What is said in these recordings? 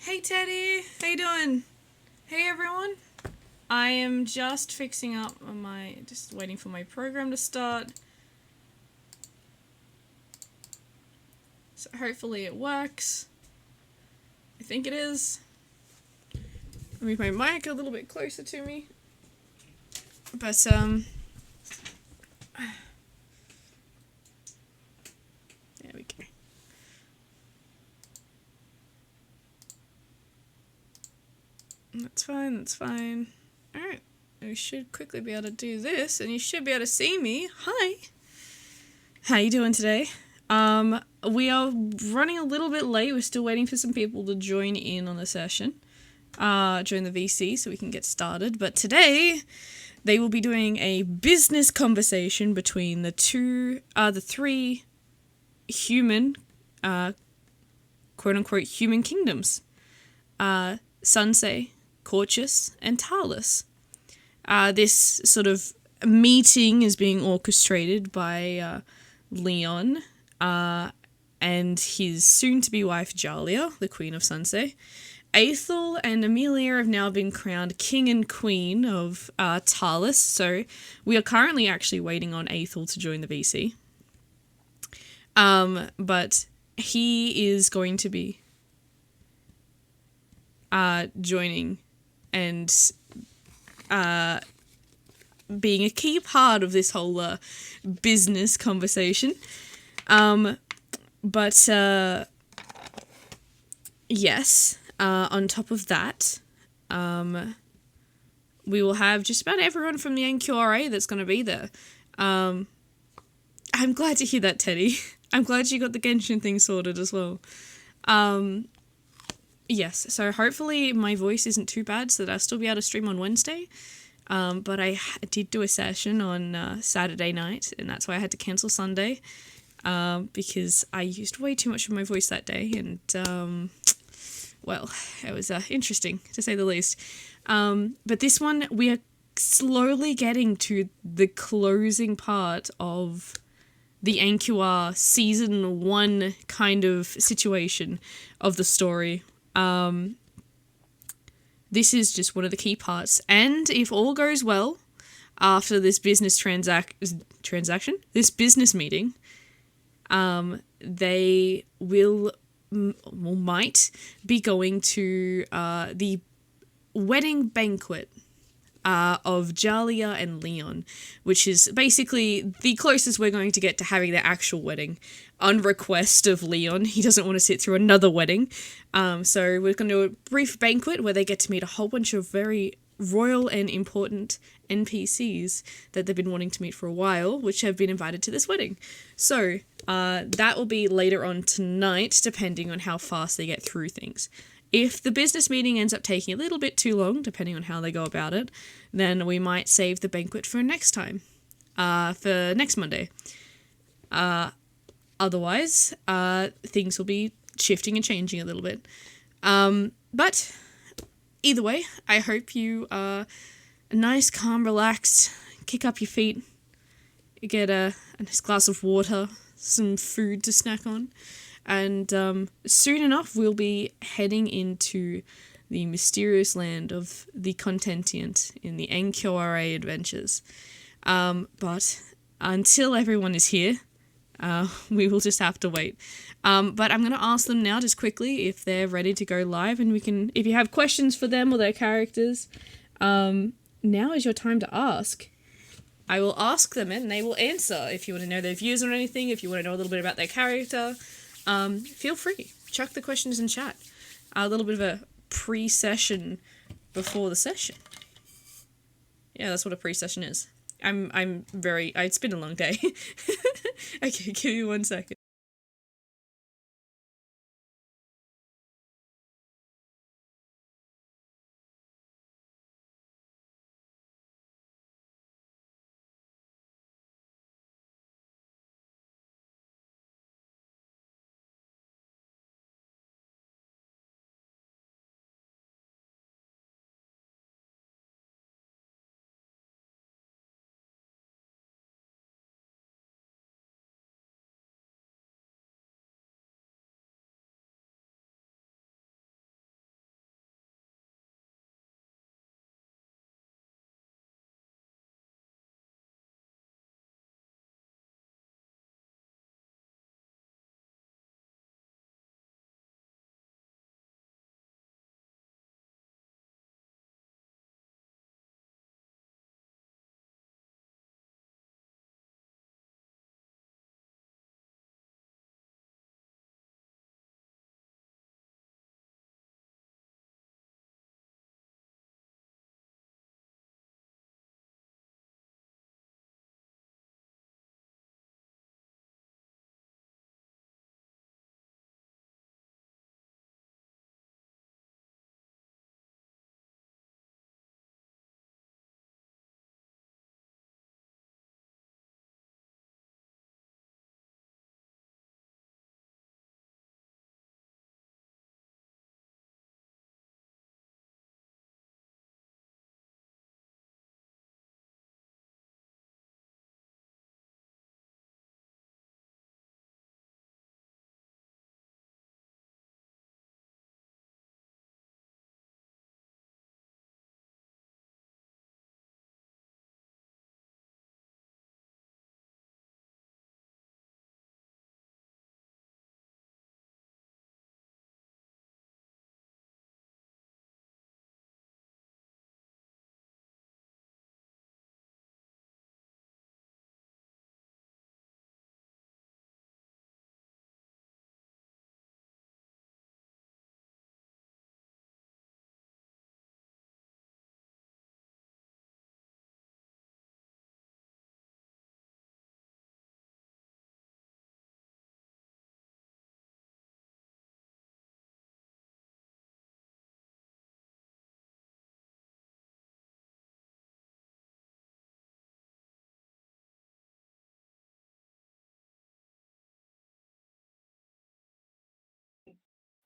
Hey Teddy, how you doing? Hey everyone. I am just fixing up just waiting for my program to start. So hopefully it works. I think it is. I'll move my mic a little bit closer to me. But there we go. That's fine. Alright, we should quickly be able to do this, and you should be able to see me. Hi! How you doing today? We are running a little bit late. We're still waiting for some people to join in on the session, join the VC so we can get started. But today, they will be doing a business conversation between the three human, quote-unquote, human kingdoms. Sunsay, Corchus, and Talus. This sort of meeting is being orchestrated by Leon and his soon-to-be wife Jalia, the Queen of Sunsay. Aethel and Amelia have now been crowned King and Queen of Talus, so we are currently actually waiting on Aethel to join the VC. But he is going to be joining and being a key part of this whole business conversation. But yes, on top of that, we will have just about everyone from the NQRA that's going to be there. I'm glad to hear that, Teddy. I'm glad you got the Genshin thing sorted as well. Yes, so hopefully my voice isn't too bad so that I'll still be able to stream on Wednesday. But I did do a session on Saturday night, and that's why I had to cancel Sunday, because I used way too much of my voice that day, and, well, it was interesting, to say the least. But this one, we are slowly getting to the closing part of the NQR Season 1 kind of situation of the story. This is just one of the key parts, and if all goes well, after this business transaction, this business meeting, they might be going to the wedding banquet of Jalia and Leon, which is basically the closest we're going to get to having their actual wedding, on request of Leon. He doesn't want to sit through another wedding. So we're going to do a brief banquet where they get to meet a whole bunch of very royal and important NPCs that they've been wanting to meet for a while, which have been invited to this wedding. So that will be later on tonight, depending on how fast they get through things. If the business meeting ends up taking a little bit too long, depending on how they go about it, then we might save the banquet for next time, for next Monday. Otherwise, things will be shifting and changing a little bit. But either way, I hope you are nice, calm, relaxed, kick up your feet, get a nice glass of water, some food to snack on. And soon enough, we'll be heading into the mysterious land of the Contentient in the NQR Adventures. But until everyone is here, we will just have to wait. But I'm going to ask them now just quickly if they're ready to go live, and we can, if you have questions for them or their characters, now is your time to ask. I will ask them and they will answer. If you want to know their views on anything, if you want to know a little bit about their character, feel free. Chuck the questions in chat. A little bit of a pre-session before the session. Yeah, that's what a pre-session is. It's been a long day. Okay, give me 1 second.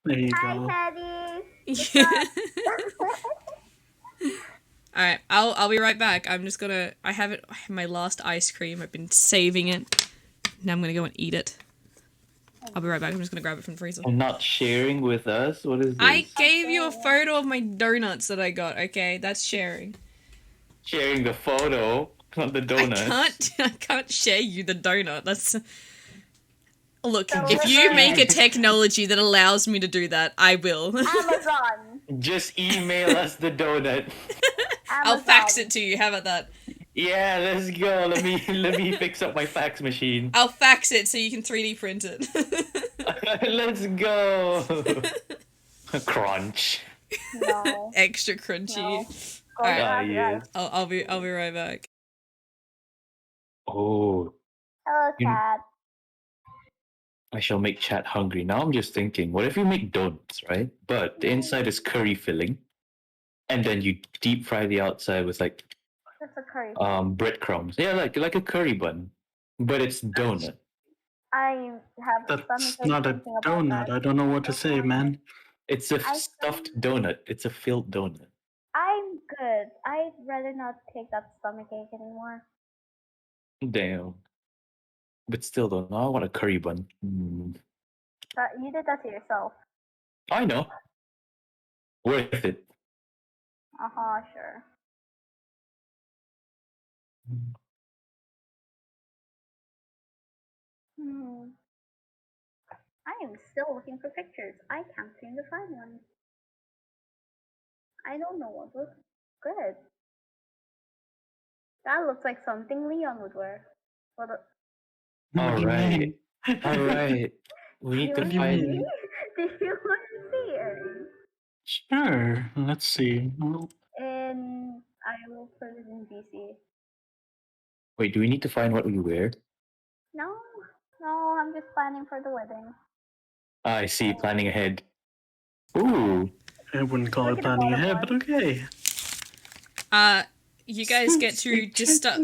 There you Hi, go. Teddy. Yeah. All right, I'll be right back. I'm just gonna. I have my last ice cream. I've been saving it. Now I'm gonna go and eat it. I'll be right back. I'm just gonna grab it from the freezer. And not sharing with us? What is I this? gave you a photo of my donuts that I got. Okay, that's sharing. Sharing the photo, not the donuts. I can't share you the donut. That's. Look, So if you make a technology that allows me to do that, I will. Amazon. Just email us the donut. I'll fax it to you. How about that? Yeah, let's go. Let me fix up my fax machine. I'll fax it so you can 3D print it. Let's go. Crunch. No. Extra crunchy. No. Go Alright. grab your Yeah. ice. I'll be right back. Oh, Hello, You- cat. I shall make chat hungry. Now I'm just thinking, what if you make donuts, right? But the inside is curry filling, and then you deep fry the outside with like That's a curry. breadcrumbs. Yeah, like a curry bun, but it's donut. I have That's stomach not a thinking about donut. that. I don't know what to say, man. It's a I stuffed donut. It's a filled donut. I'm good. I'd rather not take that stomach ache anymore. Damn. But still, though, now I want a curry bun. But you did that to yourself. I know. Worth it. Sure. Hmm. I am still looking for pictures. I can't seem to find one. I don't know what looks good. That looks like something Leon would wear. What? What do you mean? All right. We need Do to What do you find. mean? you want to see it? Sure. Let's see. Well, And I will put it in VC. Wait, do we need to find what we wear? No, no, I'm just planning for the wedding. I see. Planning ahead. Ooh. I wouldn't call Look it at the planning bottom ahead, but one. okay. You guys get to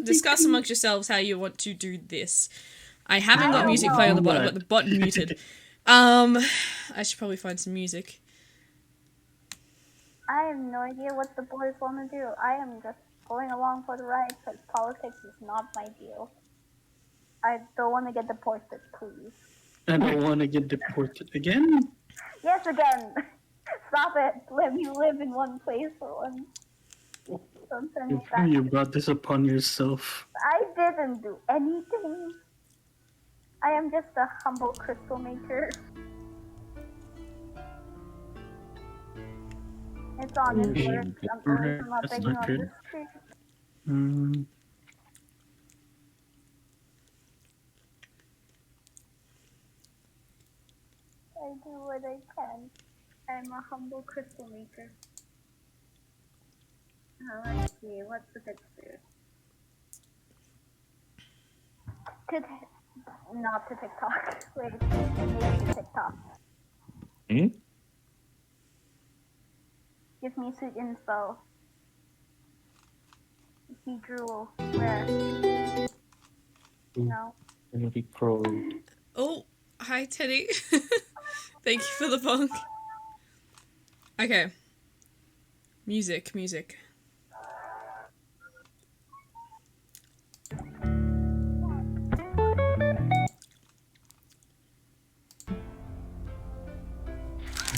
discuss amongst yourselves how you want to do this. I haven't got don't music know. playing on the bottom. I've got the button muted. I should probably find some music. I have no idea what the boys want to do. I am just going along for the ride because politics is not my deal. I don't want to get deported, please. I don't want to get deported again. Yes, again. Stop it. Let me live in one place for once. Don't send me back. You brought this upon yourself. I didn't do anything. I am just a humble crystal maker. It's honest work. I'm not That's begging not on good. the street. I do what I can. I'm a humble crystal maker. Let's see, what's the picture? Not to TikTok. Wait, maybe to TikTok. Give me suit info. He drool. Where? No. Maybe pro. Oh, hi Teddy. Thank you for the punk. Okay. Music.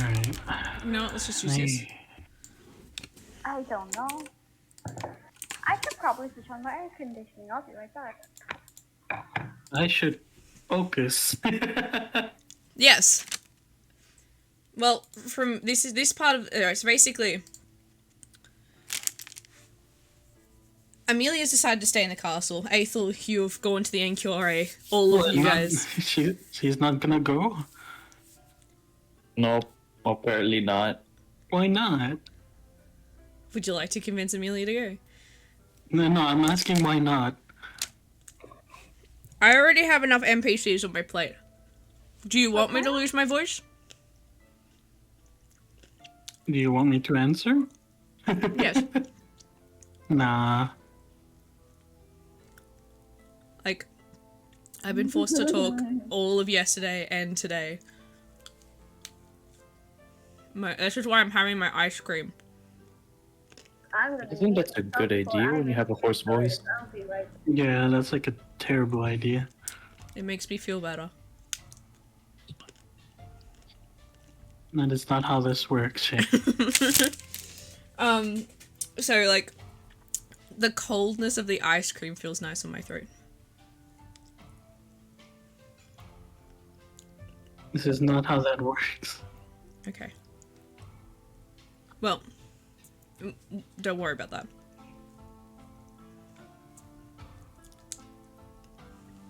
Alright. No, let's just use this. I don't know. I could probably switch on my air conditioning. I'll be right back. I should focus. Yes. Well, from this part of so basically, Amelia's decided to stay in the castle. Aethel, you've gone to the NQRA. All of you guys. She's not gonna go? Nope. Apparently not. Why not? Would you like to convince Amelia to go? No, I'm asking why not. I already have enough NPCs on my plate. Do you want me to lose my voice? Do you want me to answer? Yes. Nah. Like, I've been forced to talk all of yesterday and today. This is why I'm having my ice cream. I'm gonna I think that's a good idea when you have a hoarse voice. I'll be right. Yeah, that's like a terrible idea. It makes me feel better. That is not how this works, Shay. So like, the coldness of the ice cream feels nice on my throat. This is not how that works. Okay. Well, don't worry about that.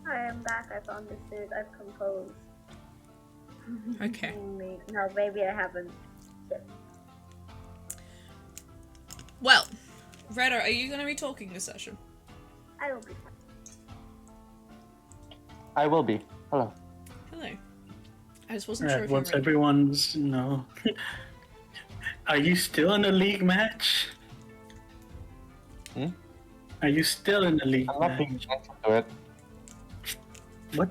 I am back. I found the food. I've composed. Okay. No, maybe I haven't. Well, Retta, are you going to be talking this session? I will be. I will be. Hello. Hello. I just wasn't sure Alright, if you were once ready. everyone's, Are you still in a league match? Hmm? Are you still in a league I'm not paying match? attention to it. What?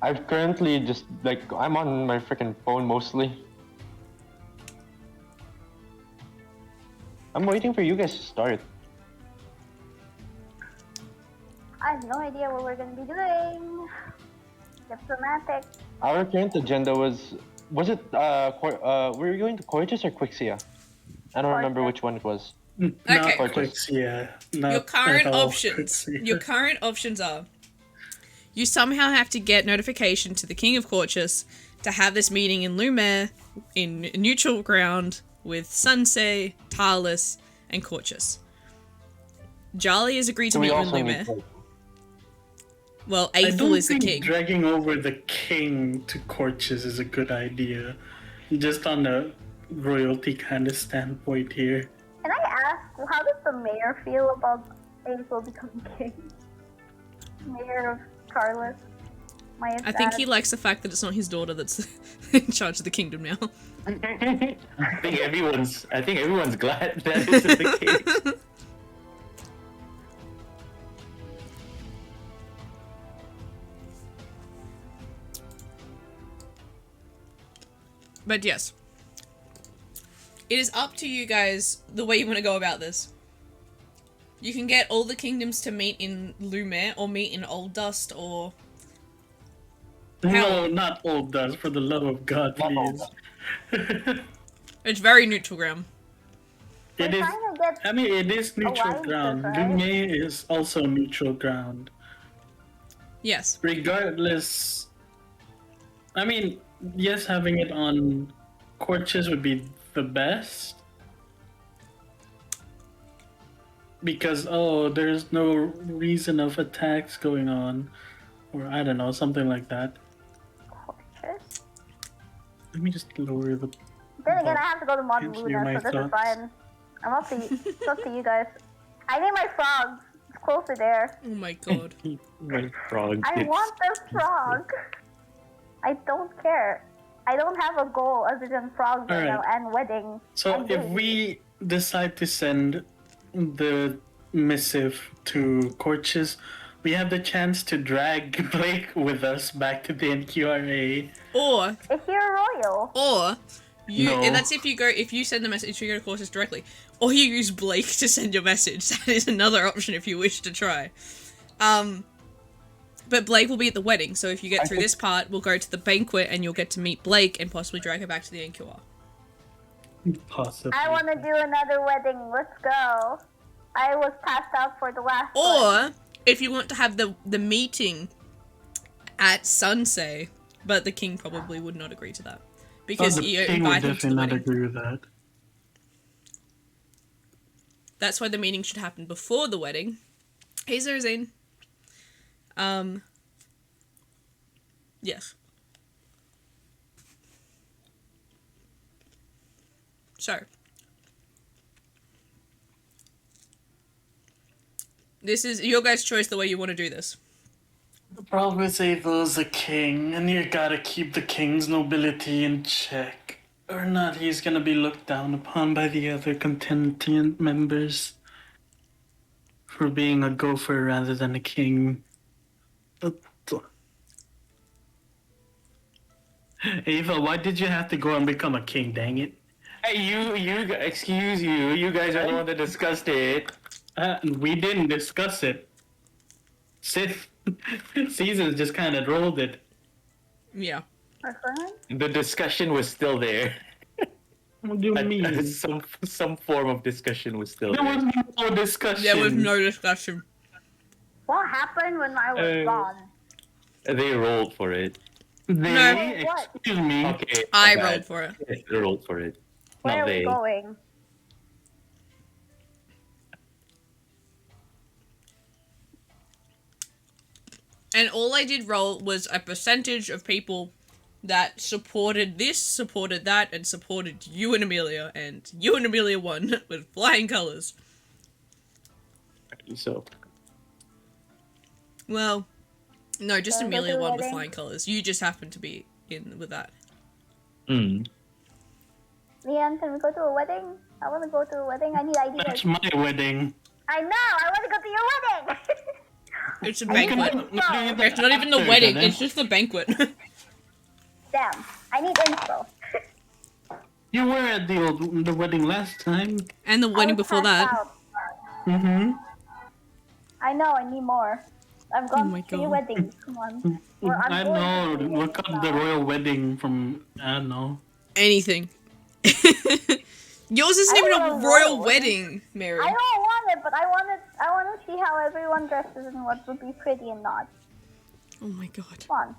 I've currently just, I'm on my freaking phone mostly. I'm waiting for you guys to start. I have no idea what we're gonna be doing. Diplomatic. Our current agenda was it, were we going to Coitus or Quixia? I don't remember Coitus. which one it was. Not Okay. Quixia. Not Your current at all options. Quixia. Your current options are: you somehow have to get notification to the King of Corchus to have this meeting in Lumer, in neutral ground, with Sunsei, Talus, and Corchus. Jolly has agreed to So we meet in also need Lumer. to, Well, I Aethel don't is the think king. dragging over the king to Corchus is a good idea. Just on a royalty kind of standpoint here. Can I ask, how does the mayor feel about April becoming king? Mayor of Carlos. I think he likes the fact that it's not his daughter that's in charge of the kingdom now. I think everyone's glad that is the case. But yes. It is up to you guys the way you want to go about this. You can get all the kingdoms to meet in Lumer, or meet in Old Dust, or... No, not old dust, for the love of God, Not Old please. It's very neutral ground. We're It is. trying to get I mean, it is neutral alliances, ground. right? Lumiere is also neutral ground. Yes. Regardless, I mean, yes, having it on Corchus would be the best. Because, there's no reason of attacks going on. Or, I don't know, something like that. Corchus. Let me just lower the... Then again, I have to go to Can't hear Luna, my so this is thoughts. fine. I'm up to you. It's up to you guys. I need my frogs. It's closer there. Oh my god. My frog. I want the frog. I don't care. I don't have a goal other than frogs right now Alright. and wedding. So, and if baby. we decide to send the missive to Corchus, we have the chance to drag Blake with us back to the NQRA. Or, Is he a royal? you, No. and that's if you send the message to your courses directly. Or you use Blake to send your message. That is another option if you wish to try. But Blake will be at the wedding, so if you get through this part, we'll go to the banquet and you'll get to meet Blake and possibly drag her back to the NQR. Possibly. I want to do another wedding. Let's go. I was passed out for the last one. Or, if you want to have the meeting at Sunsei, but the king probably would not agree to that. Because the you king would invite him to the definitely not wedding. agree with that. That's why the meeting should happen before the wedding. Hey, Zerzine. Yes. So. This is your guys' choice the way you want to do this. The problem is Abel is a king, and you gotta keep the king's nobility in check. Or not, he's gonna be looked down upon by the other contingent members for being a gopher rather than a king. Ava, why did you have to go and become a king? Dang it! Hey, excuse you. You guys are the one that discussed it. We didn't discuss it. Sith Seasons just kind of rolled it. Yeah. The discussion was still there. What do you mean? Some form of discussion was still There there. was no discussion. There was no discussion. What happened when I was gone? They rolled for it. No. Excuse me. Okay. I my bad. rolled for it. Yes, they rolled for it. Where Not are we they. going? And all I did roll was a percentage of people that supported this, supported that, and supported you and Amelia. And you and Amelia won with flying colours. So. Well, no, just Wanna go Amelia to a won with wedding? flying colours. You just happened to be in with that. Leanne, can we go to a wedding? I want to go to a wedding. I need ideas. That's my wedding. I know. I want to go to your wedding. It's a We can banquet. do that It's not even the after, wedding, then. it's just the banquet. Damn. I need info. You were at the wedding last time. And the I wedding was before passed that. out. Mm-hmm. I know. I need more. I've gone my to 3 God. weddings. Come on. Or I'm I going know. to 3 Look weddings up the now. royal wedding from. I don't know. Anything. Yours isn't I even don't a know royal what. wedding, Mary. I don't want it, but I want to see how everyone dresses and what would be pretty and not. Oh my god. Come on.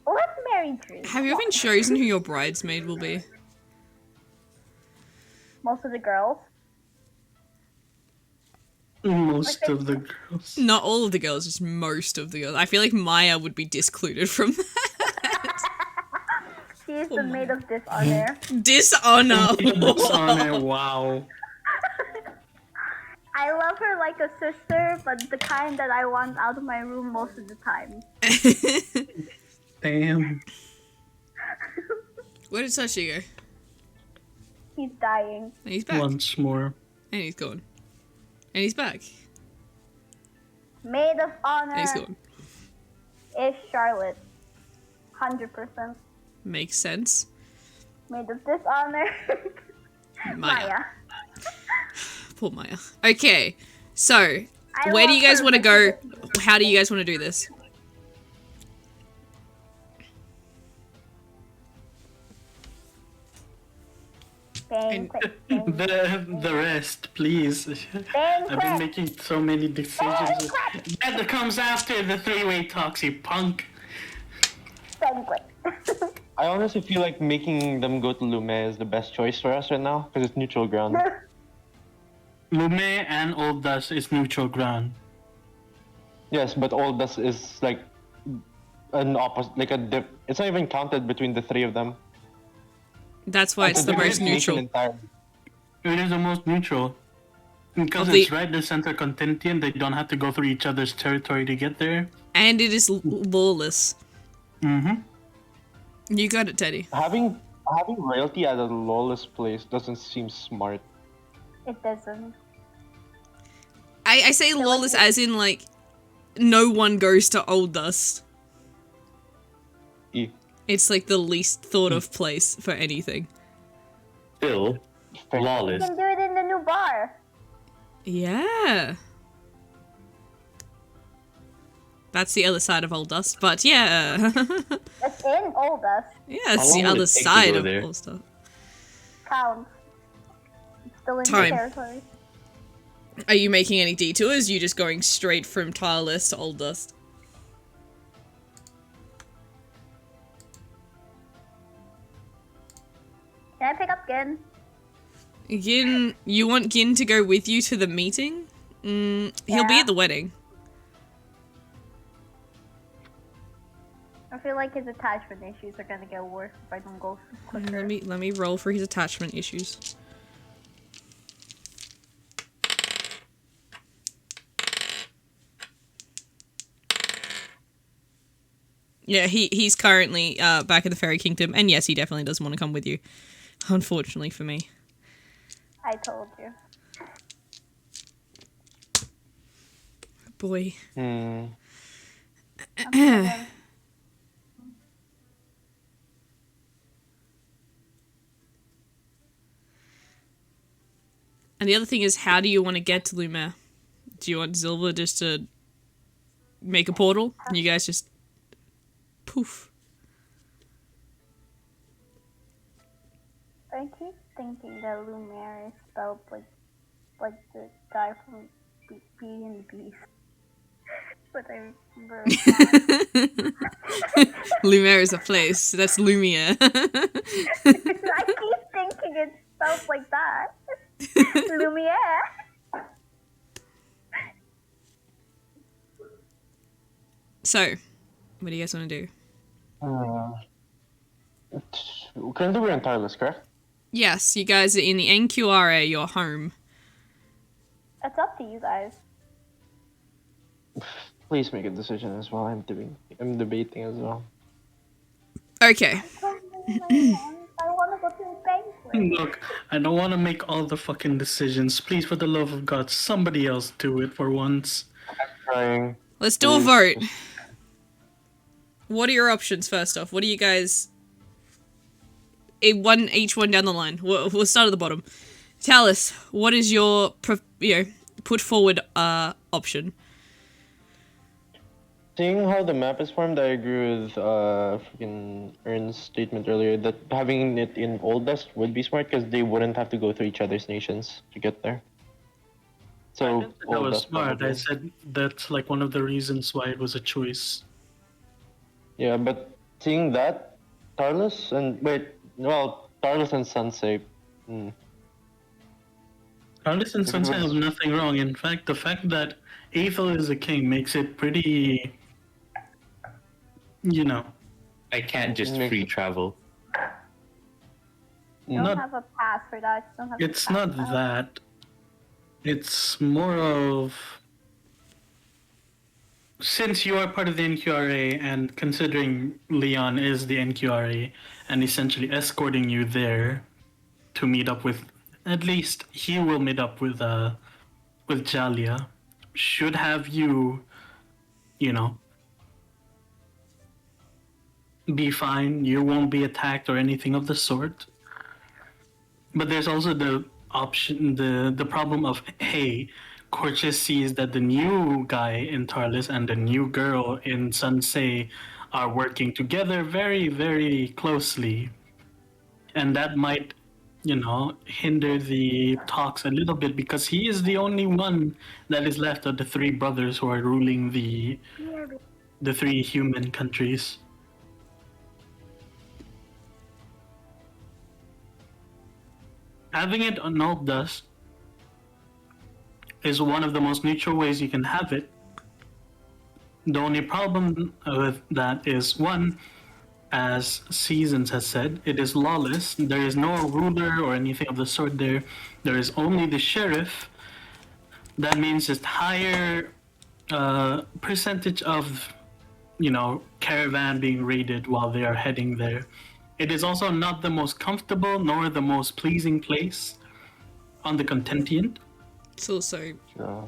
Well, let's marry Drew. Have you even chosen who your bridesmaid will be? Most of the girls. Most of the girls. Not all of the girls, just most of the girls. I feel like Maya would be discluded from that. She is the maid of dishonor. Dishonor. Dishonor, wow. I love her like a sister, but the kind that I want out of my room most of the time. Damn. Where did Sashi go? He's dying. And he's back. Once more. And he's gone. And he's back. Maid of honor And he's gone. is Charlotte. 100%. Makes sense. Maid of dishonor. Maya. Poor Maya. Okay, so I where do love you guys her, want to but go? she doesn't- How do you guys want to do this? Banquet. The rest, please. I've been Banquet. making so many decisions. That comes after the three-way talks, you punk. Banquet. I honestly feel like making them go to Lume is the best choice for us right now because it's neutral ground. Lume and Old Dust is neutral ground. Yes, but all this is like an opposite, like a dip. It's not even counted between the 3 of them. That's why it's the most neutral. It is the most neutral. Because Of the- it's right the center Contentian, they don't have to go through each other's territory to get there. And it is lawless. Mm-hmm. You got it, Teddy. Having royalty at a lawless place doesn't seem smart. It doesn't. I say lawless as in, like, no one goes to Old Dust. E. It's like the least thought of place for anything. Still, Fair. You lawless. can do it in the new bar. Yeah. That's the other side of Old Dust, but yeah. It's in Old Dust. Yeah, it's How the long would other it take to side go of there? Old Dust. Counts. It's still in Time. the territory. Are you making any detours? You just going straight from Tireless to Old Dust? Can I pick up Gin? Gin, you want Gin to go with you to the meeting? He'll be Yeah. at the wedding. I feel like his attachment issues are gonna get worse if I don't go quicker. Let me roll for his attachment issues. Yeah, he's currently back in the Fairy Kingdom, and yes, he definitely doesn't want to come with you. Unfortunately for me. I told you. Boy. And the other thing is, how do you want to get to Lumiere? Do you want Zilva just to make a portal and you guys just poof? I keep thinking that Lumiere is spelled like the guy from Beauty and the Beast. But I remember it's not. Lumiere is a place. That's Lumiere. I keep thinking it's spelled like that. Lumiere. So, what do you guys want to do? Currently we're in Tireless, correct? Yes, you guys are in the NQR, your home. It's up to you guys. Please make a decision as well. I'm debating as well. Okay. I want to go to the banquet. Look, I don't want to make all the fucking decisions. Please, for the love of God, somebody else do it for once. Trying. Let's do a vote. What are your options, first off? What do you guys... each one down the line. We'll start at the bottom. Talus, what is your, put forward option? Seeing how the map is formed, I agree with freaking Ern's statement earlier that having it in Old Dust would be smart because they wouldn't have to go through each other's nations to get there. So That Old was Dust smart. probably. I said that's like one of the reasons why it was a choice. Yeah, but seeing that, Tarlis and Tarlis and Sensei. Tarlis and Sunset have nothing wrong. In fact, the fact that Aethel is a king makes it pretty, I can't just free travel. You don't Not- have a pass for that. You don't have It's a pass not for that. It's more of, since you are part of the NQRA and considering Leon is the NQRA and essentially escorting you there to meet up with, at least he will meet up with Jalia, should have you, be fine. You won't be attacked or anything of the sort. But there's also the option, the problem of, hey, Corchus sees that the new guy in Tarlis and the new girl in Sunsei are working together very, very closely. And that might, hinder the talks a little bit because he is the only one that is left of the three brothers who are ruling the three human countries. Having it on Old Dust is one of the most neutral ways you can have it. The only problem with that is, one, as Seasons has said, it is lawless. There is no ruler or anything of the sort there. There is only the sheriff. That means just higher percentage of, caravan being raided while they are heading there. It is also not the most comfortable nor the most pleasing place on the Contentian. It's also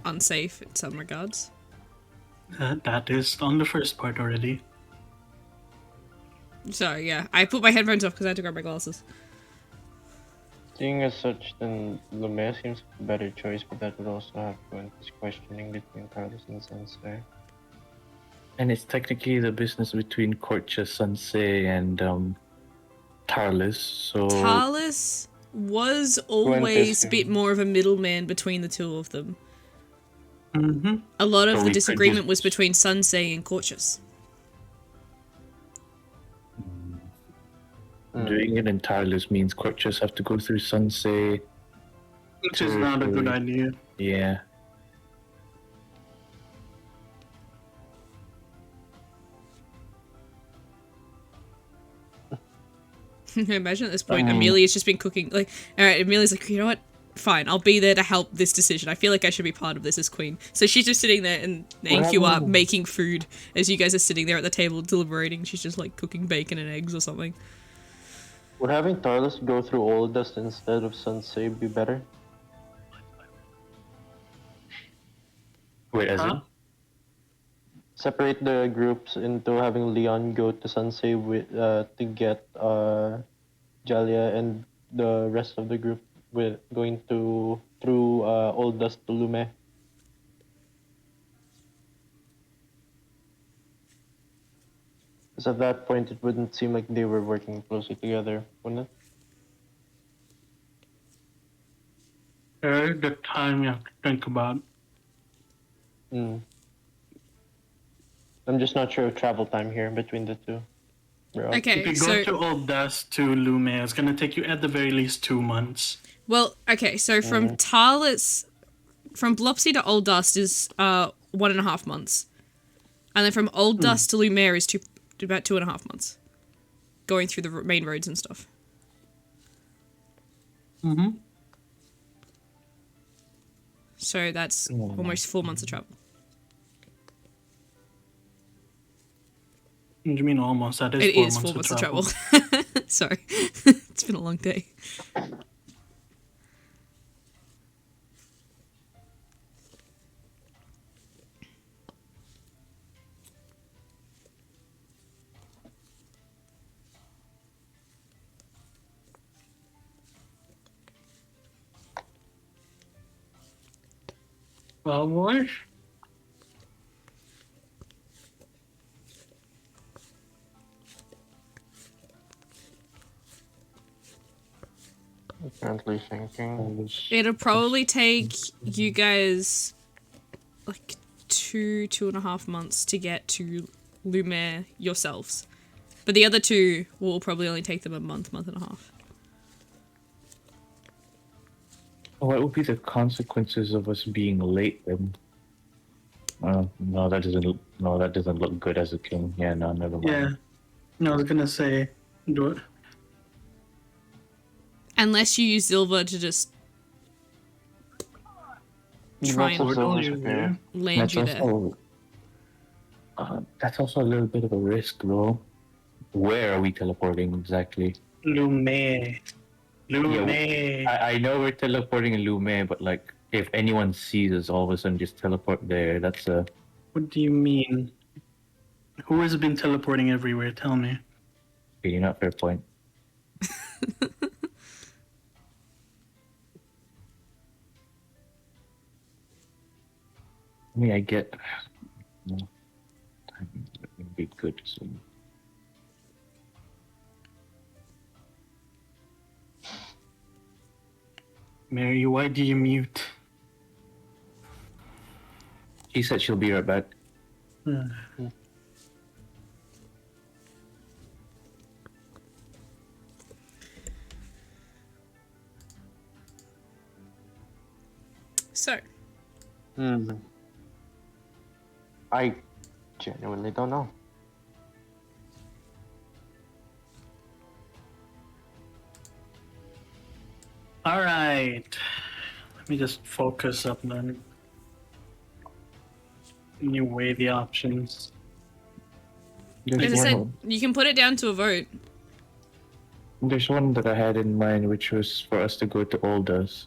unsafe in some regards. That is on the first part already. Sorry, yeah. I put my headphones off because I had to grab my glasses. Seeing as such, then Lumiere seems a better choice, but that would also have to go into this questioning between Tarlis and Sensei. And it's technically the business between Corchus, Sensei, and Tarlis, so... Tarlis was always a bit more of a middleman between the two of them. Mm-hmm. A lot of So the we could disagreement just- was between Sunsei and Corchus. Doing it in Tarlis means Corchus have to go through Sensei. Which is not a good idea. Yeah. Imagine at this point, Amelia's just been cooking. Like, alright, Amelia's like, you know what? Fine, I'll be there to help this decision. I feel like I should be part of this as queen. So she's just sitting there in the NQR making food as you guys are sitting there at the table deliberating. She's just like cooking bacon and eggs or something. Would having Tarlis go through Old Dust instead of Sensei be better? Wait, as in? Separate the groups into having Leon go to Sensei with to get Jalia and the rest of the group with going to through Old Dust to Lume. Because at that point, it wouldn't seem like they were working closely together, wouldn't it? There is the time you have to think about. Hmm. I'm just not sure of travel time here between the two. Bro. If Okay, you go to Old Dust to Lume, it's gonna take you at the very least 2 months. well, okay, so from Tal, from Blopsy to Old Dust is 1.5 months, and then from Old Dust to Lumiere is about 2.5 months, going through the main roads and stuff. Mm-hmm. So that's almost 4 months of travel. What do you mean almost? That is It 4 is months 4 months of travel. Sorry, it's been a long day. Well, boys. Currently thinking. It'll probably take you guys like 2.5 months to get to Lumiere yourselves. But the other two will probably only take them a month and a half. What would be the consequences of us being late then? No, that doesn't look good as a king. Yeah, no, never mind. Yeah. No, I was gonna say, do it. Unless you use Zilva to just try Lots and of Don't Zilva's use okay. it. land you there. That's also a little bit of a risk, though. Where are we teleporting exactly? Lume. Lume. I know we're teleporting in Lume, but like, if anyone sees us all of a sudden just teleport there, that's a... What do you mean? Who has been teleporting everywhere? Tell me. Okay, not fair point. I mean, I get... No, timing would be good, so... Mary, why do you mute? She said she'll be right back. So, I genuinely don't know. All right. Let me just focus up then. Can you weigh the options? as I said, you can put it down to a vote. There's one that I had in mind, which was for us to go to Oldas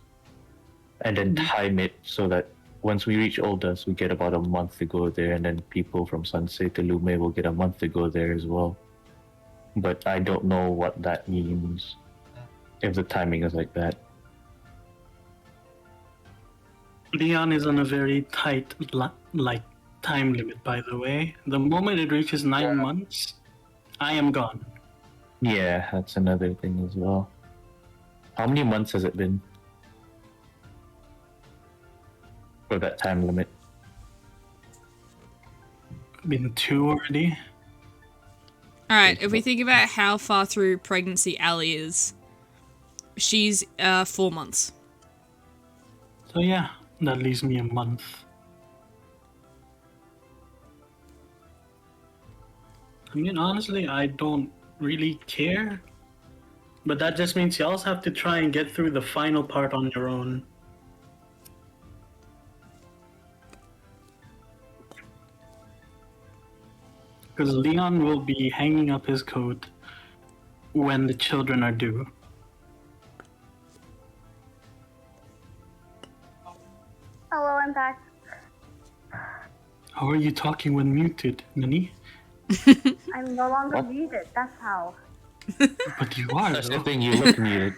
and then time it so that once we reach Oldas, we get about a month to go there, and then people from Sunset to Lume will get a month to go there as well. But I don't know what that means if the timing is like that. Leon is on a very tight time limit, by the way. The moment it reaches 9 months, I am gone. Yeah, that's another thing as well. How many months has it been for that time limit? Been 2 already. Alright, if we think about how far through pregnancy Allie is, she's 4 months. So yeah, that leaves me a month. I mean, honestly, I don't really care. But that just means you also have to try and get through the final part on your own. Because Leon will be hanging up his coat when the children are due. Hello, I'm back. How are you talking when muted, Nani? I'm no longer muted, that's how. But you are, That's the though. thing, you look muted.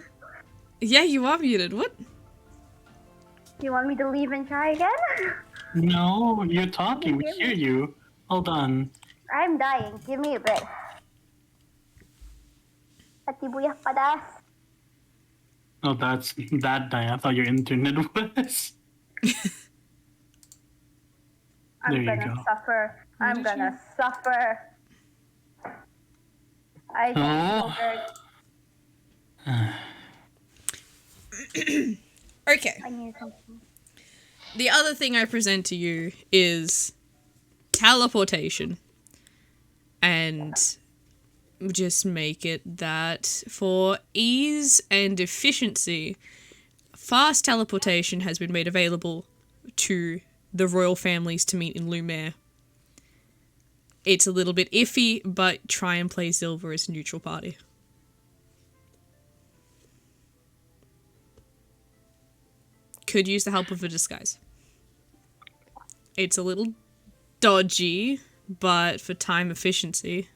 Yeah, you are muted. What? You want me to leave and try again? No, you're talking. We Give me- hear you. Hold on. I'm dying. Give me a bit. Atibuyak padas. Oh, that's that die. I thought your internet was. I'm There you gonna go. suffer. I'm did gonna suffer. I Oh. Okay. I need something. The other thing I present to you is teleportation. And just make it that for ease and efficiency, fast teleportation has been made available to the royal families to meet in Lumiere. It's a little bit iffy, but try and play Silver as neutral party. Could use the help of a disguise. It's a little dodgy, but for time efficiency.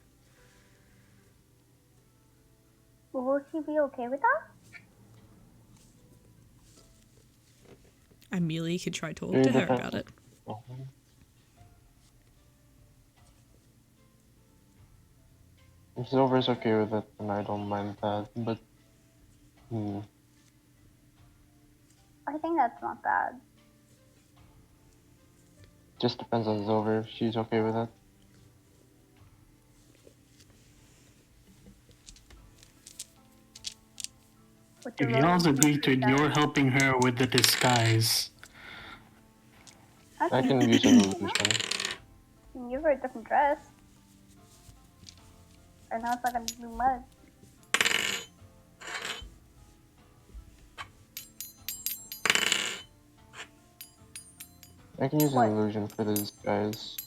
Will she be okay with that? Amelia could try talk Very to her depends. about it. If Silver's okay with it, then I don't mind that. But I think that's not bad. just depends on Silver if she's okay with it. With the If y'all's rose- agree to it, you're helping her with the disguise. That's I can easy. use an illusion. You can give her a different dress. And now it's not gonna do much. I can use What? an illusion for the disguise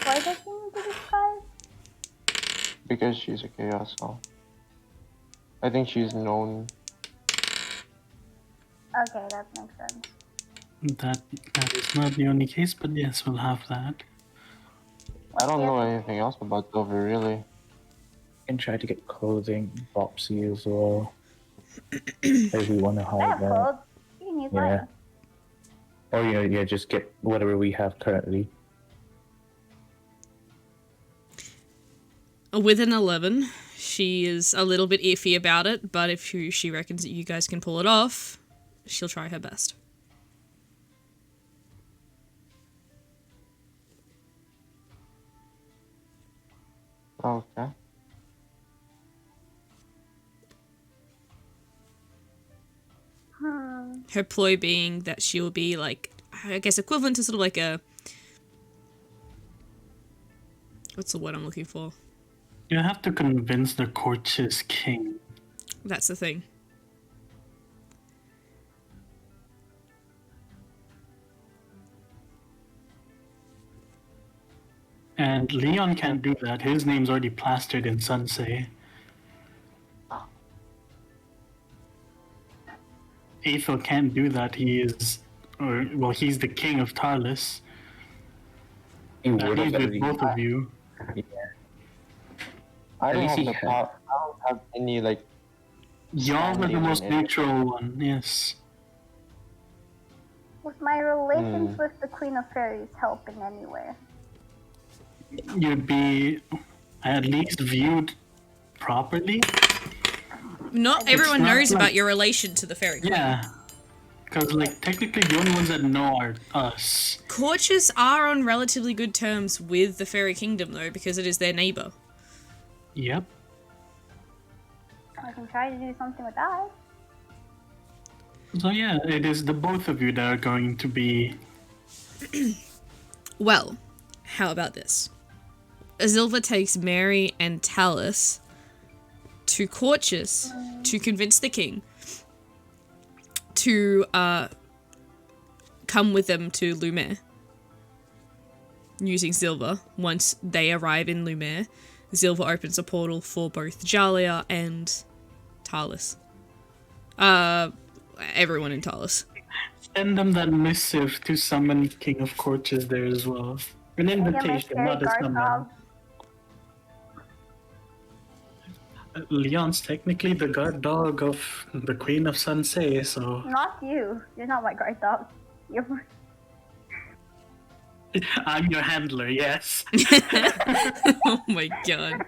Why does she need to disguise? because she's a chaos elf. I think she's known. Okay, that makes sense. That is not the only case, but yes, we'll have that. I don't the know other- anything else about Silver really. And try to get clothing, Bopsy as well. If we want to I hide have that. clothes. You can use Yeah. mine. Or yeah, just get whatever we have currently. With an 11, she is a little bit iffy about it, but if she reckons that you guys can pull it off, she'll try her best. Okay. Her ploy being that she'll be like, I guess equivalent to sort of like a... What's the word I'm looking for? You have to convince the Courtiers king. That's the thing. And Leon can't do that. His name's already plastered in Sunsei. Aethel can't do that. He's the king of Tarlis. He would He's have with already. both of you. I At don't least have he the had- power. I don't have any like. Y'all are the standing most in it. neutral one, yes. Was my relations with the Queen of Fairies helping anywhere? You'd be at least viewed properly. Not everyone not knows like- about your relation to the fairy queen. Yeah. Because, like, technically the only ones that know are us. Courtiers are on relatively good terms with the fairy kingdom, though, because it is their neighbour. Yep. I can try to do something with that. So yeah, it is the both of you that are going to be... Well, how about this? Azilva takes Mary and Talus to Courtiers to convince the king to come with them to Lumiere using Zilva. Once they arrive in Lumiere, Zilva opens a portal for both Jalia and Talus. Everyone in Talus. Send them that missive to summon King of Courtiers there as well. An I get my invitation, scary not a guard summon. dog. Leon's technically the guard dog of the Queen of Sansei, so Not you. You're not my guard dog. You're. I'm your handler, yes. Oh my god.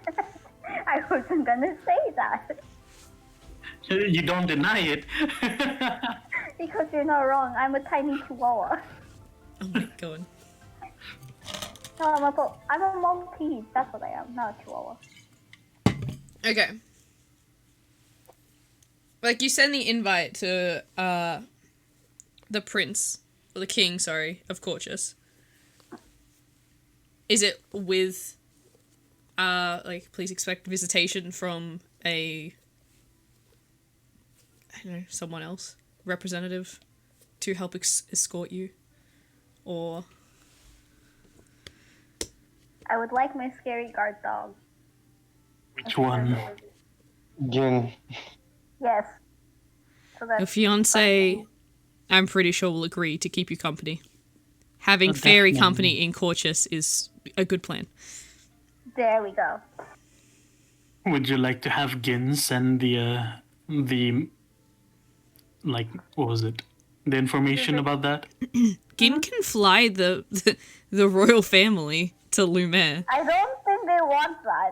I wasn't gonna say that You don't deny it. because you're not wrong. I'm a tiny chihuahua. Oh my god. No, I'm a Maltese. That's what I am, not a chihuahua. Okay. Like, you send the invite to, the prince, or the king, sorry, of Corchus. Is it with, like, please expect visitation from I don't know, someone else, representative, to help escort you? Or... I would like my scary guard dog. Which one? Gin. Yes. So that's Your fiance, I'm pretty sure, will agree to keep you company. Having Oh, fairy definitely. company in Corchus is a good plan. There we go. Would you like to have Gin send the like what was it? The information about that? Gin can fly the royal family to Lumiere. I don't think they want that.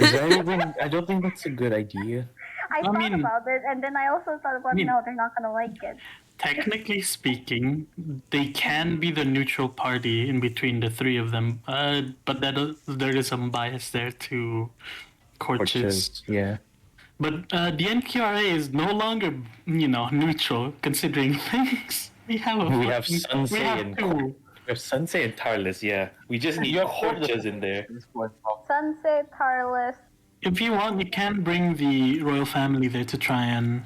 Is that even? I don't think that's a good idea. I thought mean- about it, and then I also thought about, mean- no, they're not gonna like it. Technically speaking, they can be the neutral party in between the three of them, but there is some bias there to Corchus. Porches, yeah. But the NQRA is no longer, neutral considering things. We have We have fucking- Sansei we have and two. We have Sensei and Tarlis, yeah. We just need You have Corchus in there. Sunset, Tarlis. If you want, you can bring the royal family there to try and,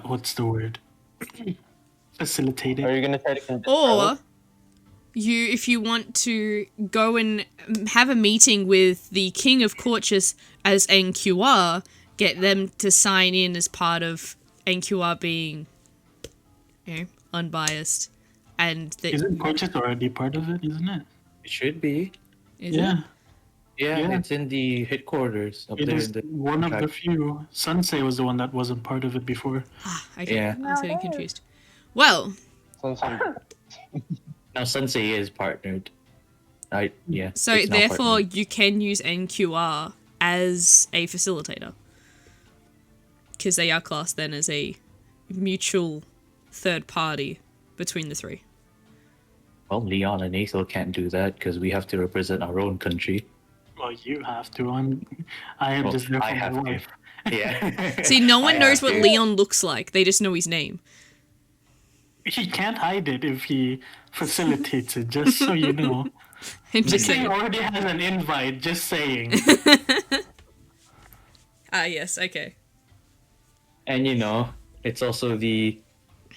what's the word? Facilitate Are it. you gonna try to convince Or if you want to go and have a meeting with the king of Corchus as NQR, get them to sign in as part of NQR being, unbiased, and that Isn't Corchus already part of it, isn't it? It should be. is Yeah. it? Yeah, Yeah. it's in the headquarters up It there. is In the one of the track. few. Sansei was the one that wasn't part of it before. Okay, Yeah. I was getting No, they- confused. Well, Now Sensei is partnered. Yeah. so it's now therefore partnered. you can use NQR as a facilitator. Because they are classed then as a mutual third party between the three. Well, Leon and Aethel can't do that because we have to represent our own country. Well, you have to. I am Well, just there I for my have to. wife. Yeah. See, no one I knows have what to. Leon looks like. They just know his name. He can't hide it if he facilitates it, just so you know. I'm The just king saying. already has an invite, just saying. Ah, yes, okay. And it's also the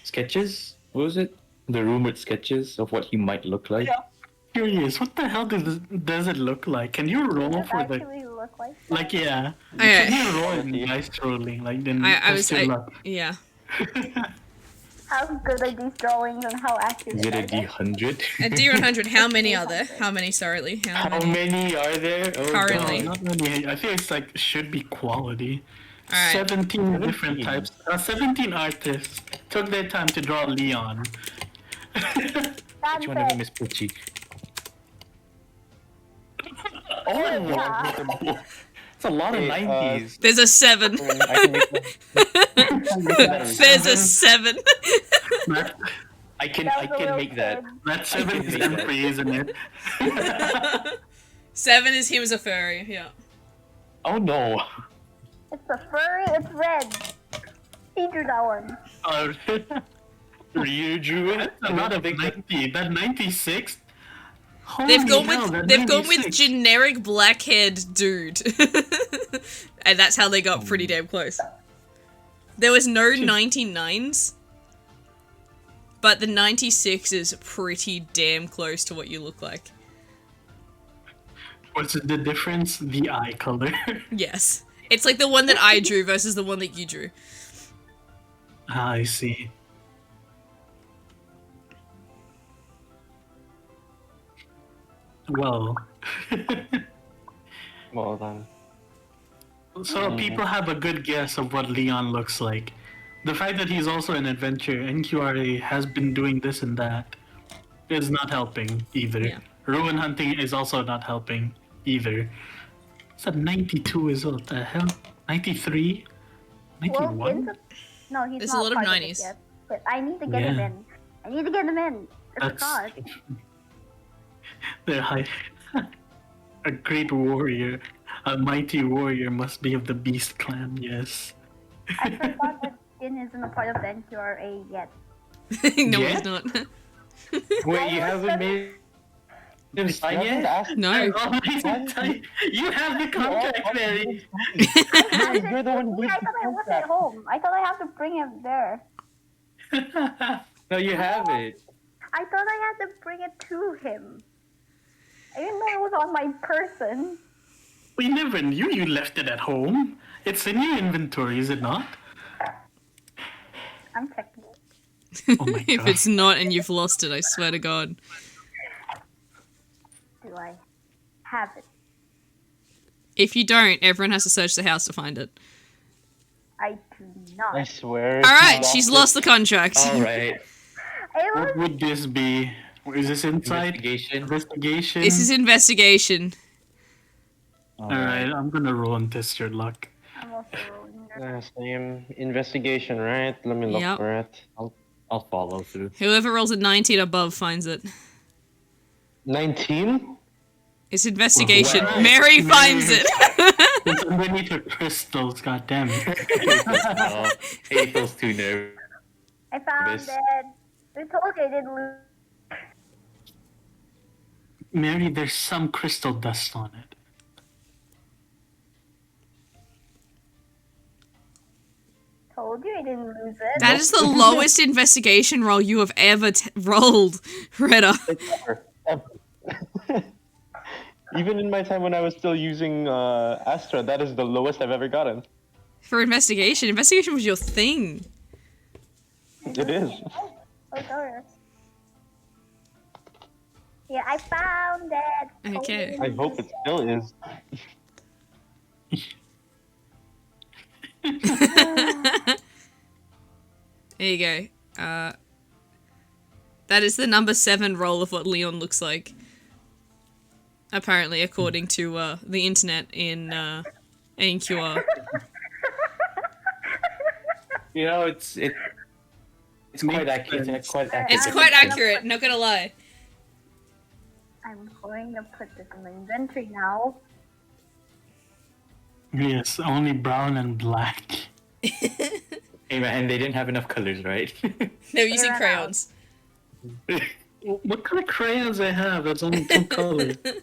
sketches. What was it? The rumored sketches of what he might look like. Yeah. Curious, what the hell does it look like? Can you roll Does it for the... actually look like that? Like, yeah. Okay. Can you roll in dice rolling? Like, then I just was, good luck. yeah. How good are these drawings and how accurate Is it a are they? D100? At D100, how many are there? How many, sorry, Lee? How How many? many are there? Oh, Currently. God. Not really. I feel it's like, should be quality. Alright. 17 different 17. types. 17 artists took their time to draw Leon. Which one of them is Pucci? Oh, it's a lot of Hey, 90s. There's a 7. I can make that. There's a 7. That, I can That was a little make that. kid. that 7 can is make that. empty, isn't it? 7 is him as a furry, yeah. Oh no. It's a furry, it's red. He drew that one. You drew it? That's a lot of 90. That 96? They've Holy gone hell, with that they've gone with 96. generic black-haired dude. And that's how they got pretty damn close. There was no 99s. But the 96 is pretty damn close to what you look like. What's the difference? The eye color. Yes. It's like the one that I drew versus the one that you drew. I see. Well, Well done. So people have a good guess of what Leon looks like. The fact that he's also an adventurer, NQRA has been doing this and that, is not helping either. Yeah. Ruin hunting is also not helping either. It's at 92 is what the hell? 93? Well, 91? no, he's There's a not lot of part of 90s. it yet. But I need to get him Yeah. in. I need to get him in. I That's forgot. they're high. A great warrior, a mighty warrior must be of the Beast Clan. Yes. I forgot that Jin isn't a part of the NQRA yet. No, Yeah? it's not. Wait, you haven't made him You sign haven't yet? asked No. You have the contract, Mary. You're the one who I gave the thought I was at contract. home. I thought I have to bring him there. No, you have it. I thought I had to bring it to him. I didn't know it was on my person. We never knew you left it at home. It's in your inventory, is it not? I'm checking it. Oh my If god. it's not and you've lost it, I swear to God. Do I have it? If you don't, everyone has to search the house to find it. I do not. I swear. All right, she's lost the contract. All right. It was What would this be? Is this inside? Investigation. Investigation? This is investigation. Alright, I'm gonna roll and test your luck. I'm also rolling there. Same investigation, right? Let me look Yep. for it. I'll follow through. Whoever rolls a 19 above finds it. 19? It's investigation. Wow. Mary finds it. It's underneath your crystals, goddammit. Oh, April's too nervous. I found This- it. I told you I didn't lose. Mary, there's some crystal dust on it. Told you I didn't lose it. That is the lowest investigation roll you have ever rolled, Retta. Ever. Even in my time when I was still using Astra, that is the lowest I've ever gotten. For investigation. Investigation was your thing. It is. Oh, sorry. Yeah, I found it. Okay. I hope it still is. There you go. That is the number 7 roll of what Leon looks like. Apparently, according to the internet in NQR. You know, it's quite accurate. It's quite accurate. It's quite accurate, not gonna lie. I'm going to put this in my inventory now. Yes, only brown and black. Hey man, they didn't have enough colors, right? They were using ran out. crayons. What kind of crayons I have? That's only two colors. The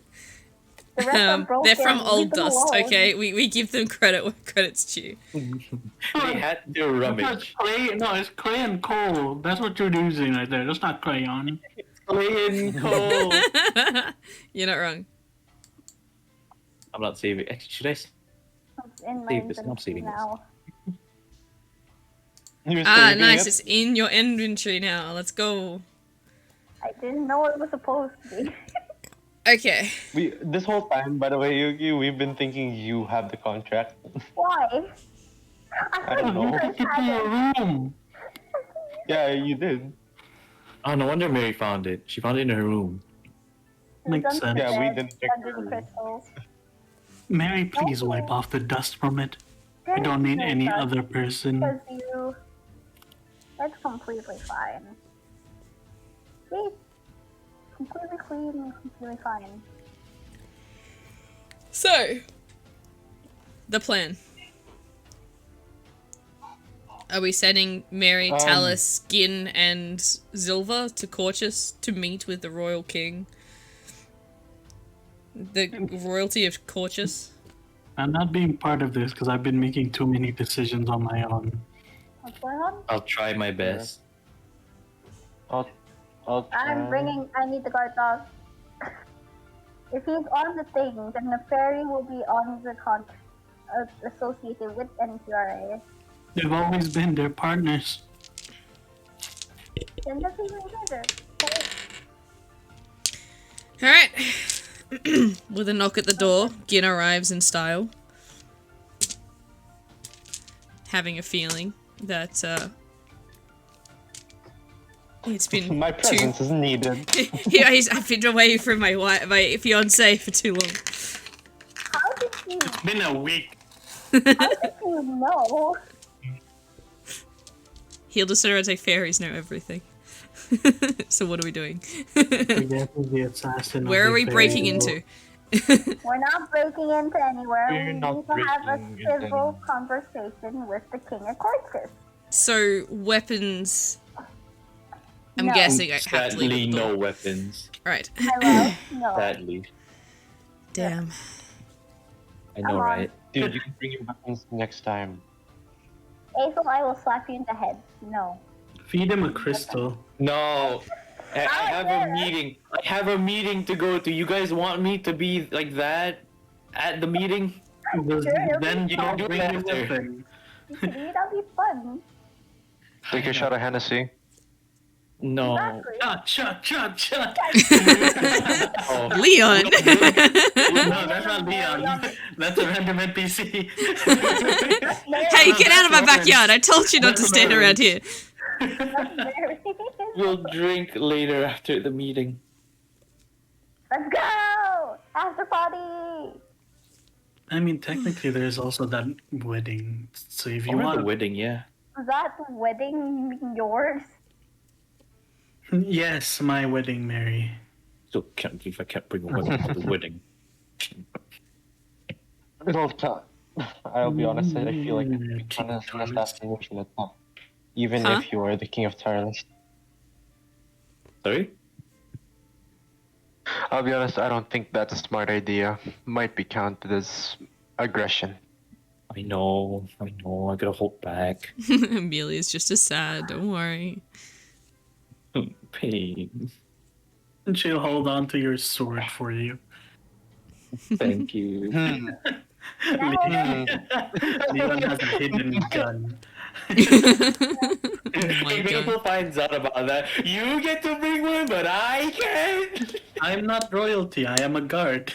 rest are broken. They're from Leave Old them Dust, alone. okay? We give them credit where credit's due. They had to That's rummage. clay. No, it's clay and coal. That's what you're using right there. That's not crayon. Clay and coal. You're not wrong. I'm not saving. Actually, should I? It's in my Save this, I'm inventory saving this. now. You're still Ah, reading nice. it? It's in your inventory now. Let's go. I didn't know it was supposed to be. Okay. This whole time, by the way, Yugi, we've been thinking you have the contract. Why? I don't know. thought Get you to had your it. room. Yeah, you did. Oh, no wonder Mary found it. She found it in her room. Makes It's sense. Yeah, we under didn't check the the room. crystals. Mary, please wipe off the dust from it. I don't need any other person. Because you... That's completely fine. See? Completely clean and completely fine. So, the plan. Are we sending Mary, Talus, Gin, and Zilva to Corchus to meet with the Royal King? The royalty of Corchus? I'm not being part of this because I've been making too many decisions on my own. What's going on? I'll try my best. I'll I'm bringing... I need the guard dog. If he's on the thing, then the fairy will be on the associated with NQRA. They've always been their partners. Then that's even better. Okay. Alright. With a knock at the door, Gin arrives in style. having a feeling that it's been My presence is needed. I've been away from my fiance for too long. How did you? It's been a week. How did you know? He'll just sit around and say fairies know everything. So what are we doing? I guess he's the assassin. of Where the are we breaking fairy into? We're not breaking into anywhere. We're We not need to have a breaking into civil anywhere. conversation with the King of Corpses. So weapons. I'm No. guessing I have to Sadly, leave it no door. weapons. Right. Hello? No. Sadly. Damn. I Come know, on. right? Dude, you can bring your weapons next time. Aethel, I will slap you in the head. No. Feed him a crystal. No. I have a meeting. I have a meeting to go to. You guys want me to be like that at the meeting? Then you fun. don't bring your Sure. weapon. That'll be fun. Take a shot of Hennessy. No. Exactly. Shut. Oh. Leon. No, that's not Leon. That's a random NPC. Hey, get out of my backyard! I told you not to stand around here. We'll drink later after the meeting. Let's go! After party! I mean, technically, there's also that wedding. So if you Or the want, wedding, yeah. Was that wedding yours? yes, my wedding, Mary. So can't if I can't bring a weapon to the wedding. I'll be honest, I feel like King an of Tireless. assassination attempt. Even Huh? if you are the king of tireless. Sorry? I'll be honest, I don't think that's a smart idea. Might be counted as aggression. I know. I gotta hold back. Amelia's just as sad, don't worry. Pain. And she'll hold on to your sword for you. Thank you. Leon Leon has a hidden gun. Oh my If God. people finds out about that, you get to bring one, but I can't. I'm not royalty. I am a guard.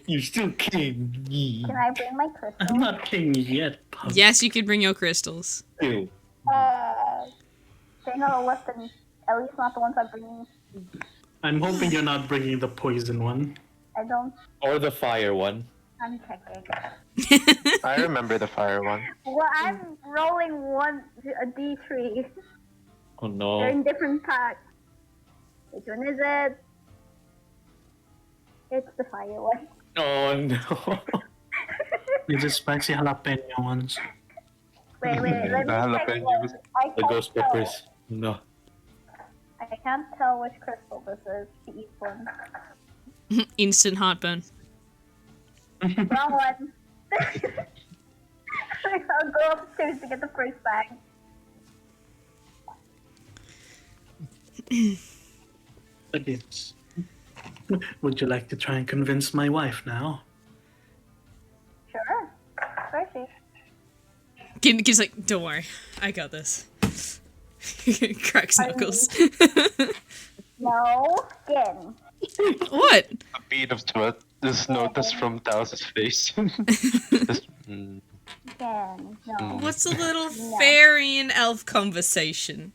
You're still king. Can I bring my crystal? I'm not king yet, punk. Yes, you can bring your crystals. Ew. They're not a weapon. At least not the ones I'm bringing. I'm hoping you're not bringing the poison one. I don't. Or the fire one. I'm checking. I remember the fire one. Well, I'm rolling a D3. Oh They're no. in different packs. Which one is it? It's the fire one. Oh no. It's the spicy jalapeno ones. Wait, let me The check jalapenos. one. I The can't ghost tell. peppers. No. I can't tell which crystal this is. To each one. Instant heartburn. Wrong one. I'll go upstairs to get the first bag. But yes. Would you like to try and convince my wife now? Sure. Where is Kid's like, don't worry, I got this. Cracks knuckles. No, skin. What? A beat of sweat is noticed from Tao's face. Just, Skin. No. What's a little fairy and elf conversation?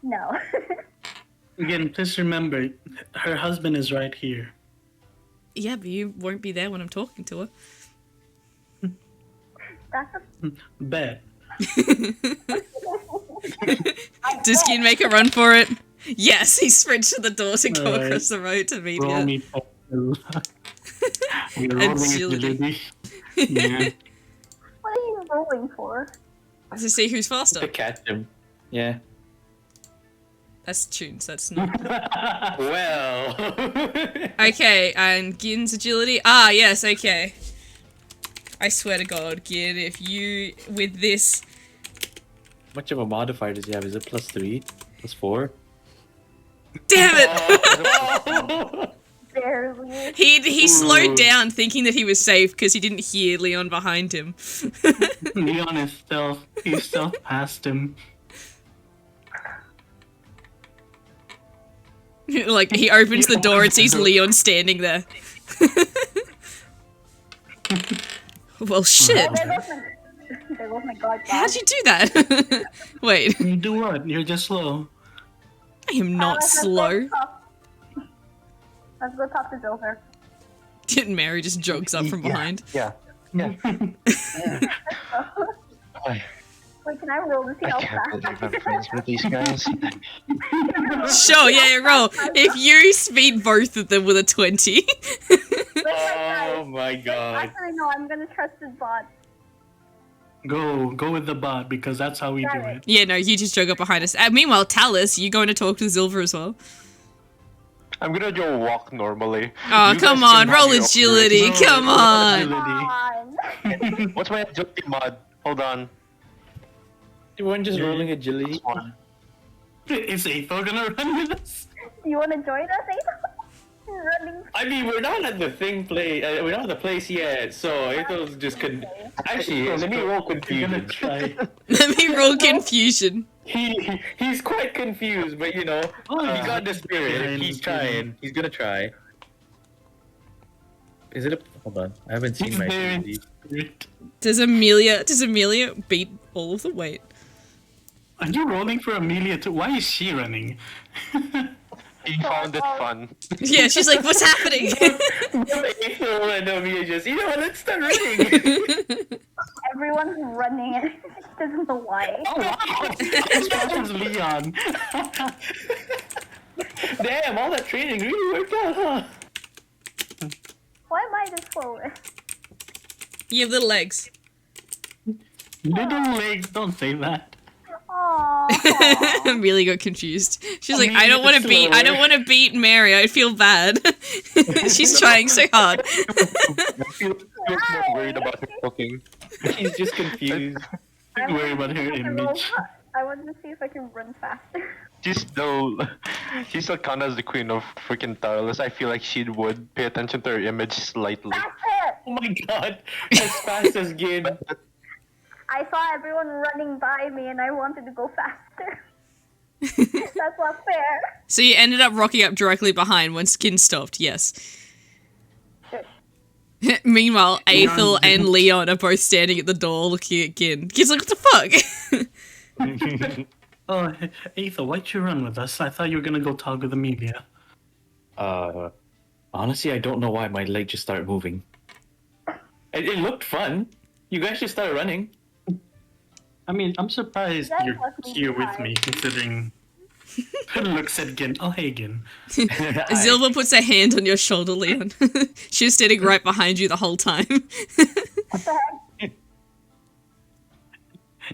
No. Again, please remember, her husband is right here. Yeah, but you won't be there when I'm talking to her. That's a Bet. Does Skin make a run for it? Yes, he sprints to the door to go Alright. across the road to meet Roll her. me for We're rolling Agility. agility. Yeah. What are you rolling for? To see who's faster. To catch him. Yeah. That's tunes, that's not. Well. Okay, and Gin's agility. Ah, yes, okay. I swear to God, Gin, if you, with this, much of a modifier does he have? Is it +3? +4? damn it! Barely. He slowed down thinking that he was safe because he didn't hear Leon behind him. Leon is stealth. He stealth past him. Like, he opens the door and sees Leon standing there. Well, shit. Oh, there goes my guard. How'd you do that? Wait, You do what? You're just slow. I am not slow. Let's go talk to Zilver. Didn't Mary just jogs up from behind? Yeah. Wait, can I roll to see I how can't fast believe I'm friends with these guys. Sure, yeah, roll. If you beat both of them with a 20. Oh my god. Actually, no, I'm gonna trust the bot. Go with the bot because that's how we do Got it. it. Yeah, no, you just jog up behind us. Meanwhile, Talus, you going to talk to Zilver as well? I'm gonna go walk normally. Oh, You come guys on, can roll have your agility, No, come on! agility. On. What's my agility mod? Hold on. You weren't just rolling agility? This one. Is Aethel gonna run with us? Do you want to join us, Aethel? Running. I mean, we're not at the we're not at the place yet, so Ethel's just Actually, let me roll You're gonna confusion. try. Let me roll confusion. He's quite confused, but you know, he got the spirit. He's trying. He's gonna try. Is it a... Hold on. I haven't seen He's my there in agility. spirit. Does Amelia beat all of them? Wait. Are you rolling for Amelia too? Why is she running? He found it fun. Yeah, she's like, what's happening? Ethel and Amelia just, you know what, let's start running. Everyone's running and doesn't know why. Oh wow! It's as Leon. Damn, all that training really worked out, huh? Why am I the slowest? You have little legs. Little legs, don't say that. Aww. Amelia got confused. She's like, I Amelia don't want to the beat. I don't slower. want to beat Mary. I feel bad. She's trying so hard. I feel more worried about her cooking. He's just confused. Don't worry about her image. I want to see if I can run faster. She's still counted as the queen of freaking tireless. I feel like she would pay attention to her image slightly. Faster! Oh my god, as fast as Gin. I saw everyone running by me and I wanted to go faster. That's not fair. So you ended up rocking up directly behind when Skin stopped. Yes. Meanwhile, Aethel and Leon are both standing at the door looking at Gin. Gin's like, what the fuck? Oh, Aethel, why'd you run with us? I thought you were gonna go talk with Amelia. Honestly, I don't know why my leg just started moving. It looked fun. You guys just started running. I mean, I'm surprised You guys you're must be here with tired. me, considering. Looks at Gin. Oh, hey, Gin. Zilva puts her hand on your shoulder, Leon. She was standing right behind you the whole time. What the heck?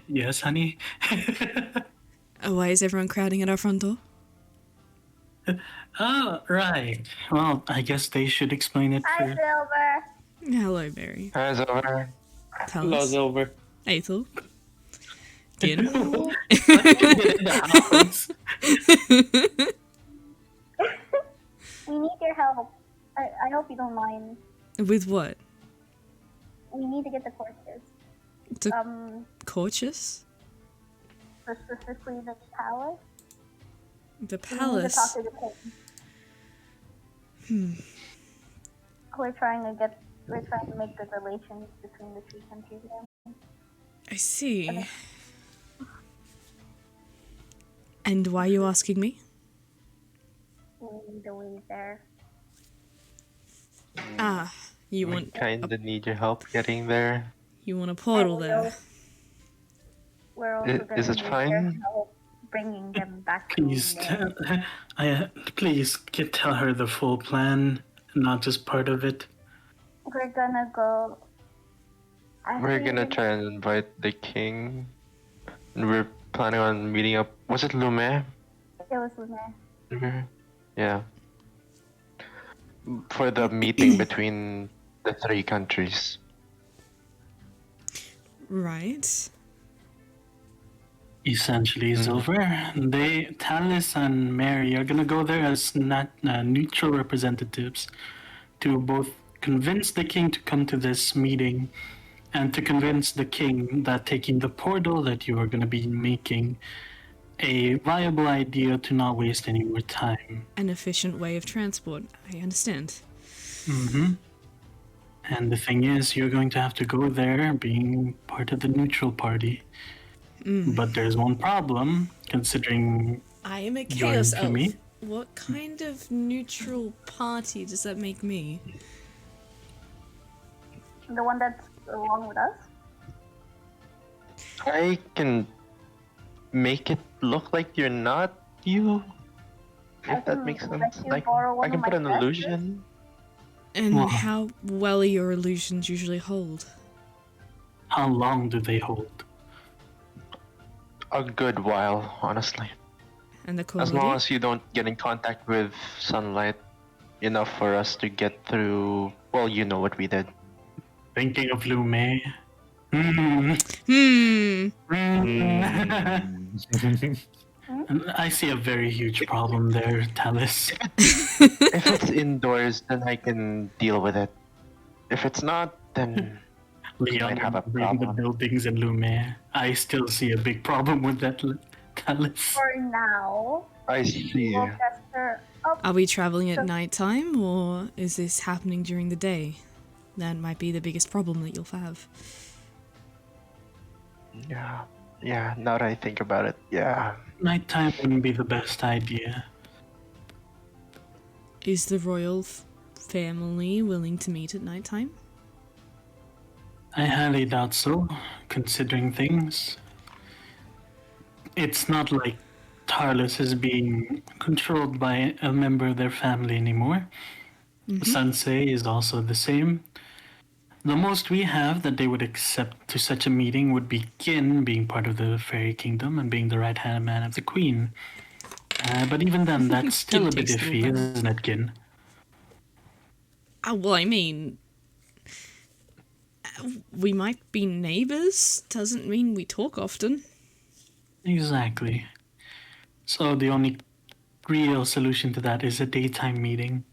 Yes, honey. Oh, why is everyone crowding at our front door? Oh, right. Well, I guess they should explain it Hi, for. Silver. Hello, Mary. Guys, over. Tell us. over. Aethel. Gin. We need your help. I hope you don't mind. With what? We need to get the corpses. The Cautious? Specifically the palace. The We need to palace? talk to the king. We're trying to make good relations between the two countries. I see. And why are you asking me? We need a way there. Ah, you We want kinda need your help getting there. a portal there. We're also going Is to it need fine? their help bringing them back to Please, England. please tell her the full plan, not just part of it. We're gonna go. We're gonna Actually, try and invite the king. And we're planning on meeting up. Was it Lume? It was Luna. Mhm. Yeah. For the meeting between the three countries. Right. Essentially, Silver. Talus and Mary are gonna go there as neutral representatives to both convince the king to come to this meeting and to convince the king that taking the portal that you are gonna be making a viable idea to not waste any more time. An efficient way of transport. I understand. Mm-hmm. And the thing is, you're going to have to go there being part of the neutral party. But there's one problem, considering I am a your chaos elf. infamy. What kind of neutral party does that make me? The one that's along with us? I can make it look like you're not you. I If that can makes let sense. you Like, borrow one I can of put my an dresses. illusion. And Well- how well are your illusions usually hold? How long do they hold? A good while, honestly. And the As long quality? as you don't get in contact with sunlight enough for us to get through. Well, you know what we did. Thinking of Lume. Hmm. I see a very huge problem there, Talus. If it's indoors, then I can deal with it. If it's not, then Leon might have a in the problem. buildings in Lume. I still see a big problem with that, Talus. For now, I see. we'll test her up. Are we traveling at nighttime, or is this happening during the day? That might be the biggest problem that you'll have. Yeah, now that I think about it, yeah. Nighttime wouldn't be the best idea. Is the royal family willing to meet at nighttime? I highly doubt so, considering things. It's not like Tarlis is being controlled by a member of their family anymore. Sansei is also the same. The most we have that they would accept to such a meeting would be Gin being part of the fairy kingdom and being the right-hand man of the queen. But even then, that's still Gin a bit takes a little iffy, bow. isn't it, Gin? Well, I mean, we might be neighbours. Doesn't mean we talk often. Exactly. So the only real solution to that is a daytime meeting.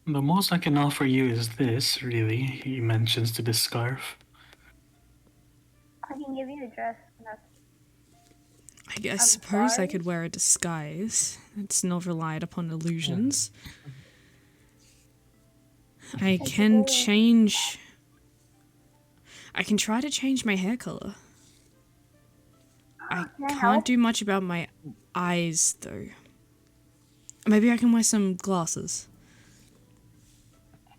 The most I can offer you is this, really, he mentions to the scarf. I can give you a dress. I suppose I could wear a disguise. It's not relied upon illusions. I can change... I can try to change my hair colour. I Can I can't help? do much about my eyes, though. Maybe I can wear some glasses.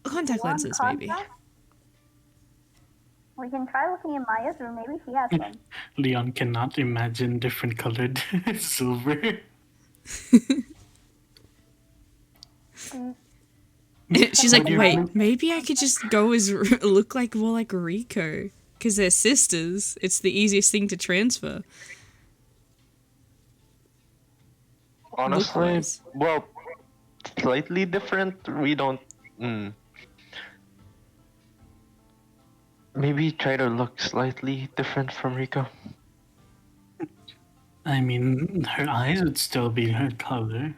Contact Want lenses, maybe. contact? We can try looking in Maya's room. Maybe she has some. Leon cannot imagine different colored silver. She's like, What do you wait, think? maybe I could just go as look like more like Rico, because they're sisters. It's the easiest thing to transfer. Honestly, Look-wise. well, slightly different. We don't. Maybe try to look slightly different from Rico. I mean, her eyes would still be her color.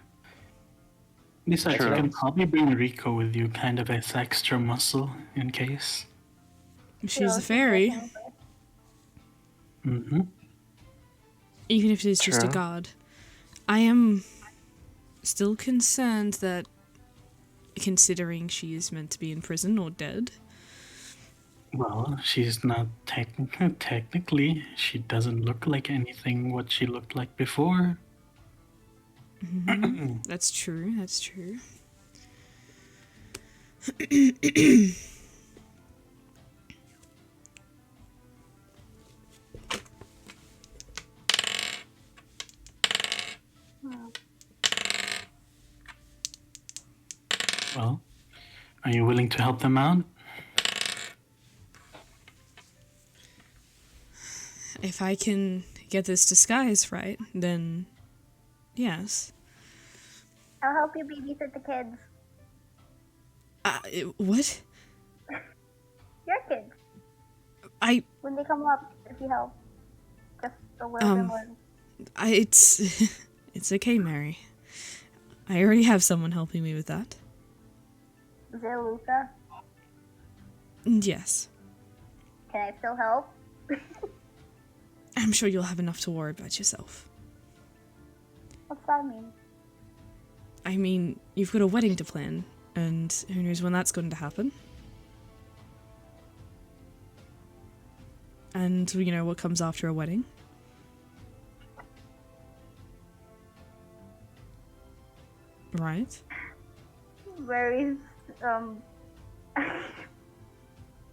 Besides, you True. can probably bring Rico with you, kind of as extra muscle in case. She's a fairy, Mm-hmm. even if it is just a True. guard. I am still concerned that, considering she is meant to be in prison or dead, Well, she's not technically. She doesn't look like anything what she looked like before. that's true, that's true. Well, are you willing to help them out? If I can get this disguise right, then yes. I'll help you babysit the kids. What? Your kids. When they come up, if you help. Just a little bit more. It's it's okay, Mary. I already have someone helping me with that. Is it Luca? Yes. Can I still help? I'm sure you'll have enough to worry about yourself. What's that mean? I mean, you've got a wedding to plan, and who knows when that's going to happen. And, you know, what comes after a wedding. Right? Where is I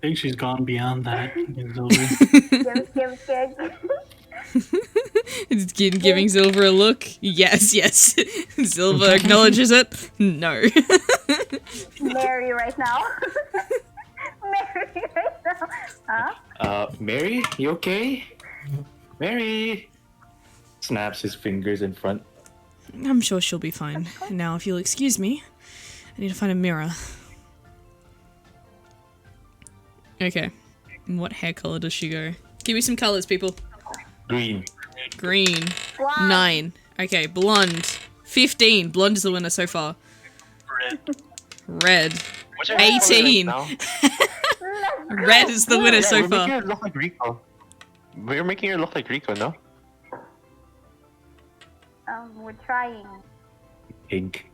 think she's gone beyond that. It's giving Silver a look. Yes, yes. Silver acknowledges it. No. Mary right now? Mary right now? Huh? Mary, you okay? Mary! Snaps his fingers in front. I'm sure she'll be fine. Now, if you'll excuse me, I need to find a mirror. Okay. What hair color does she go? Give me some colors, people. Green. Green. Blonde. 9. Okay, blonde. 15. Blonde is the winner so far. Red. What's your 18. color right now? Red is the winner so we're far. making her look like Rico. We're making her look like Rico, no? We're trying. Pink.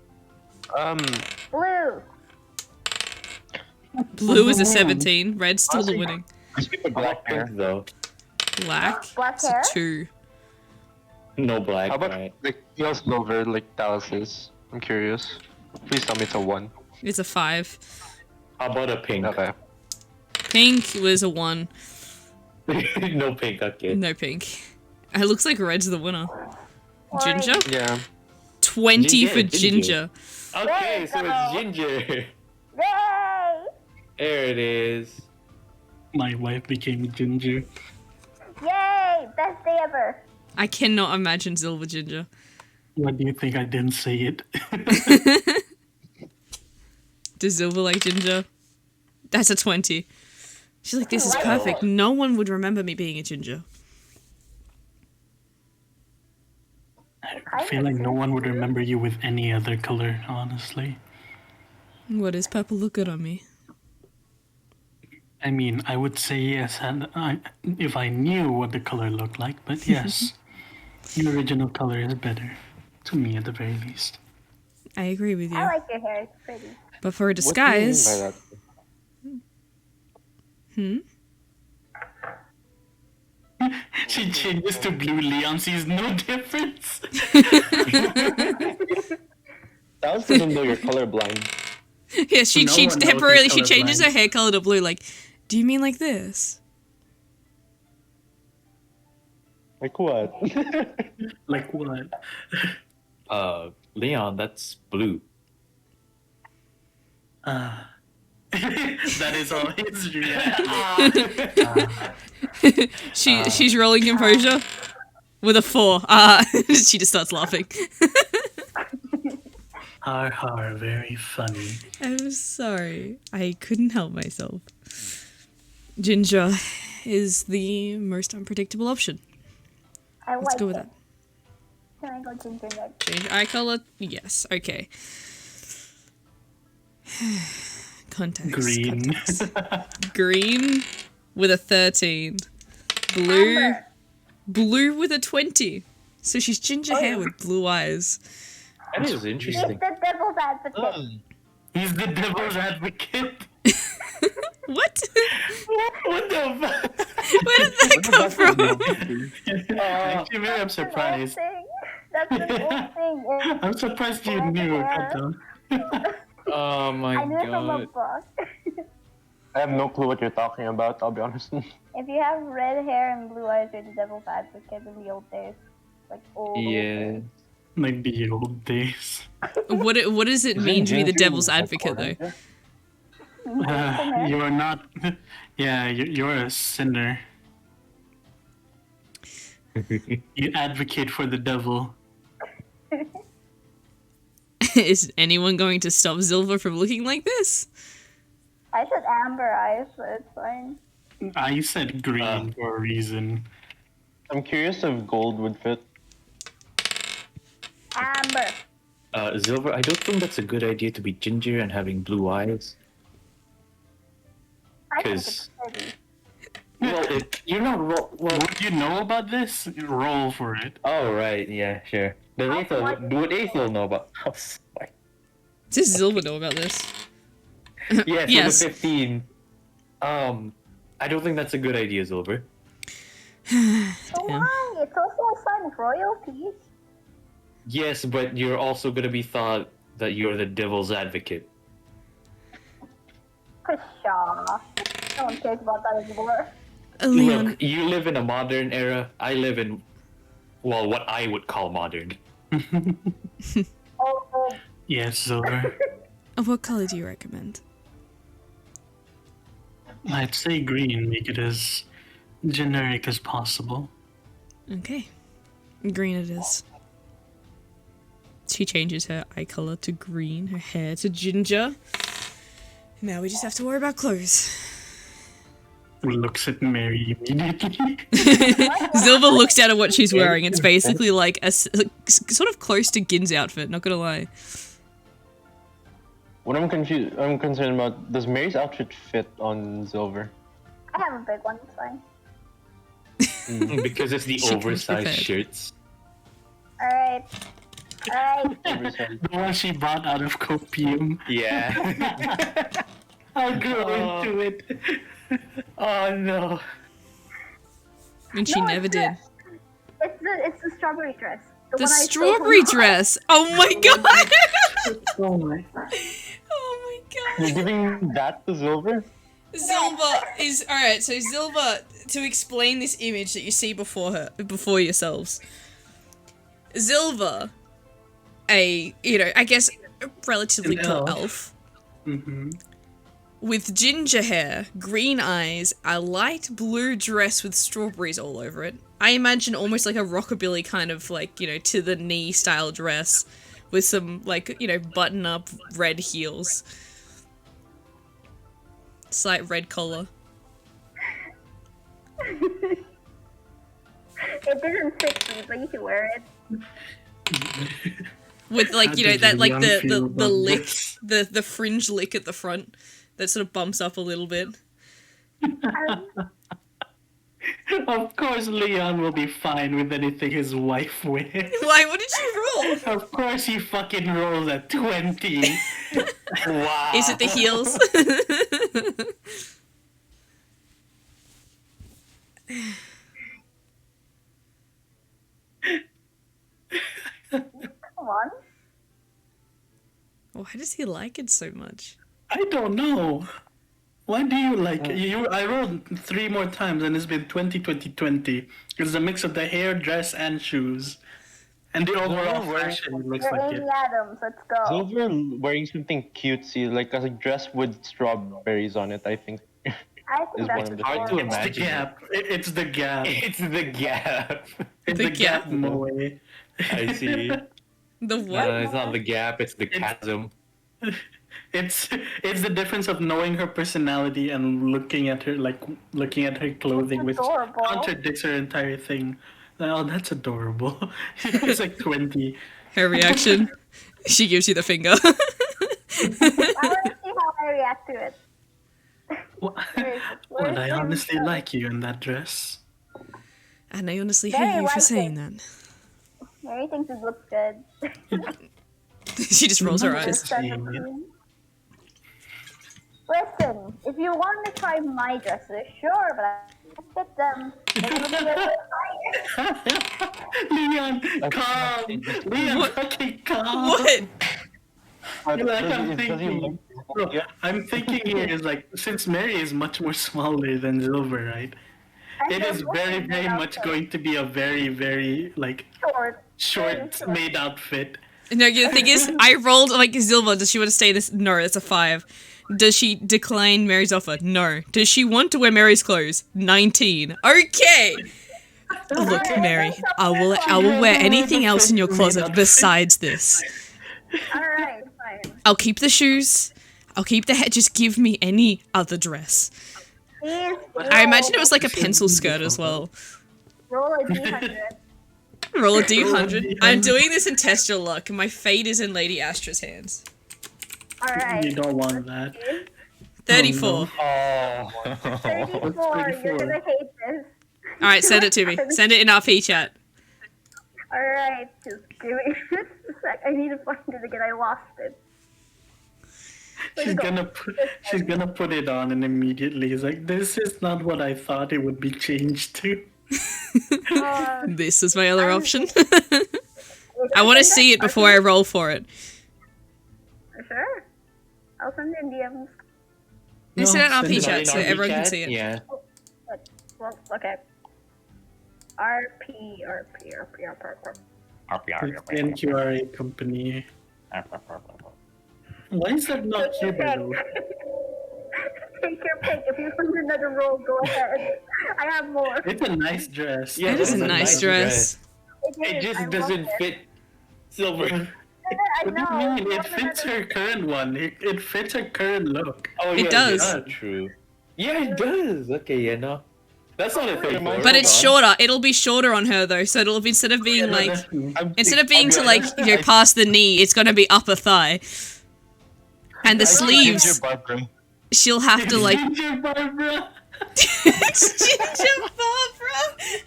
Blue. Blue is a 17. Red's still the winning. Black hair, though. Black. Black It's a hair? 2. No black, How about right? like pale silver like Dallas is? I'm curious. Please tell me it's a 1. It's a 5. How about a pink? Okay. Pink was a 1. No pink, okay. No pink. It looks like red's the winner. Orange. Ginger? Yeah. 20 Ginger, for ginger. Ginger. Okay, so There it's you ginger. Yay! There it is. My wife became ginger. Yay! Best day ever. I cannot imagine Silver Ginger. What do you think? I didn't say it. Does Silver like Ginger? That's a 20. She's like, this is Wow. perfect. No one would remember me being a ginger. I feel like no one would remember you with any other color, honestly. What does purple look good on me? I mean, I would say yes, and if I knew what the color looked like, but yes, the original color is better, to me at the very least. I agree with I you. like your hair. It's pretty. But for a What do you mean disguise... by that? She changes to blue. Leon sees no difference. Dallas doesn't know you're colorblind. Yeah, she No one knows temporarily he's she changes colorblind. her hair color to blue. Like, do you mean like this? Like what? Like what? Leon, that's blue. That is all his reaction. She's rolling composure with a 4. She just starts laughing. Har har, very funny. I'm sorry. I couldn't help myself. Ginger is the most unpredictable option. I Let's like go with it. that. Can I go ginger next? Change eye color? Yes. Okay. Context. Green. Context. Green with a 13. Blue. Amber. Blue with a 20. So she's ginger hair with blue eyes. That is He's interesting. the devil's advocate. He's the devil's advocate. What? What the fuck? Where did that come from? Actually, maybe I'm surprised. That's the whole thing. I'm surprised you knew. Goddamn. Oh I my knew it from a god. book. I have no clue what you're talking about, I'll be honest. If you have red hair and blue eyes, you're the devil's advocate in the old days. Like old Yeah. days. Like the old days. What does it mean to be the devil's advocate, though? You're not. Yeah, you're a sinner. You advocate for the devil. Is anyone going to stop Silver from looking like this? I said amber eyes, but it's fine. I said green for a reason. I'm curious if gold would fit. Amber. Silver, I don't think that's a good idea to be ginger and having blue eyes. I think 'Cause- it's pretty. Well, you're not well. Would you know about this? Roll for it. Oh right, yeah, sure. Would Aethel know about? Oh, my Does Zilva know about this? Yeah, so Yes. the 15. I don't think that's a good idea, Silver. So why? It's also a sign of royalty. Yes, but you're also gonna be thought that you're the devil's advocate. Pshaw. No one cares about that anymore. Leon. Look, you live in a modern era. I live in, well, what I would call modern. Oh, Yes, Silver. What color do you recommend? I'd say green. Make it as generic as possible. Okay. Green it is. She changes her eye color to green, her hair to ginger. Now we just have to worry about clothes. Looks at Mary immediately. Zilva looks down at what she's wearing. It's basically like sort of close to Gin's outfit, not gonna lie. What I'm concerned about, does Mary's outfit fit on Silver? I have a big one, it's fine. Because it's the She comes oversized prepared. shirts. Alright. Alright. Oversized. The one she bought out of copium. Yeah. I'll grow into it. Oh no. And she No, never it's did. It's the strawberry dress. The one I stole strawberry from- dress! Oh my god! Oh my. Oh my You're god! giving that to Silver? Zilva is alright. So Zilva, to explain this image that you see before yourselves, Zilva, I guess a relatively An tall elf. elf Mm-hmm. with ginger hair, green eyes, a light blue dress with strawberries all over it. I imagine almost like a rockabilly kind of like to the knee style dress with some like button up red heels. Slight red collar. It doesn't fit me, but you can wear it. With like How that does like Leon the feel the about lick this? the fringe lick at the front that sort of bumps up a little bit. Of course, Leon will be fine with anything his wife wears. Why? What did you roll? Of course, he fucking rolls at 20. Wow. Is it the heels? Come on. Why does he like it so much? I don't know. Why do you like it? I rolled 3 more times and it's been 20, 20, 20. It's a mix of the hair, dress, and shoes. And the overall fashion looks You're like Amy it. Adams, let's go. Silver wearing something cutesy, like a dress with strawberries on it, I think. I think is that's one of the hard to adorable. It's the imagine. gap. It's the gap. It's the gap. It's The the gap. gap, Moe. I see. The what? It's not the gap, it's the chasm. It's the difference of knowing her personality and looking at her clothing, which adorable. contradicts her entire thing. Oh, that's adorable. It's like 20. Her reaction. She gives you the finger. I want to see how I react to it. Well, Where's I the- honestly like you in that dress. And I honestly Very hate you for like saying it. that. Mary thinks it looks good. She just rolls her eyes. Seeing it. Listen, if you want to try my dresses, sure, but I can't fit them. It'll be a bit higher. Leon, calm. Leon, What? fucking calm. What? Like, I'm Does he thinking. look- Look, I'm thinking here is like, since Mary is much more smaller than Silver, right? It is very, very much going to be a very, very like short made outfit. No, the thing is, I rolled like Zilva. Does she want to stay this? No, that's a 5. Does she decline Mary's offer? No. Does she want to wear Mary's clothes? 19. Okay. Look, Mary, I will wear anything else in your closet besides this. Alright, fine. I'll keep the shoes. I'll keep the hair. Just give me any other dress. Please I imagine it was like a pencil skirt as well. roll a D100. Roll a d100. I'm doing this and test your luck. My fate is in Lady Astra's hands. Alright. You don't want that. 34. Oh. 34, you're gonna hate this. Alright, send it to me. Send it in RP chat. Alright, just give me just a sec. I need to find it again. I lost it. She's gonna put it on and immediately is like, this is not what I thought it would be changed to. This is my other option. I want to see it before I roll for it. Sure. I'll send in DMs. You send it in RP send it chat In so RP everyone can chat? see it. Yeah. Well, okay. RP. It's NQR company. Why is that not here, by the way? Take your pick. If you want another roll, go ahead. I have more. It's a nice dress. Yeah, That is a that's nice dress. It I just love doesn't it. fit silver. I What do you know. mean? It fits her current one. It fits her current look. Oh, It yeah, does. That's true. Yeah, it does. Okay, yeah, no. That's not a 34. But it's hold on. shorter. It'll be shorter on her though, so it'll be instead of being like I'm- instead of being I'll to be like honest, you know past the knee, it's gonna be upper thigh. And the I think sleeves, Ginger Barbara. she'll have to like Ginger Barbara. it's Ginger Barbara.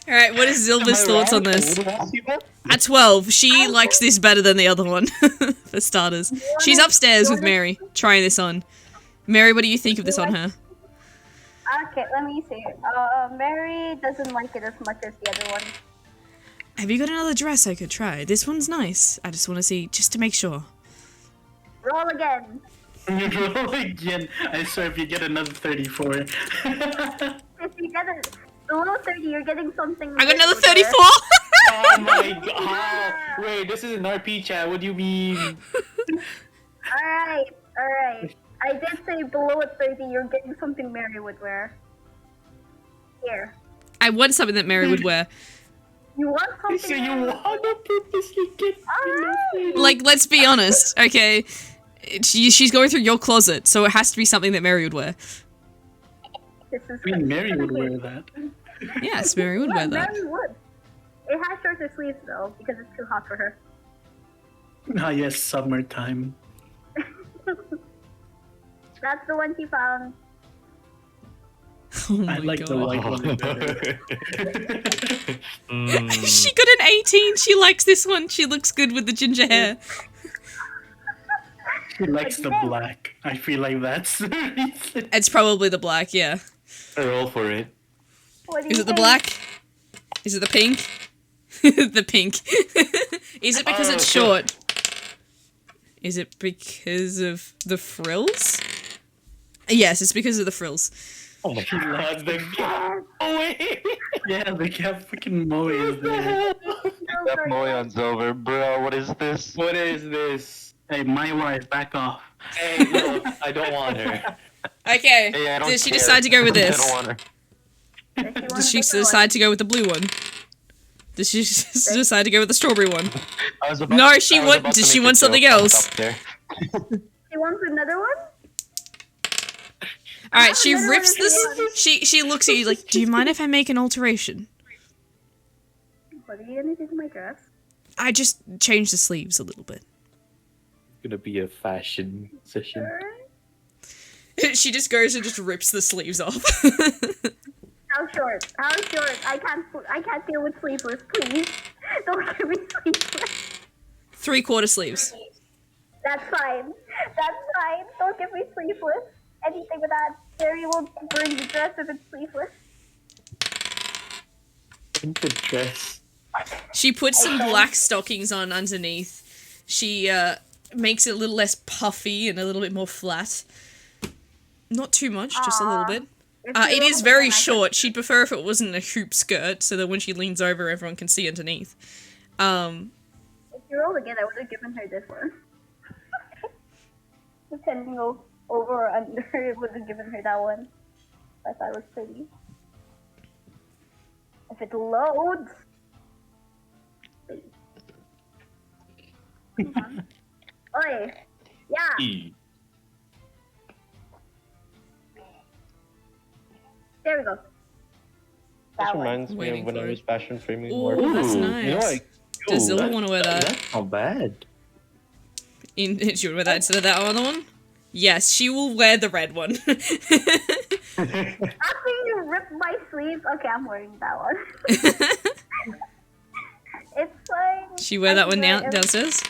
All right, what is Zilva's thoughts on this? At 12, she likes this better than the other one, for starters. She's upstairs with Mary, trying this on. Mary, what do you think of this on her? Okay, let me see. Mary doesn't like it as much as the other one. Have you got another dress I could try? This one's nice. I just want to see, just to make sure. Roll again. Roll again. I swear if you get another 34. If you get it below 30, you're getting something. I got another good there. 34! Oh my god. Wait, this is an RP chat. What do you mean? Alright. I did say below 30, you're getting something Mary would wear. Here. I want something that Mary would wear. You want something? So you Mary would wanna purposely get Alright. Like, let's be honest, okay? She's going through your closet, so it has to be something that Mary would wear. This is I mean, Mary would wear that. Yes, Mary would wear that. Mary would. It has shorter sleeves though, because it's too hot for her. Ah, yes, summertime. That's the one she found. Oh my I like the god. white one better. She got an 18. She likes this one. She looks good with the ginger hair. She likes the black. I feel like that's the reason. It's probably the black, yeah. Roll for it. What do Is you it the think? black? Is it the pink? The pink. Is it because it's short? Is it because of the frills? Yes, it's because of the frills. Oh my god, the oh wait. Yeah, the cat freaking Moe is there. That Moe on silver, bro. What is this? What is this? Hey, my wife, back off. Hey, no, I don't want her. Okay, Hey, I don't did she care. decide to go with I this? don't want her. Does she decide to go with the blue one? Does she decide to go with the strawberry one? I was about- No, I was she about want. to Does she make a want something joke. I'll else? stop there. She wants another one? All right, she another rips one if you this. She looks at you like, "Do you mind if I make an alteration?" What are you gonna do to my dress? I just changed the sleeves a little bit. It's gonna be a fashion session. She just goes and just rips the sleeves off. How short? How short? I can't deal with sleeveless, please. Don't give me sleeveless. 3/4 sleeves. That's fine. That's fine. Don't give me sleeveless. Anything with that. Mary will burn the dress if it's sleeveless. In the dress. She puts some black stockings on underneath. She makes it a little less puffy and a little bit more flat. Not too much, just a little bit. If you It is roll very again, I short. She'd prefer if it wasn't a hoop skirt, so that when she leans over, everyone can see underneath. If you rolled again, I would have given her this one. Depending over or under, it would have given her that one. I thought it was pretty. If it loads. Come on. Oi! Yeah! There we go. This That one. reminds me Waiting of when for I it. was fashion framing Ooh, work. that's Ooh, nice. You know, like, Does ooh, Zilla want to wear that? That's not bad. She would wear that instead of that other one? Yes, she will wear the red one. After you rip my sleeve, okay, I'm wearing that one. It's fine. She wear I that can one wear every- downstairs?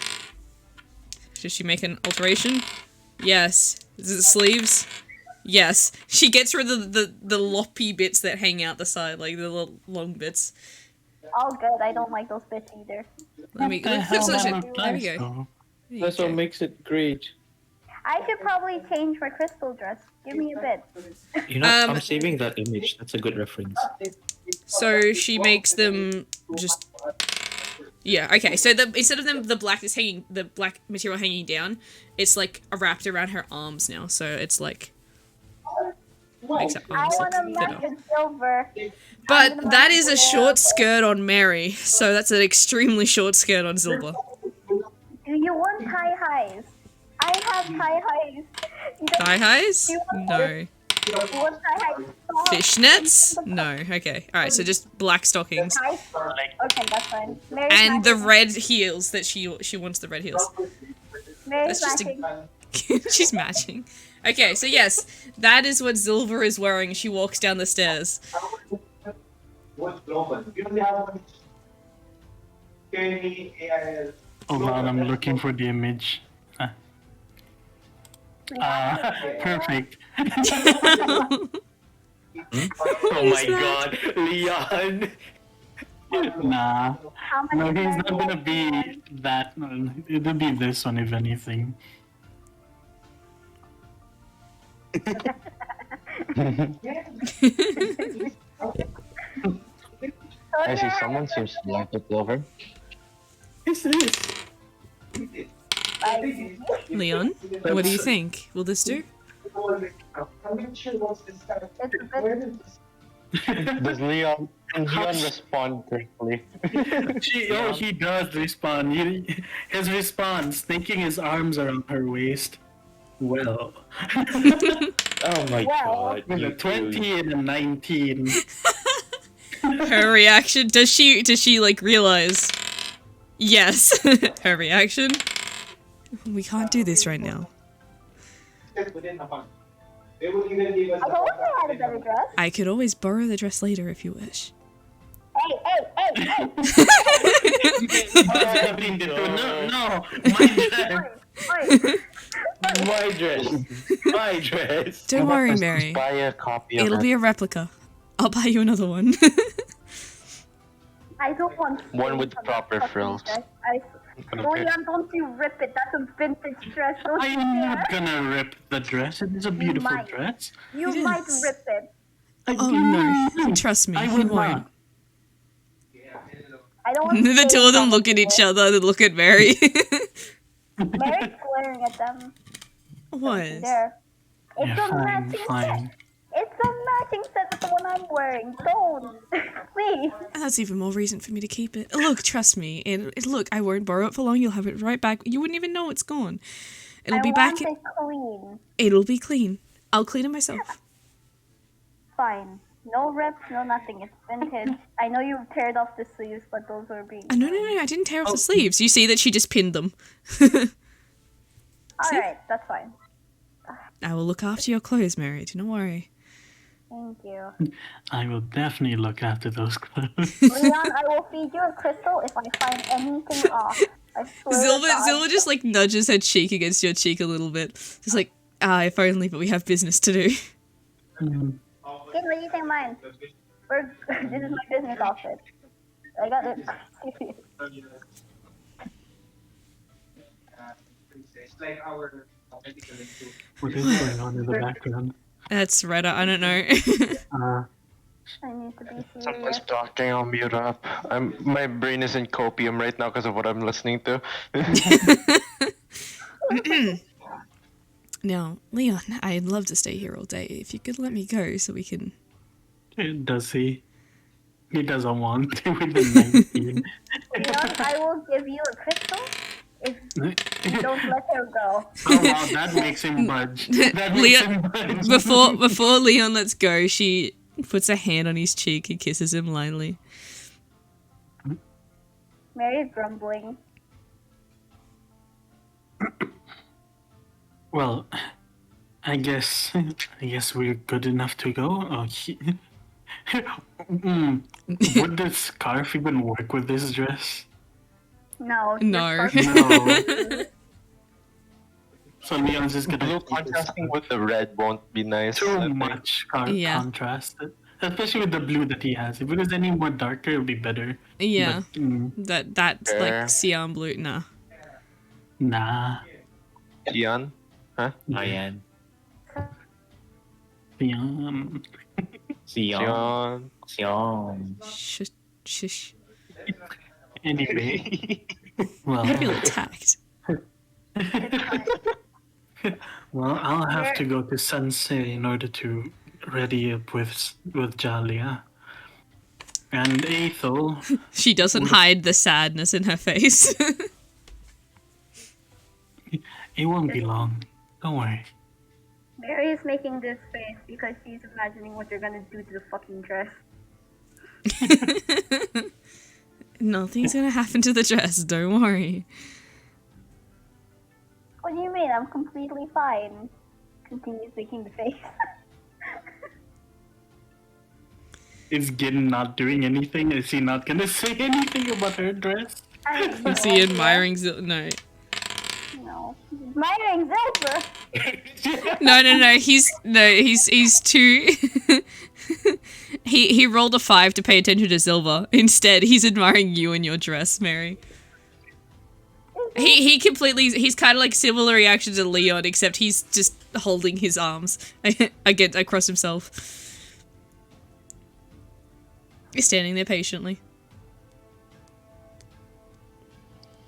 Should she make an alteration? Yes. Is it the sleeves? Yes. She gets rid of the loppy bits that hang out the side, like the little long bits. All good. I don't like those bits either. Let me What the flip hell solution. that There we applies, go. though? There you That's what go. makes it great. I should probably change my crystal dress. Give me a bit. You know, Um, I'm saving that image. That's a good reference. So she makes them just. Yeah. Okay. So instead of the black material hanging down, it's like wrapped around her arms now. So it's like makes her I arms want to look match fitter. with silver. But that is a short skirt on Mary, so that's an extremely short skirt on Zilba. Do you want thigh highs? I have thigh highs. You don't- Thigh highs? do you want- No. You want thigh highs? Fishnets? No. Okay. All right. So just black stockings Thigh- Okay, that's fine. Mary's and the matching. red heels that she wants the red heels. Mary's That's just matching. She's matching. Okay. So yes, that is what Zilver is wearing as she walks down the stairs. Hold on, I'm looking for the image. Perfect. Oh my god, Leon! Nah. How No, many he's Mary not gonna do be you want? that. It'll be this one, if anything. I see someone seems to like the clover. This is. Like, Leon, what do you think? Will this do? it's a bit. Does Leon respond correctly? He does respond. His response, thinking his arms around her waist. Well, Oh my Well- god. with a you 20 and a 19. Her reaction? Does she like realize? Yes. Her reaction? We can't do this right now. I told you I had a better dress. I could always borrow the dress later if you wish. Hey. No, my dress. Oi. My dress. My dress. Don't worry, Mary. Buy a copy of It'll it. be a replica. I'll buy you another one. I don't want One with stains on proper that fucking frills. dress. Leon, don't you rip it. That's a vintage dress. Don't I you am dare. not gonna rip the dress. It is a beautiful might. dress. You It might is. rip it. Oh no. Trust me, I he would won't. not. I don't want The two stains of them on look it. at each other, then look at Mary. Mary's glaring at them. What? There. It's Yeah, a fine, matching set. fine. It's a matching set with the one I'm wearing. Don't. Please. That's even more reason for me to keep it. Look, trust me. Look, I won't borrow it for long. You'll have it right back. You wouldn't even know it's gone. It'll I be back. want it clean. It'll be clean. I'll clean it myself. Fine. No rips, no nothing. It's vintage. I know you teared off the sleeves, but those were being. No, I didn't tear off the sleeves. You see that she just pinned them. Alright, that's fine. I will look after your clothes, Mary. Do not worry. Thank you. I will definitely look after those clothes. Leon, I will feed you a crystal if I find anything off. I swear to God. Zilva just like nudges her cheek against your cheek a little bit. Just like, if only, but we have business to do. Mm. Hey, what do you think mine? This is my business outfit. I got it. What is going on in the background? That's Reddit. I don't know. I need to be Someone's serious. talking, I'll mute up. My brain is in copium right now because of what I'm listening to. Now, Leon, I'd love to stay here all day. If you could let me go so we can... Does he? He doesn't want to with the 19. Leon, I will give you a crystal if you don't let her go. Oh wow, that makes him budge. That makes him budge. Before Leon lets go, she puts a hand on his cheek and kisses him lightly. Mary's grumbling. Well, I guess we're good enough to go. Oh, would this scarf even work with this dress? No. No. you're fucking- No. So Leon's just gonna Blue take his contrasting sword. with the red won't be nice. I Too think. much Yeah. contrast, especially with the blue that he has. If it was any more darker, it would be better. Yeah. But, That's like Fair. cyan blue. Nah. nah. Tian? Huh? Cyan. Beyond. Sion. Tian. Sion. Shush. Shush. Anyway, I well, feel attacked. well, I'll have to go to Sensei in order to ready up with Jalia and Ethel. She doesn't hide the sadness in her face. It won't be long. Don't worry. Mary is making this face because she's imagining what you're gonna do to the fucking dress. Nothing's gonna happen to the dress, don't worry. What do you mean? I'm completely fine. Continues making the face. Is Gin not doing anything? Is he not gonna say anything about her dress? I Is he admiring No. No. Admiring Zilver. No. He's too. he rolled a 5 to pay attention to Silver. Instead, he's admiring you and your dress, Mary. He completely. He's kind of like similar reaction to Leon, except he's just holding his arms across himself. He's standing there patiently.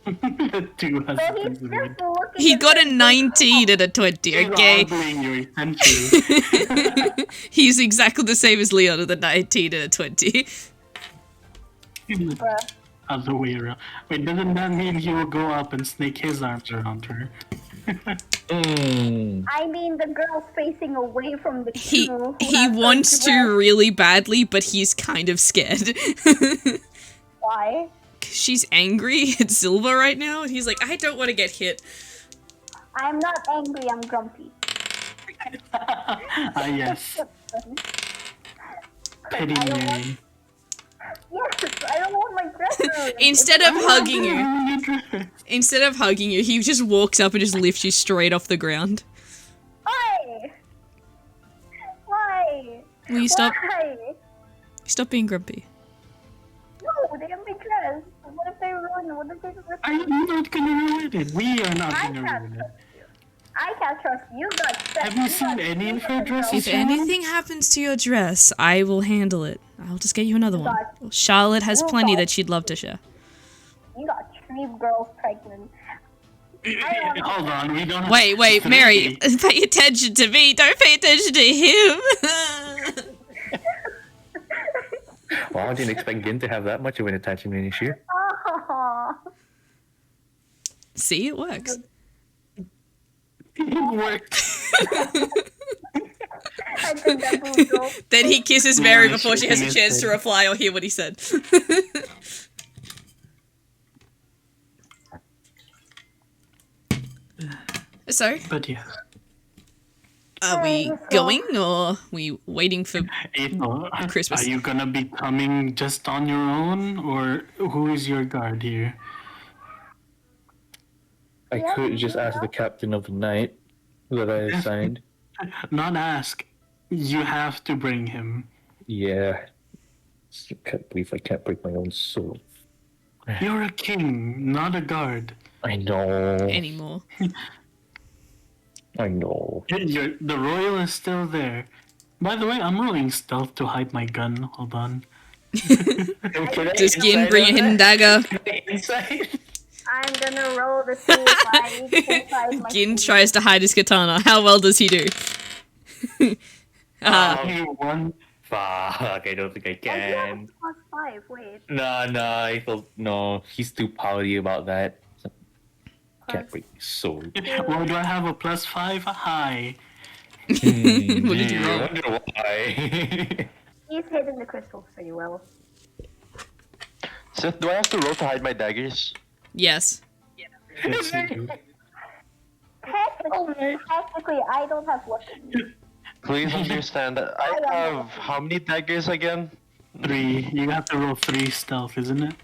Two So he's husbands. just looking He at got a her 19 and a 20. He's Okay, ogling you essentially. he's exactly the same as Leon with a 19 and a 20. Bruh. Other way around. Wait, doesn't that mean he will go up and snake his arms around her? I mean, the girl's facing away from the He two who he have wants her to dress. really badly, but he's kind of scared. Why? She's angry at Silva right now, and he's like, I don't want to get hit. I'm not angry, I'm grumpy. Ah, yes. Petty I don't Mary. Yes, I don't want my dress ruined. Instead of hugging you, Your dress. instead of hugging you, he just walks up and just lifts you straight off the ground. Why? Why? Will you stop Why? being grumpy? No, they have my dress. What if they ruin? What if they rip I'm not gonna ruin it. We are not I gonna can't ruin it. trust you. I can't trust you. Got Have you seen any of her dresses? If anything happens to your dress, I will handle it. I'll just get you another one. Charlotte has plenty that she'd love to share. You got 3 girls pregnant. Hold on, we don't have Wait, three. Mary, pay attention to me. Don't pay attention to him. Well, I didn't expect Gin to have that much of an attachment issue. Aww. See, it works. It worked. I think that blue girl. Then he kisses Mary Yeah, before she has a shaking his chance to head. reply or hear what he said. So, But yeah. are we going or we waiting for... Ethel, Christmas. are you gonna be coming just on your own, or who is your guard here? I Yeah, could just ask the captain of the night that I assigned. Not ask. You have to bring him. Yeah. I can't believe I can't break my own soul. You're a king, not a guard. I know. anymore. I know. The royal is still there. By the way, I'm rolling stealth to hide my gun. Hold on. Does Gin bring a hidden dagger? Inside. I'm gonna roll to see if I can size my Gin finger. tries to hide his katana. How well does he do? One. Fuck, I don't think I Oh, yeah, can. +5. Wait. No, he's too pouty about that. Can't break my soul. Well, do I have a +5? Hi. What did you I roll? wonder why. He's hitting the crystals pretty well. Seth, do I have to roll to hide my daggers? Yes. Yes, you do. Technically, I don't have weapons. Please understand that I have how many daggers again? 3. You have to roll 3 stealth, isn't it?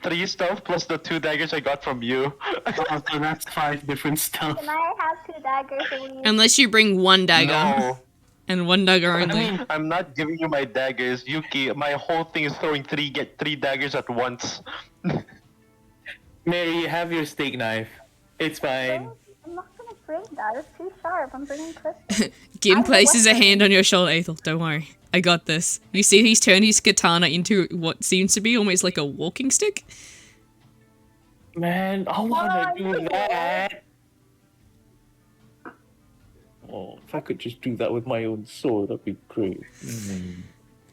3 stealth plus the 2 daggers I got from you. Oh, so that's 5 different stuff. Can I have 2 daggers at least? Unless you bring one dagger. No. And one dagger I only. mean, I'm not giving you my daggers, Yuki. My whole thing is throwing 3 daggers at once. Mary, you have your steak knife. It's fine. I'm not gonna bring that. It's too sharp. I'm bringing Kristen. Gim places a hand on your shoulder, Ethel. Don't worry. I got this. You see he's turned his katana into what seems to be almost like a walking stick? Man, I wanna do that. Oh, if I could just do that with my own sword, that'd be great.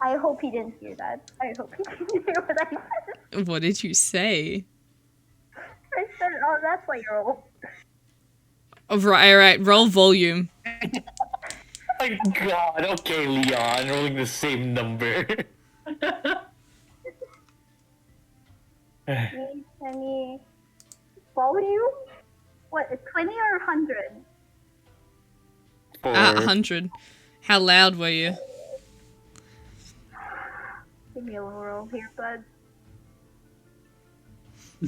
I hope he didn't hear that. I hope he didn't hear what I said. What did you say? I said, oh, that's why you're old. Oh, alright, roll volume. My God, okay, Leon, rolling the same number. 20 volume? What, 20 or 100? 100. How loud were you? Give me a little roll here, bud.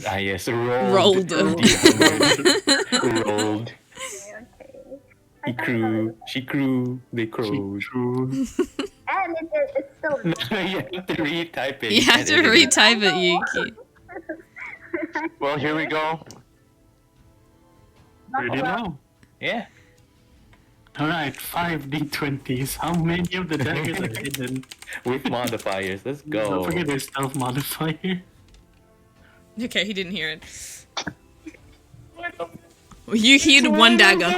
Ah, yes, rolled. Rolled. Rolled. Okay. He crew, she crew, they crowed. True. And it's still. You have to retype it. You have to retype it, Yuki. Well, here we go. Pretty low. Yeah. Alright, 5 D20s. How many of the daggers are hidden? With modifiers, let's Don't go. forget their stealth modifier. Okay, he didn't hear it. You hid one dagger.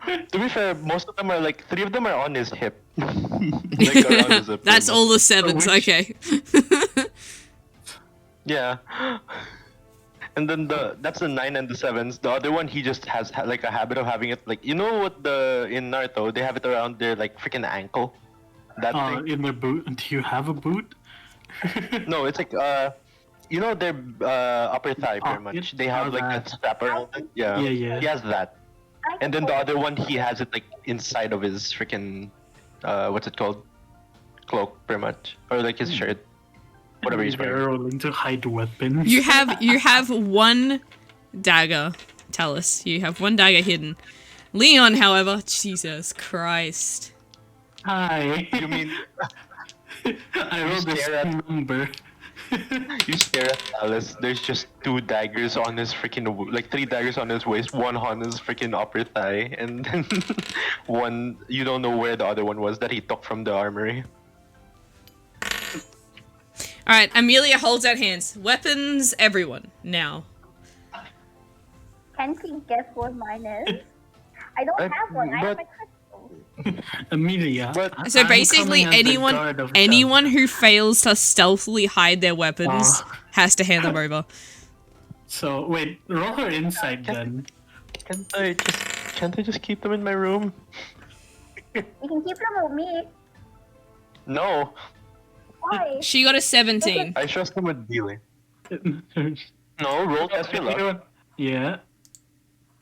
To be fair, most of them are like 3 of them are on his hip. Like around his hip. That's all the 7s, okay. Yeah. And then that's the 9 and the 7s. The other one he just has like a habit of having it like, you know what, in Naruto they have it around their like freaking ankle. That thing. In their boot. Do you have a boot? No, it's like you know their upper thigh pretty Pocket? much. They have Oh, like that. that strap around it. Yeah. Yeah. He has that. And then the other one he has it like inside of his freaking what's it called? Cloak pretty much. Or like his shirt. Whatever he's They're wearing. rolling to hide weapons. You have one dagger, Talus. You have one dagger hidden. Leon, however, Jesus Christ. Hi. You mean I rolled this stare at- number. you stare at Alice, there's just 2 daggers on his freaking like 3 daggers on his waist, 1 on his freaking upper thigh, and then 1 you don't know where the other one was that he took from the armory. Alright, Amelia holds out hands. Weapons, everyone, now. Can he guess what mine is? I don't have one. I have my crystals. Amelia. But So I'm basically, coming as the guard of anyone who fails to stealthily hide their weapons Oh. has to hand them over. So wait, roll her inside then. can't I just keep them in my room? You can keep them with me. No, Why? She got a 17. I trust them with dealing. No, roll test your luck. Yeah.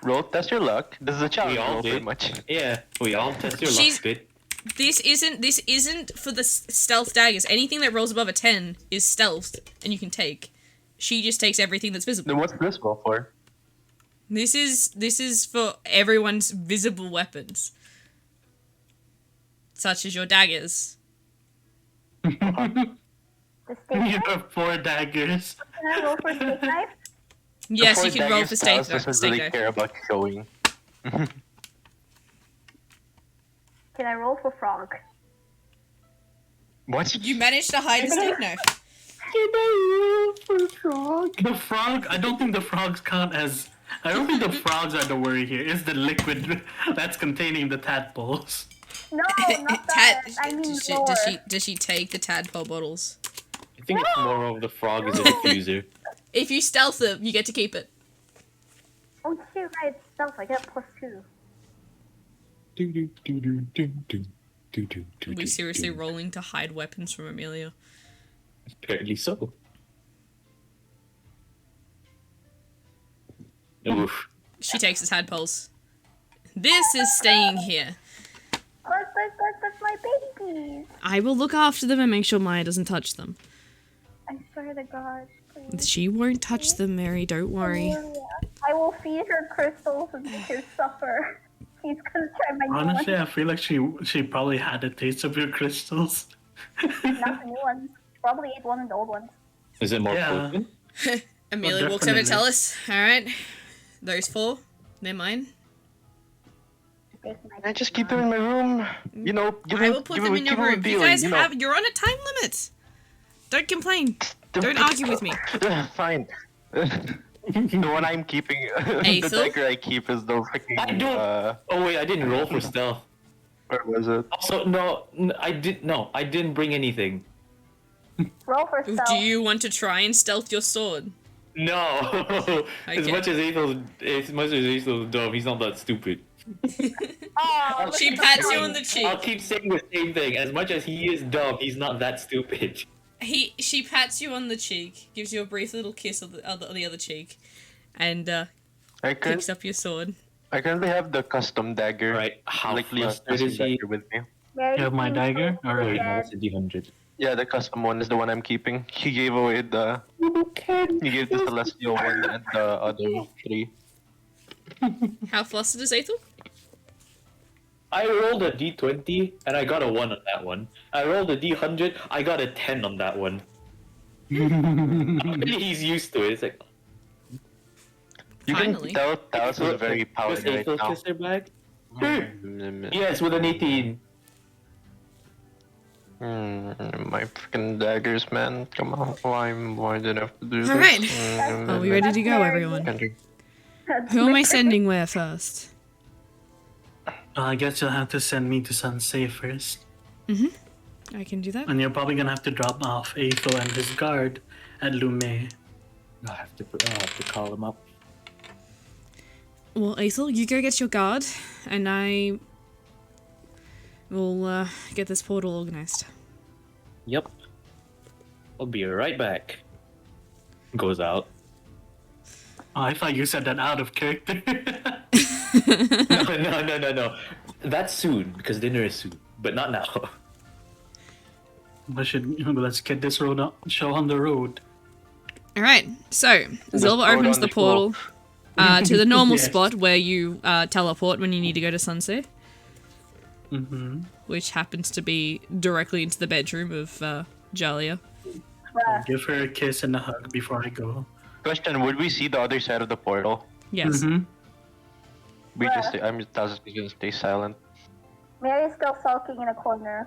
Roll test your luck. This is a challenge We all roll pretty did. much. Yeah, we all test your She's- luck, bit. This isn't for the stealth daggers. Anything that rolls above a 10 is stealthed, and you can take. She just takes everything that's visible. Then what's this roll for? This is for everyone's visible weapons, such as your daggers. The steak You knife? have 4 daggers. Can I roll for steak knife? Yes, The you 4 can roll daggers for steak Talos doesn't steak really knife. care about showing. Can I roll for frog? What? You managed to hide a steak knife. The frog. I don't think the frogs count as. I don't think the frogs are the worry here. It's the liquid that's containing the tadpoles. No, not that. I mean Does she take the tadpole bottles? I think it's more of the frog is a diffuser. If you stealth them, you get to keep it. Oh shoot, I had stealth. I get +2. Are we seriously rolling to hide weapons from Amelia? Apparently so. Oof. She takes the tadpoles. This is staying here. That's my babies. I will look after them and make sure Maya doesn't touch them. I her the gods, please. She won't touch them, Mary. Don't worry. Amelia, I will feed her crystals and she'll suffer. She's gonna try my new Honestly, ones, I feel like she probably had a taste of your crystals. not the new ones. Probably ate one of the old ones. Is it more Yeah. potent? Amelia walks over to definitely. tell us. All right, those 4, they're mine. Take my I just keep them in my room. You know, I will put them in your room. You guys you're on a time limit. Don't complain. Don't argue with me. Fine. The one I'm keeping, the Aethel? dagger I keep is the freaking. I don't. Oh wait, I didn't roll for stealth. Where was it? So I didn't bring anything. roll for stealth. Do you want to try and stealth your sword? No. As Okay. much as Ethel's dumb, he's not that stupid. Oh, She pats you on the cheek. I'll keep saying the same thing. As much as he is dumb, he's not that stupid. She pats you on the cheek, gives you a brief little kiss on the other cheek, and picks up your sword. I currently have the custom dagger. Right? How Like Leon's flustered custom is he? dagger with me. Mary You have my seems dagger? so Alright. dead. That's a D100. Yeah, the custom one is the one I'm keeping. He gave away the. He gave the celestial one and the other 3. How flustered is Aethel? I rolled a D20 and I got a 1 on that one. I rolled a D100, I got a 10 on that one. He's used to it. It's like, You Finally. can tell Taos is very powered does right Aethel now. kiss her back? Yes, with an 18. My freaking daggers, man. Come on, I'm more than enough to do this. Alright. Are we ready to go, everyone? Who am I sending where first? Well, I guess you'll have to send me to Sansei first. I can do that. And you're probably gonna have to drop off Aethel and his guard at Lume. I have to call him up. Well, Aethel, you go get your guard, and I will get this portal organized. Yep. I'll be right back. Goes out. Oh, I thought you said that out of character. No. That's soon, because dinner is soon. But not now. Let's get this show on the road. All right. So Zilva road opens on the the floor. portal to the normal Yes. spot where you teleport when you need to go to Sunsea, Mm-hmm. which happens to be directly into the bedroom of Jalia. Give her a kiss and a hug before I go. Question: would we see the other side of the portal? Yes. Mm-hmm. We just I'm just gonna stay silent. Mary's still sulking in a corner.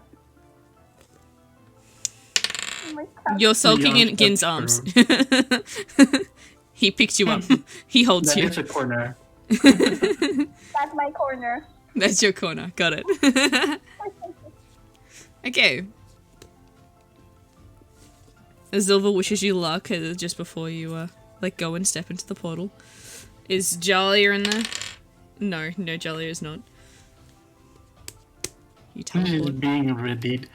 Oh my God. You're sulking Yeah, in Gin's that's arms. He picks you up. He holds That you. is a corner. That's my corner. That's your corner. Got it. Okay. Zilva wishes you luck just before you go and step into the portal. Is Jalia in there? No, Jalia is not. You She's teleport. being readied.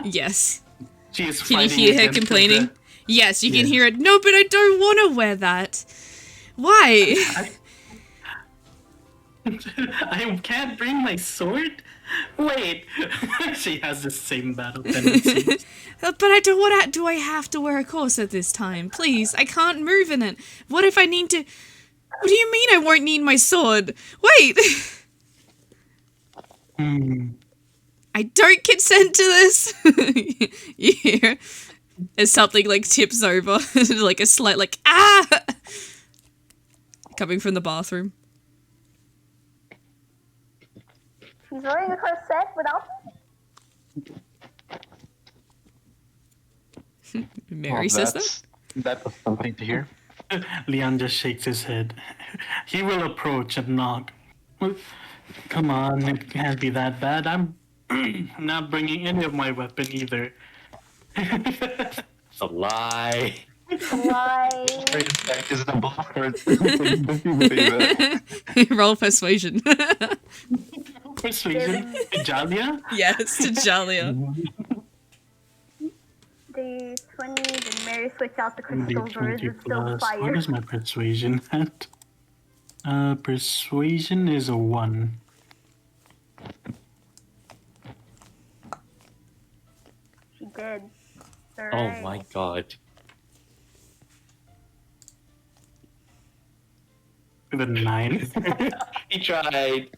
Yes. She is Can you fighting hear her against complaining? the- Yes, you can Yes. hear it. No, but I don't want to wear that. Why? I can't bring my sword? Wait. She has the same battle tendency. But I don't want to. Do I have to wear a corset this time? Please, I can't move in it. What if I need to? What do you mean I won't need my sword? Wait. I don't consent to this. You hear as something tips over, a slight ah, coming from the bathroom. She's wearing a corset without me? Mary says that. That was something to hear. Leon just shakes his head. He will approach and knock. Come on, it can't be that bad. I'm not bringing any of my weapon either. It's a lie. Why? Is the blocker? Don't you say that. Roll persuasion. Persuasion? Jalia? Yes, to Jalia. The 20, the Mary switch out the crystals, or is D20 it still plus. fire? What is my persuasion at? Persuasion is a 1. She did. Oh my god. with a 9. He tried.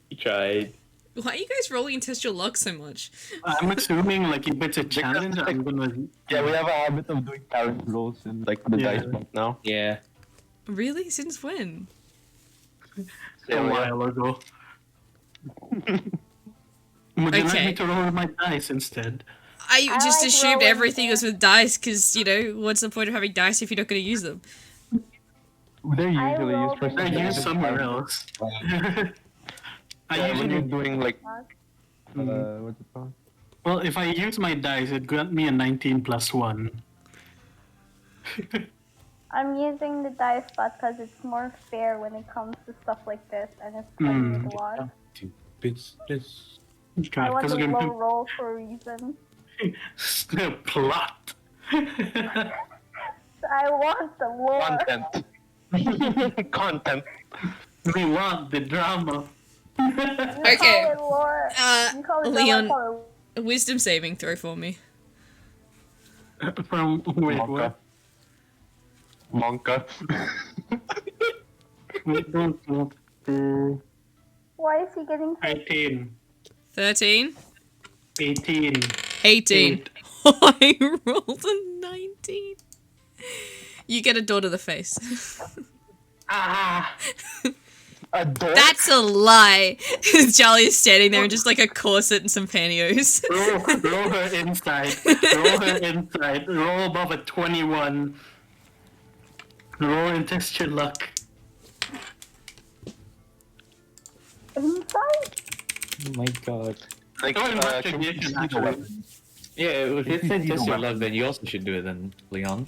He tried. Why are you guys rolling and test your luck so much? I'm assuming like if it's a challenge, I'm gonna. Yeah, we have a habit of doing talent rolls in like the Yeah. dice book now. Yeah. Really? Since when? A while ago. Would you like Okay. me to roll my dice instead? I just like assumed rolling everything was with dice because, you know, what's the point of having dice if you're not going to use them? They're I usually used rolled for in I something use Yeah. somewhere else. I Yeah, when you're usually. doing like Mm. what's it called? Well, if I use my dice, it got me a 19 plus 1. I'm using the dice spot because it's more fair when it comes to stuff like this, and it's funny to watch. Business. I want Because a low roll for a reason. the plot. I want the lore. Content. Content. We want the drama. You Okay. call it lore. You call it Leon, drama, I call a wisdom saving throw for me. From wait, what? Monka. We don't want to. Why is he getting 18, 13, 18, 18. 8. I rolled a 19. You get a door to the face. Ah! A door? That's a lie. Charlie is standing there in just like a corset and some pantyhose. Roll her inside. Roll her inside. Roll above a 21. Roll and test your luck. inside? Oh my god. Like, Oh, can you investigation, see the actually. weapon? Yeah, if you it see said the test your luck, weapon. then you also should do it then, Leon.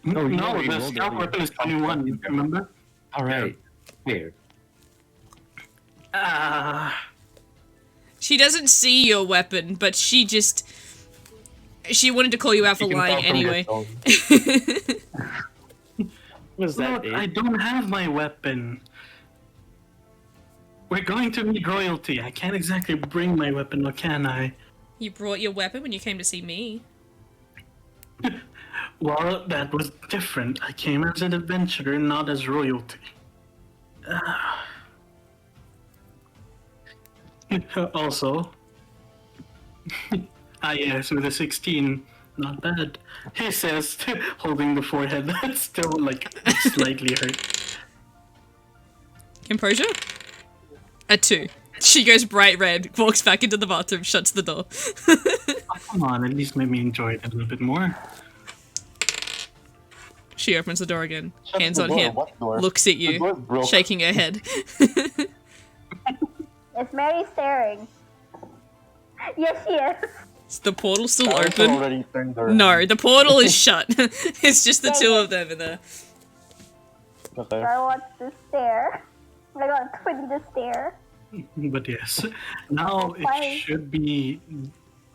No, you already the rolled scout earlier. weapon is 21, remember? Alright. Fair. Ah. She doesn't see your weapon, but she wanted to call you out for You can lying tell from your anyway. tone. Was that Look, it? I don't have my weapon. We're going to meet royalty. I can't exactly bring my weapon, or can I? You brought your weapon when you came to see me. Well, that was different. I came as an adventurer, not as royalty. Also, yes, with a 16, not bad. He says, holding the forehead that's still like slightly hurt. Composure? A 2. She goes bright red, walks back into the bathroom, shuts the door. Come on, at least make me enjoy it a little bit more. She opens the door again, Shut hands the on door. hip, What door? looks at The you, door's broke. shaking her head. Is Mary staring? Yes, she is. Is the portal still Alice open? already turned around. No, the portal is shut. It's just the two of them in there. Okay. I want to stare. I got 20 to stare. But yes, now Bye. it should be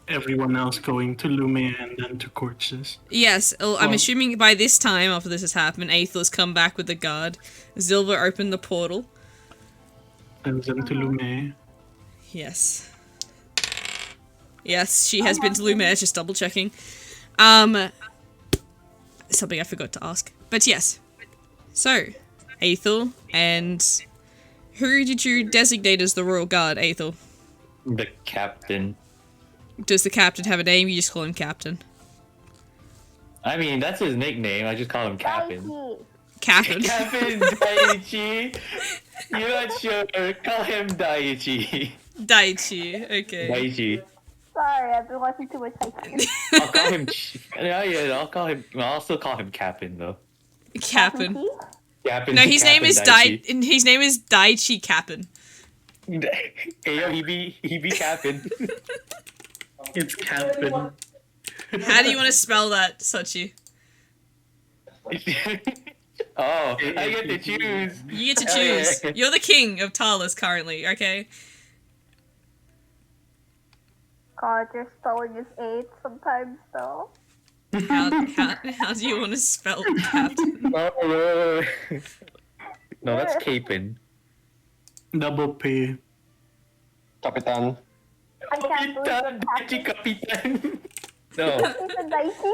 everyone else going to Lume and then to Corpses. Yes, I'm Well- assuming by this time, after this has happened, Aethel's come back with the guard. Zilva opened the portal. And then to Lume. Yes. Yes, she has been to Lumiere, just double checking. Something I forgot to ask. But yes. So, Aethel, and who did you designate as the royal guard, Aethel? The captain. Does the captain have a name? You just call him captain. I mean, that's his nickname. I just call him Captain. Daichi. Captain. Captain Daichi. You're not sure. Call him Daichi. Daichi, okay. Daichi. Sorry, I've been watching too much Haikyuu. I'll call him. I'll call him. I'll still call him Captain though. Captain. Tea? Captain. No, his name is Captain His name is Daichi Captain. Hey yo, he be Captain. It's Captain. How do you want to spell that, Sochi? Oh, I get to choose. You get to Oh, yeah. choose. You're the king of Talos currently, okay? God, your spelling is 8 sometimes, though. How do you want to spell Captain? No, that's Capin. Double P. Capitan. I can't believe Kapitan, what's Daichi happening. Kapitan. No. Is it Daichi?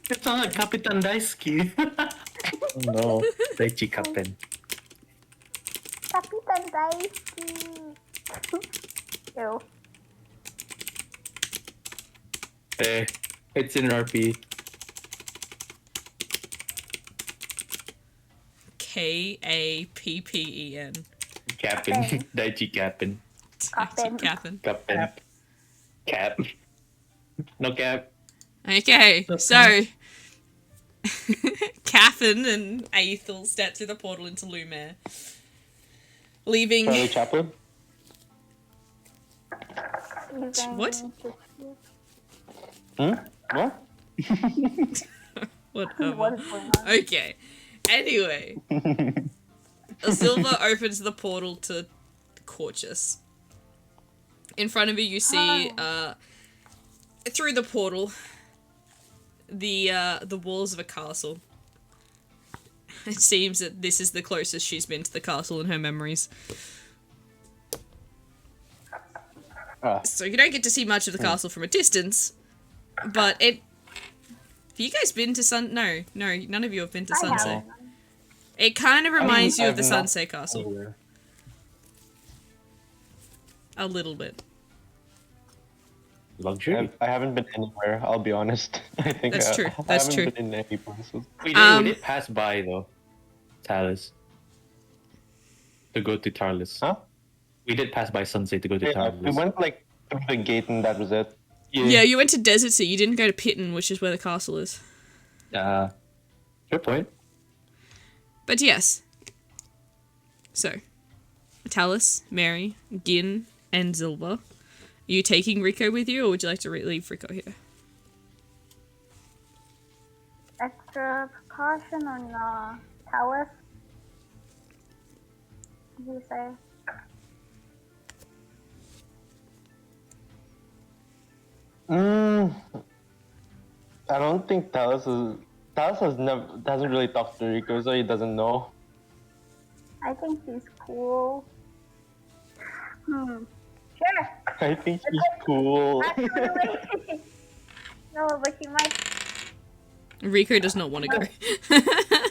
It's not like Kapitan Daisuke. Oh no, Daichi Kappen. Kapitan Daisuke. Ew. It's in RP. Kappen. Kappen. Daichi Kappen. Kappen. Kappen. Kappen. Cap. No cap. Okay, so Kaffen and Aethel step through the portal into Lumiere, leaving. Charlie Chaplin? What? What? Whatever. What is going on? Okay. Anyway, Silva opens the portal to Corchus. In front of you see through the portal the walls of a castle. It seems that this is the closest she's been to the castle in her memories. So you don't get to see much of the castle from a distance, but it. Have you guys been to No, none of you have been to I Sunset. haven't. It kind of reminds you of I've the not- Sunset Castle. A little bit. Luxury. I haven't been anywhere, I'll be honest. I think That's true, I that's haven't true. been in any places. We Um, did pass by though. Talus. To go to Tarlis. Huh? We did pass by Sunset to go to Yeah, Tarlis. we went like through the gate and that was it. Yeah, you went to Desert Sea. You didn't go to Pitten, which is where the castle is. Good point. But yes. So, Talus, Mary, Gin, and Zilva. Are you taking Rico with you, or would you like to leave Rico here? Extra precaution on Talus. What do you say? I don't think Talos hasn't really talked to Rico, so he doesn't know. I think he's cool. Sure. I think he's cool. Actually, no, but he might. Rico does not want to go.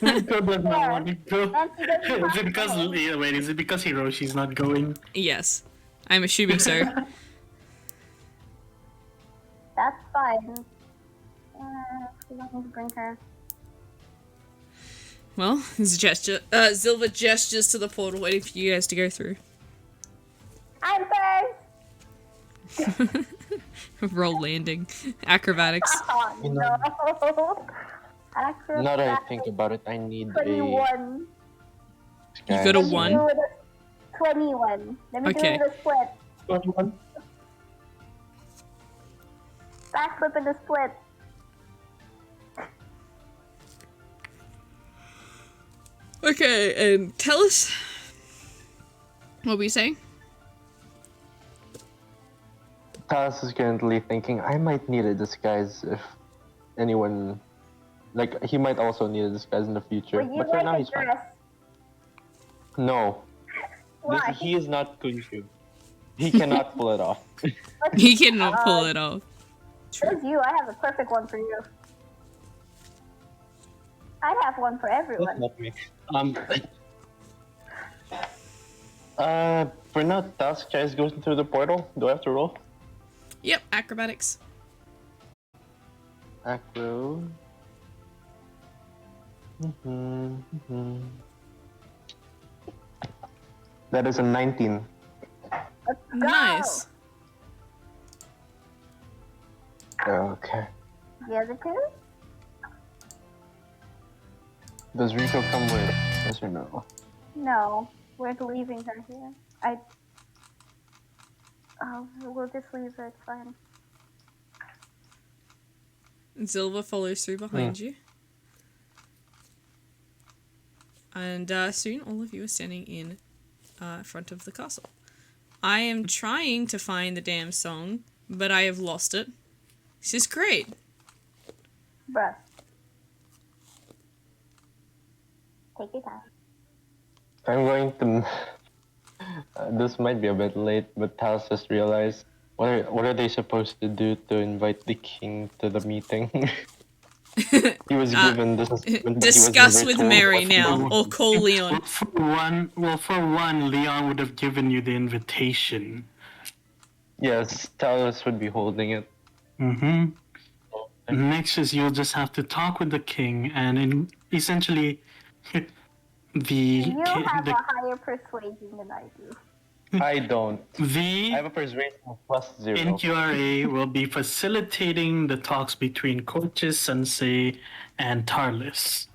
Rico does not want to go. And he doesn't Is have it because to. wait? Is it because Hiroshi's not going? Yes. I'm assuming so. That's fine. We don't need to bring her. Well, Zilva gestures to the portal, waiting for you guys to go through. I'm first. Roll landing. Acrobatics. Oh no. Now that I think about it, I need 21. You got a Guys, 1? Do it as 21. Let me Okay. do the split. 21. Backflip in the split. Okay, and tell us. What were you saying? Talos is currently thinking I might need a disguise if anyone, like he might also need a disguise in the future. Would you But for now like a he's fine. dress? No, Why? he is not Kunshu. He cannot pull it off. He cannot pull it off. There's you. I have a perfect one for you. I have one for everyone. Not me. For now, Talos tries going through the portal. Do I have to roll? Yep, acrobatics. Acro. That is a 19. Let's go. Nice. Okay. The other two? Does Rico come with? Yes or no? No, we're leaving her here. We'll just leave her. It's fine. Zilva follows through behind you. And soon all of you are standing in front of the castle. I am trying to find the damn song, but I have lost it. This is great. Bruh. Take your time. I'm going to. This might be a bit late, but Talos just realized what are they supposed to do to invite the king to the meeting? He was given this assessment, but Discuss he was with never told Mary what to now, do. or call Leon. For one, Leon would have given you the invitation. Yes, Talos would be holding it. Mm-hmm. Next is you'll just have to talk with the king, and essentially, You have a higher persuasion than I do. I don't. I the have a persuasion of +0. NQRA will be facilitating the talks between Corchis, Sensei, and Tarlis.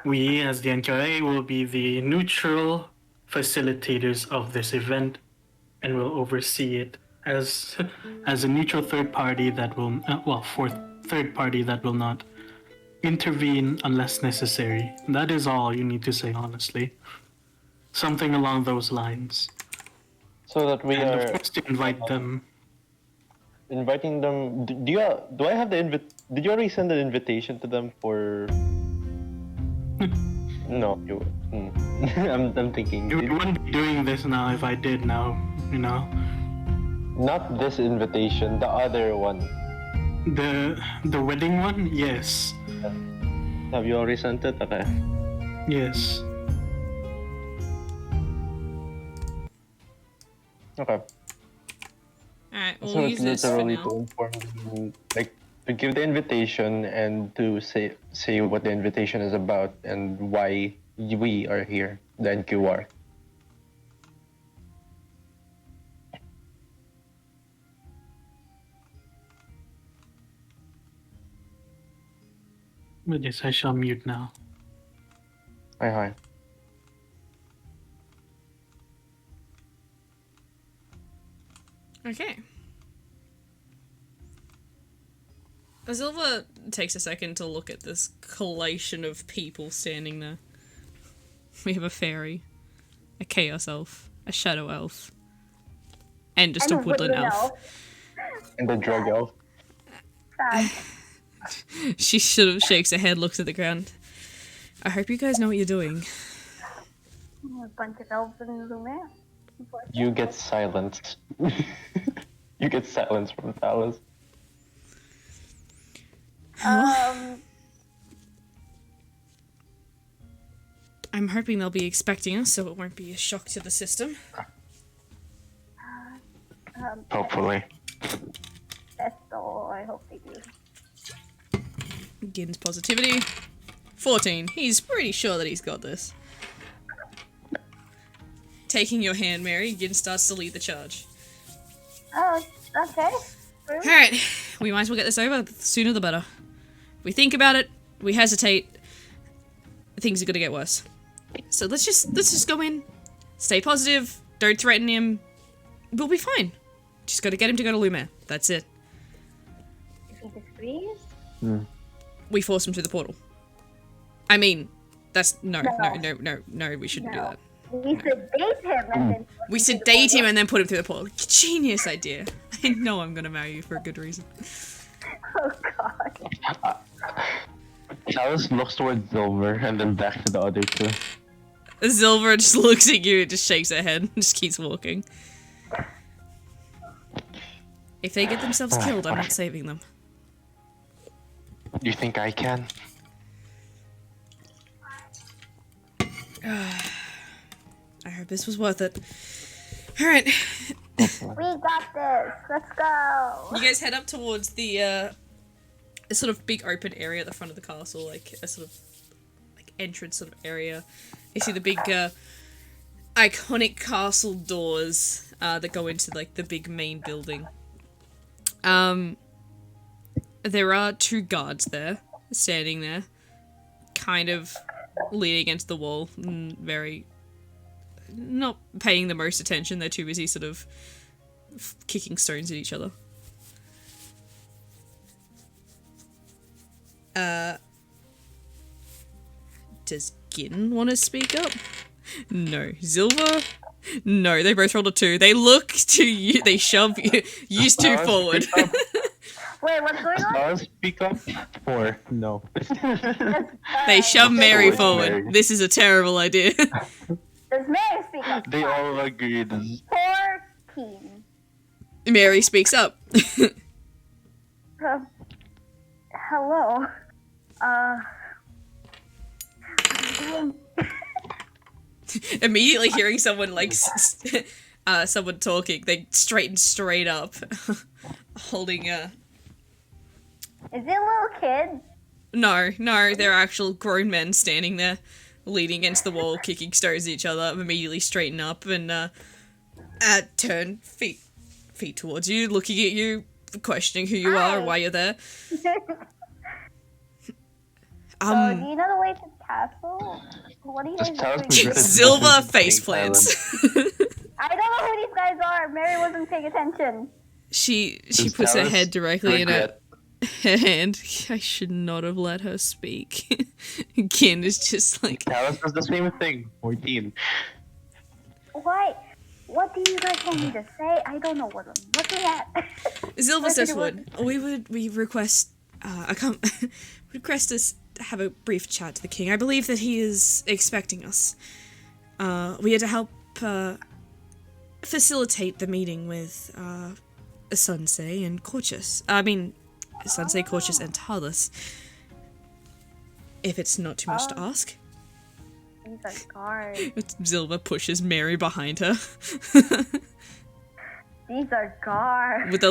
We, as the NQRA, will be the neutral facilitators of this event, and will oversee it as a neutral third party that will third party that will not intervene unless necessary. That is all you need to say, honestly. Something along those lines. So that we And are of course to invite them. inviting them. Do I have the Did you already send an invitation to them for? No, you. I'm thinking. You wouldn't be doing this now if I did now, you know. Not this invitation, the other one. The wedding one? Yes. Have you already sent it? Okay. Yes. Alright, Okay. we'll So use it's this for literally now. to inform them, like to give the invitation and to say what the invitation is about and why we are here, the NQR. But yes, I shall mute now. Hi. Okay. Azilva takes a second to look at this collation of people standing there. We have a fairy, a chaos elf, a shadow elf, and just a woodland elf. And the drug elf. Sad. She sort of shakes her head, looks at the ground. I hope you guys know what you're doing. A bunch of elves in Lumiere. You get silenced. You get silenced from Talos. I'm hoping they'll be expecting us, so it won't be a shock to the system. Hopefully. That's all I hope they do. Gin's positivity. 14. He's pretty sure that he's got this. Taking your hand, Mary, Gin starts to lead the charge. Oh, okay. Alright, we might as well get this over. The sooner the better. If we think about it, we hesitate, things are gonna get worse. So let's just go in, stay positive, don't threaten him. We'll be fine. Just gotta get him to go to Lumiere. That's it. If he disagrees? We force him through the portal. I mean, that's no, we shouldn't do No. that. We sedate him and then... We sedate him and then put him through the portal. Genius idea. I know I'm gonna marry you for a good reason. Oh god. Talos looks towards Silver and then back to the other two. Silver just looks at you and just shakes her head and just keeps walking. If they get themselves killed, I'm not saving them. Do you think I can? I hope this was worth it. Alright, We got this. Let's go. you guys head up towards the, a sort of big open area at the front of the castle, like a sort of, like, entrance sort of area. You see the big, iconic castle doors, that go into, like, the big main building. There are 2 guards there, standing there, kind of leaning against the wall, very, not paying the most attention. They're too busy sort of kicking stones at each other. Does Gin want to speak up? No. Zilva? No, they both rolled a 2. They look to you, they shove you, use 2 forward. Wait, what's going on? Talos speak up? 4. No. They shove Mary Mary. forward. This is a terrible idea. Does Mary speak up? They all agreed. 14. Mary speaks up. Hello. Doing Immediately hearing someone like someone talking, they straighten straight up, holding a. Is it a little kid? No, they're actual grown men standing there, leaning against the wall, kicking stones at each other. Immediately straighten up and turn feet towards you, looking at you, questioning who you are and why you're there. Do you know the way to the castle? What are you Just guys tell us doing? the Silver difference face between plants. I don't know who these guys are. Mary wasn't paying attention. She Just puts tell her us head directly in her regret. hand. I should not have let her speak. Kin is just like, Talus does the same thing. 14. What? What do you guys want me to say? I don't know what I'm looking at. Silver What says did would we request request us to have a brief chat to the king. I believe that he is expecting us. We are to help facilitate the meeting with Sunsei and Corchus. I mean, Sunsei, Corchus, and Talus. If it's not too much to ask. These are guards. Silver pushes Mary behind her. These are guards. with a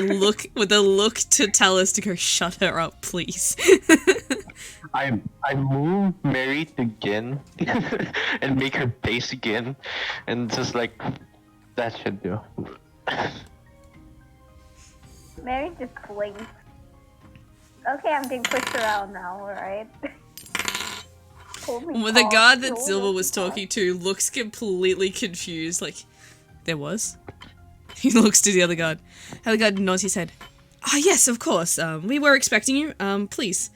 look to Talus to go, shut her up, please. I move Mary to Gin and make her pace again, and just like that should do. Mary just blinked. Okay, I'm being pushed around now, alright? The guard that Silver was talking to looks completely confused, like, there was? He looks to the other guard. The other guard nods his head. Ah, yes, of course. We were expecting you. Please.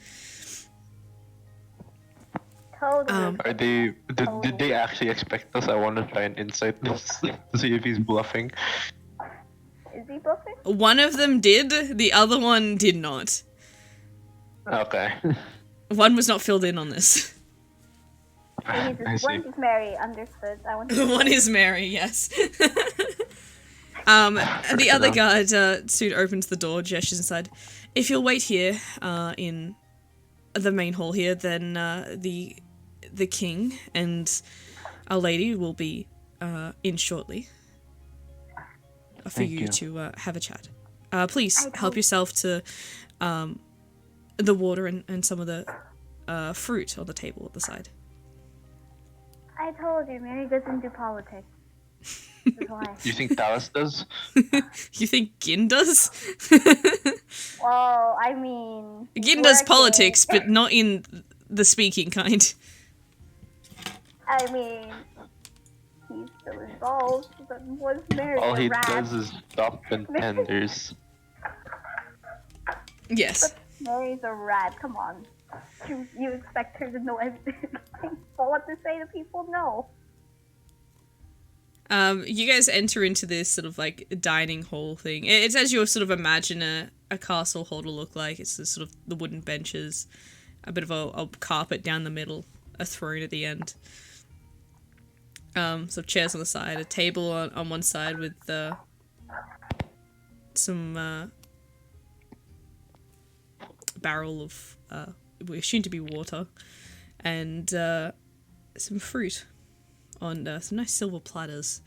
Totally. Are they? Did they actually expect us? I want to try and insight this to see if he's bluffing. Is he bluffing? One of them did, the other one did not. Okay. One was not filled in on this. I see. One is Mary, understood. I want to One is Mary, yes. The other guard soon opens the door, gestures inside. If you'll wait here, in the main hall here, then the king and our lady will be in shortly for Thank you you. to have a chat. Please help yourself to the water and some of the fruit on the table at the side. I told you, Mary doesn't do politics. That's why. You think Talus does? You think Gin does? Well, I mean... Gin does working- politics, but not in the speaking kind. I mean... He's still involved, but was Mary All a he rat? does is stop contenders. Yes. Mary's a rat, come on. You expect her to know everything, but what to say to people? No. You guys enter into this sort of like dining hall thing. It's as you sort of imagine a castle hall to look like. It's the sort of the wooden benches, a bit of a carpet down the middle, a throne at the end. So chairs on the side, a table on one side with some barrel of we assume to be water, and some fruit on some nice silver platters.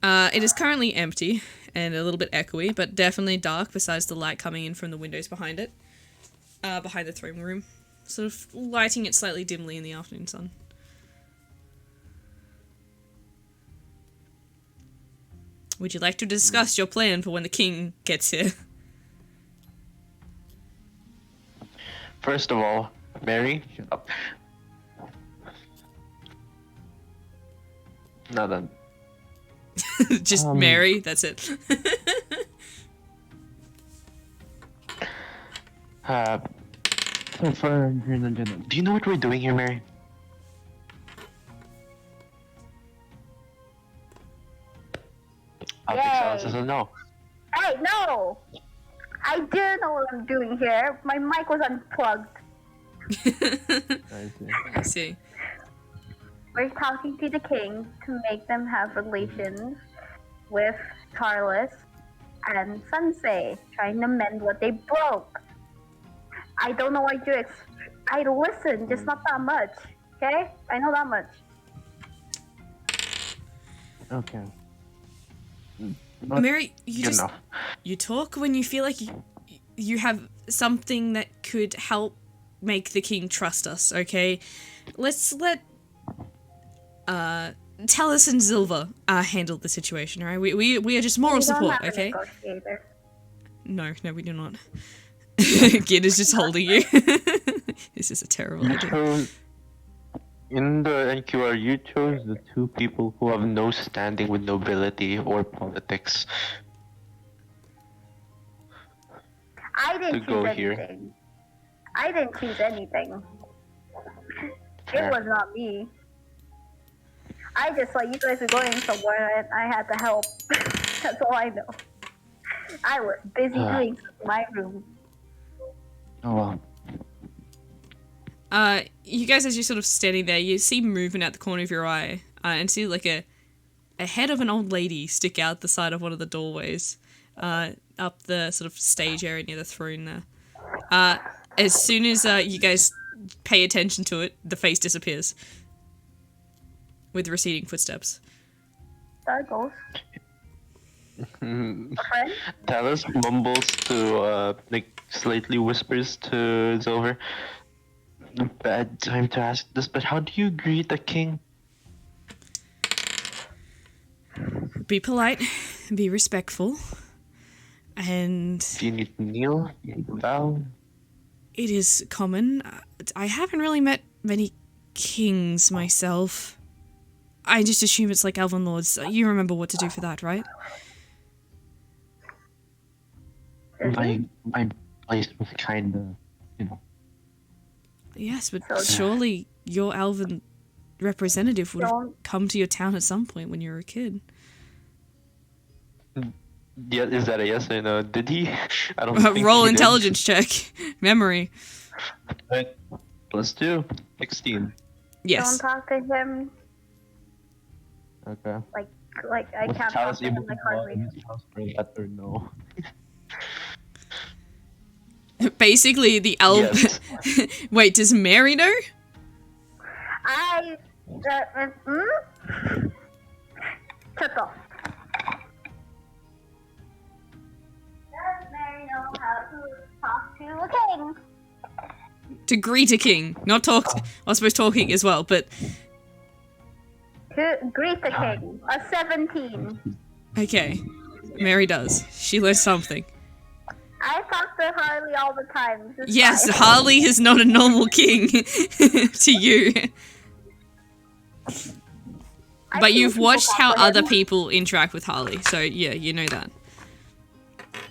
It is currently empty and a little bit echoey, but definitely dark besides the light coming in from the windows behind it. Behind the throne room. Sort of lighting it slightly dimly in the afternoon sun. Would you like to discuss your plan for when the king gets here? First of all, Mary, shut up. Not done. Just Mary, that's it. Do you know what we're doing here, Mary? I'll think Talus says no. Hey, no! I do know what I'm doing here. My mic was unplugged. I see. We're talking to the king to make them have relations with Tarlis and Sunsei, trying to mend what they broke. I don't know what you I listen, just not that much. Okay? I know that much. Okay. Mary, you Good just enough. you talk when you feel like you have something that could help make the king trust us, okay? Let's let Talus and Zilva handle the situation, alright? We are just moral We don't support, have a okay? negotiator. No, we do not. Gid is just holding you. This is a terrible You idea. chose in the NQR. You chose the two people who have no standing with nobility or politics I to didn't go choose here. anything. I didn't choose anything. Fair. It was not me. I just saw you guys were going somewhere and I had to help. That's all I know. I was busy doing stuff in my room. Oh well. You guys, as you're sort of standing there, you see movement out the corner of your eye, and see like a head of an old lady stick out the side of one of the doorways, up the sort of stage area near the throne there. As soon as you guys pay attention to it, the face disappears with receding footsteps. There it goes. A friend? Talus mumbles to like slightly whispers to Zilver. Bad time to ask this, but how do you greet a king? Be polite, be respectful, and Do you need to kneel? Do you need to bow? it is common. I haven't really met many kings myself. I just assume it's like elven lords. You remember what to do for that, right? My place was kind of, you know. Yes, but So- surely your elven representative would have Don't- come to your town at some point when you were a kid. Yeah, is that a yes or no? Did he? I don't think Roll he did. intelligence check. Memory. Right. +2. 16. Yes. Don't talk to him Okay. like I Was can't talk Talus to him able to like go out hardly. of his house for that or no? Basically, the elf. Yes. Wait, does Mary know? Shut up. Does Mary know how to talk to a king? To greet a king, not talk. I suppose talking as well, but To greet the king. A 17. okay. Mary does. She learned something. I talk to Harley all the time. This is Yes, fine. Harley is not a normal king to you. I've But seen you've people watched talk how to other him. people interact with Harley, so yeah, you know that.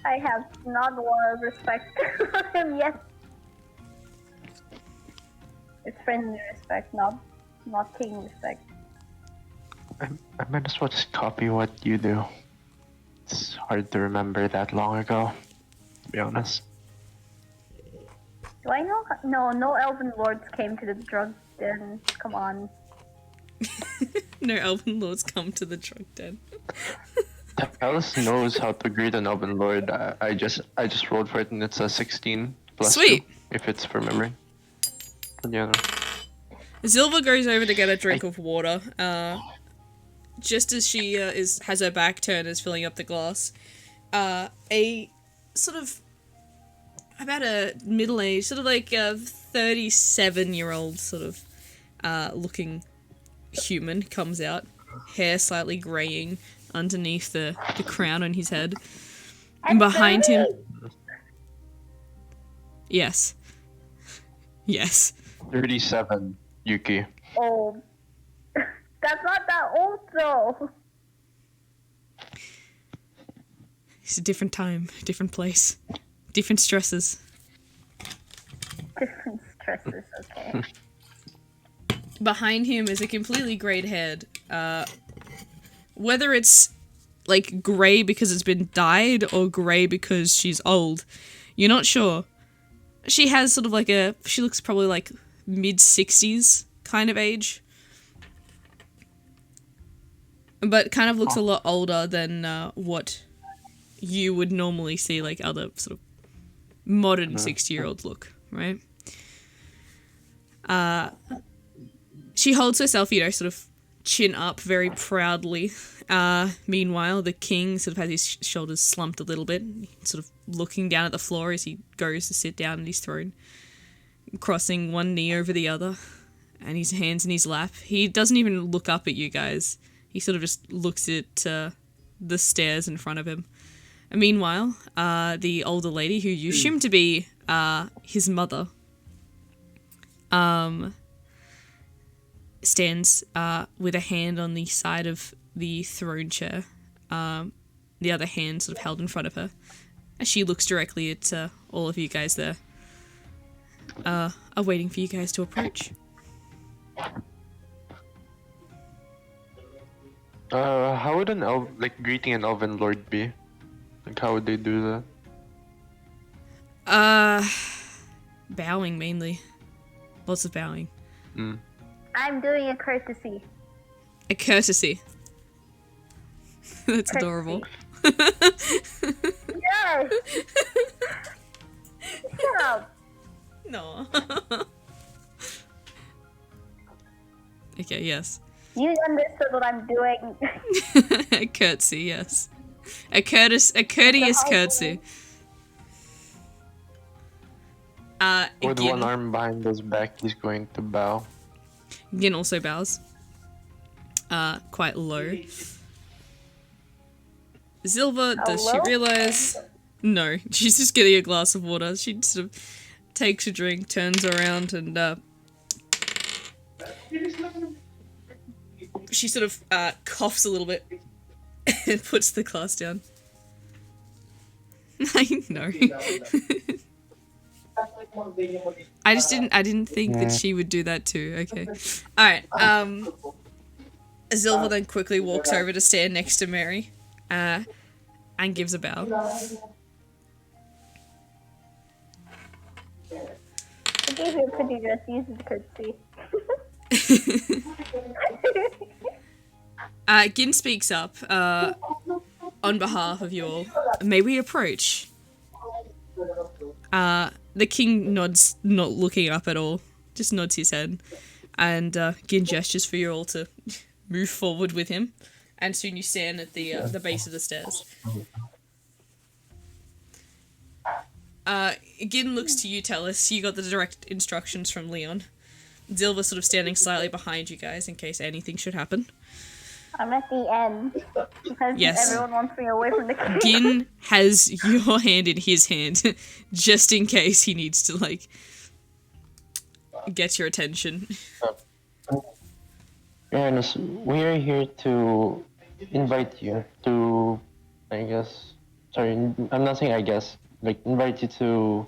I have not a lot of respect for him yet. It's friendly respect, not king respect. I might as well just copy what you do. It's hard to remember that long ago, to be honest. Do I know? No elven lords came to the drug den. Come on. No elven lords come to the drug den. Talus knows how to greet an elven lord. I just rolled for it and it's a 16 plus Sweet. 2 if it's for memory. Yeah. Zilva goes over to get a drink of water. Just as she has her back turned, is filling up the glass. A sort of about a middle-aged, sort of like a 37-year-old sort of looking human comes out, hair slightly graying underneath the crown on his head. And behind him, yes, 37, Yuki. Old. That's not that old though. It's a different time, different place, different stresses. Different stresses, okay. Behind him is a completely grayed head. Whether it's like grey because it's been dyed or grey because she's old, you're not sure. She has sort of like she looks probably like mid-60s kind of age. But kind of looks a lot older than what you would normally see like other sort of modern 60-year-olds look, right? She holds herself, sort of chin up very proudly. Meanwhile, the king sort of has his shoulders slumped a little bit, sort of looking down at the floor as he goes to sit down on his throne, crossing one knee over the other, and his hands in his lap. He doesn't even look up at you guys. He sort of just looks at the stairs in front of him. And meanwhile, the older lady, who you assume to be his mother, stands with a hand on the side of the throne chair, the other hand sort of held in front of her, as she looks directly at all of you guys there, are waiting for you guys to approach. How would greeting an elven lord be? Like, how would they do that? Bowing mainly. Lots of bowing. I'm doing a courtesy. A courtesy. That's adorable. Yes! Shut up! No. Okay, yes. You understood what I'm doing. A curtsy, yes. A courteous curtsy. With Gin, one arm behind his back, he's going to bow. Gin also bows. Quite low. Zilva, does she Hello? realize? No, she's just getting a glass of water. She sort of takes a drink, turns around, and she sort of coughs a little bit and puts the glass down. I know. I didn't think that she would do that too. Okay. Alright, Zilva then quickly walks over to stand next to Mary, and gives a bow. I gave you a pretty dress, use the courtesy. Gin speaks up, on behalf of you all. May we approach? The king nods, not looking up at all, just nods his head, and Gin gestures for you all to move forward with him, and soon you stand at the base of the stairs. Gin looks to you, Tellis. You got the direct instructions from Leon. Zilva sort of standing slightly behind you guys in case anything should happen. I'm at the end. Because Yes. everyone wants me away from the king. Gin has your hand in his hand, just in case he needs to, get your attention. Ernest, we are here to invite you to, I'm not saying invite you to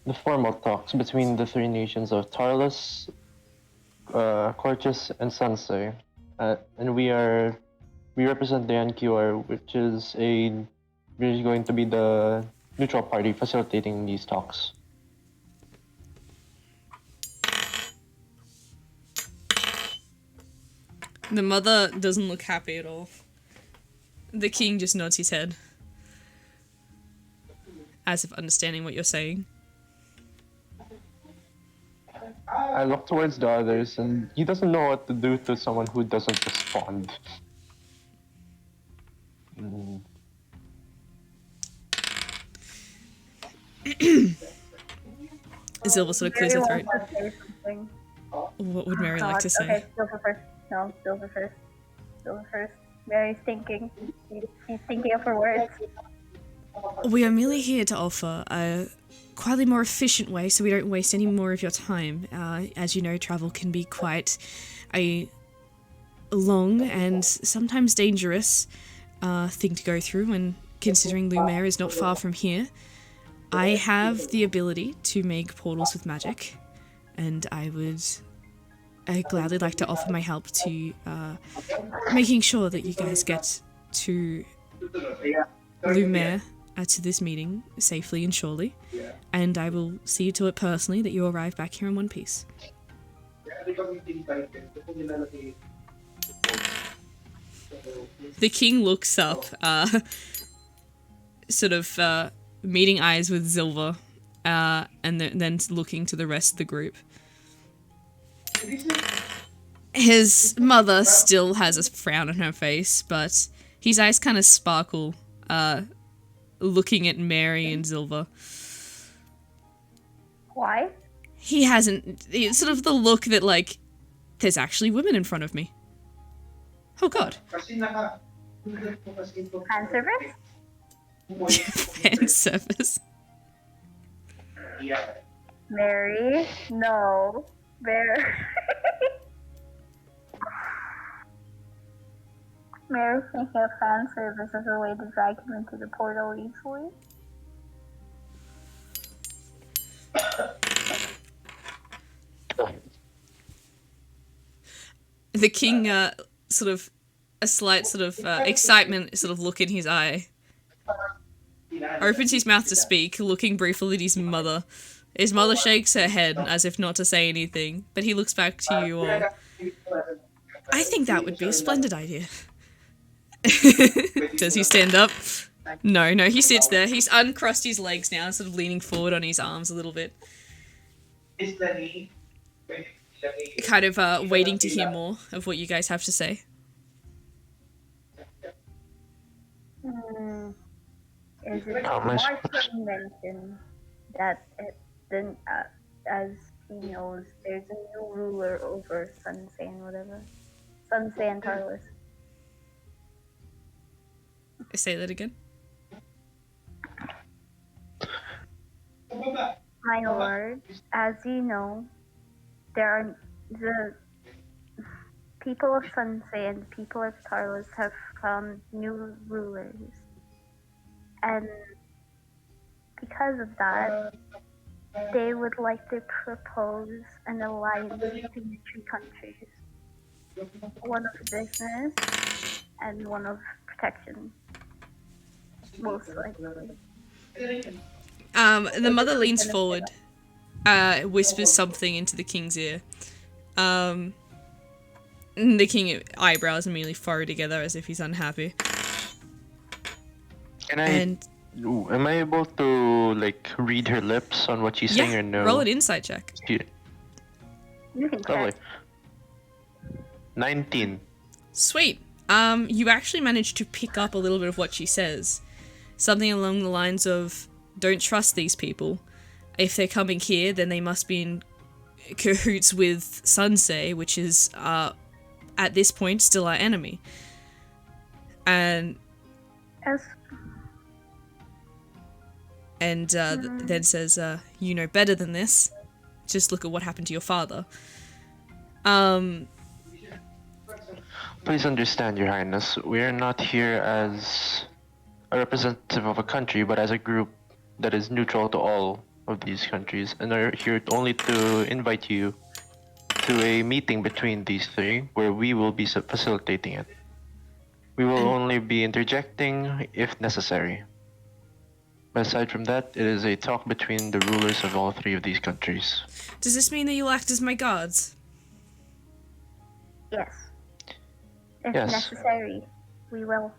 the formal talks between the three nations of Tarlus, Corchus, and Sansei. And we represent the NQR, which is going to be the neutral party facilitating these talks. The mother doesn't look happy at all. The king just nods his head, as if understanding what you're saying. I look towards the others, and he doesn't know what to do to someone who doesn't respond. Zilva sort of clears her Mary throat. wants to say something. What would Mary like God, to say? Okay, Silver first. No, Silver first. Silver first. Mary's thinking. She's thinking of her words. We are merely here to offer a quietly more efficient way so we don't waste any more of your time. As you know, travel can be quite a long and sometimes dangerous thing to go through, and considering Lumiere is not far from here, I have the ability to make portals with magic, and I would gladly like to offer my help to making sure that you guys get to Lumiere to this meeting safely and surely, and I will see to it personally that you arrive back here in one piece. The king looks up, sort of meeting eyes with Zilva, and then looking to the rest of the group. His mother still has a frown on her face, but his eyes kind of sparkle, looking at Mary and Zilver. Why? He hasn't... It's sort of the look that, like, there's actually women in front of me. Oh, God. Fan service? Fan service. Mary? No. Mary. Mary thinking of fan service as a way to drag him into the portal easily. The king, sort of, a slight sort of excitement sort of look in his eye. Opens his mouth to speak, looking briefly at his mother. His mother shakes her head as if not to say anything, but he looks back to you all. I think that would be a splendid idea. Does he stand up? No, he sits there. He's uncrossed his legs now, sort of leaning forward on his arms a little bit. Kind of waiting to hear more of what you guys have to say. Is it How am I Martin supposed- mentioned that then, as he knows, there's a new ruler over Sunsay and whatever. Sunsay and Tarlis. Say that again. My lord, as you know, there are the people of Sunsay and the people of Tarlis have found new rulers. And because of that, they would like to propose an alliance between the three countries. One of business and one of protection. Most likely. The mother leans forward, whispers something into the king's ear. The king eyebrows immediately furrow together as if he's unhappy. Can I? And Am I able to like read her lips on what she's saying or no? roll an insight check. She- You can Lovely. check. 19. Sweet. You actually managed to pick up a little bit of what she says. Something along the lines of, don't trust these people. If they're coming here, then they must be in cahoots with Sunsay, which is, at this point, still our enemy. And As then says, you know better than this. Just look at what happened to your father. Please understand, Your Highness, we are not here as a representative of a country, but as a group that is neutral to all of these countries, and are here only to invite you to a meeting between these three, where we will be facilitating it. We will only be interjecting if necessary. But aside from that, it is a talk between the rulers of all three of these countries. Does this mean that you'll act as my guards? yes. If Yes. necessary, we will.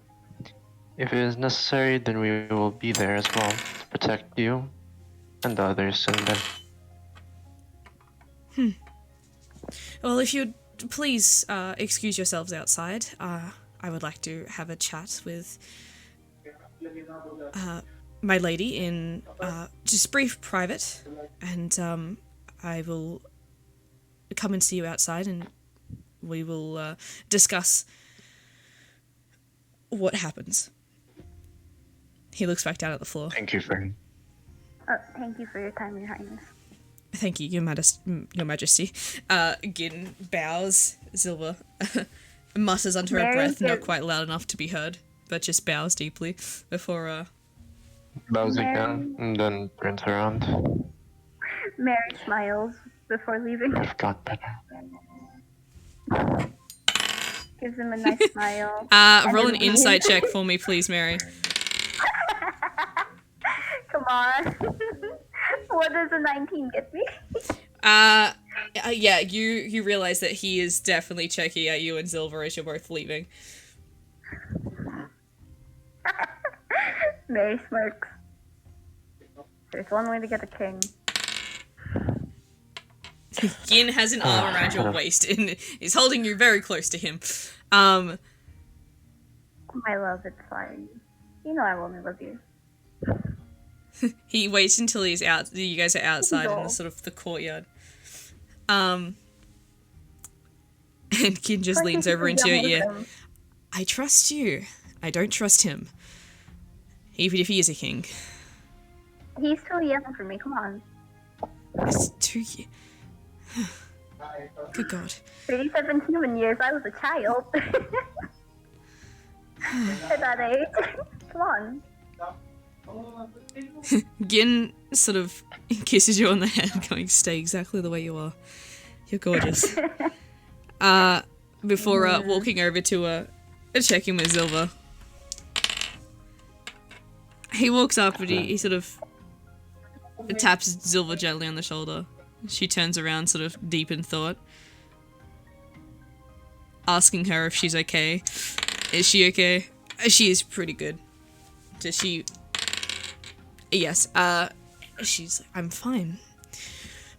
If it is necessary, then we will be there as well to protect you and the others and them. Well, if you'd please excuse yourselves outside, I would like to have a chat with my lady in just brief private, and I will come and see you outside, and we will discuss what happens. He looks back down at the floor. Thank you, friend. Thank you for your time, Your Highness. Thank you, Your Majesty. Gin bows. Zilver mutters under her Mary breath, not gives- quite loud enough to be heard, but just bows deeply before. Bows Mary- again and then turns around. Mary smiles before leaving. I've got better. Gives him a nice smile. Roll an insight check for me, please, Mary. Come on. What does a 19 get me? Yeah, you realize that he is definitely checking at you and Zilver as you're both leaving. Mary smirks. There's one way to get a king. Gin has an arm around your waist and is holding you very close to him. My love, it's fine. You know I will never be. He waits until he's out. You guys are outside in No. the sort of the courtyard. And Gin just leans over into your ear. I trust you. I don't trust him. Even if he is a king. He's too young for me, come on. It's too... Good God. 37 human years, I was a child. At that age. Come on. Gin sort of kisses you on the head, going, stay exactly the way you are. You're gorgeous. Before walking over to check in with Zilver. He walks up and he sort of taps Zilver gently on the shoulder. She turns around, sort of deep in thought. Asking her if she's okay. Is she okay? She is pretty good. Does she... Yes, she's like, I'm fine.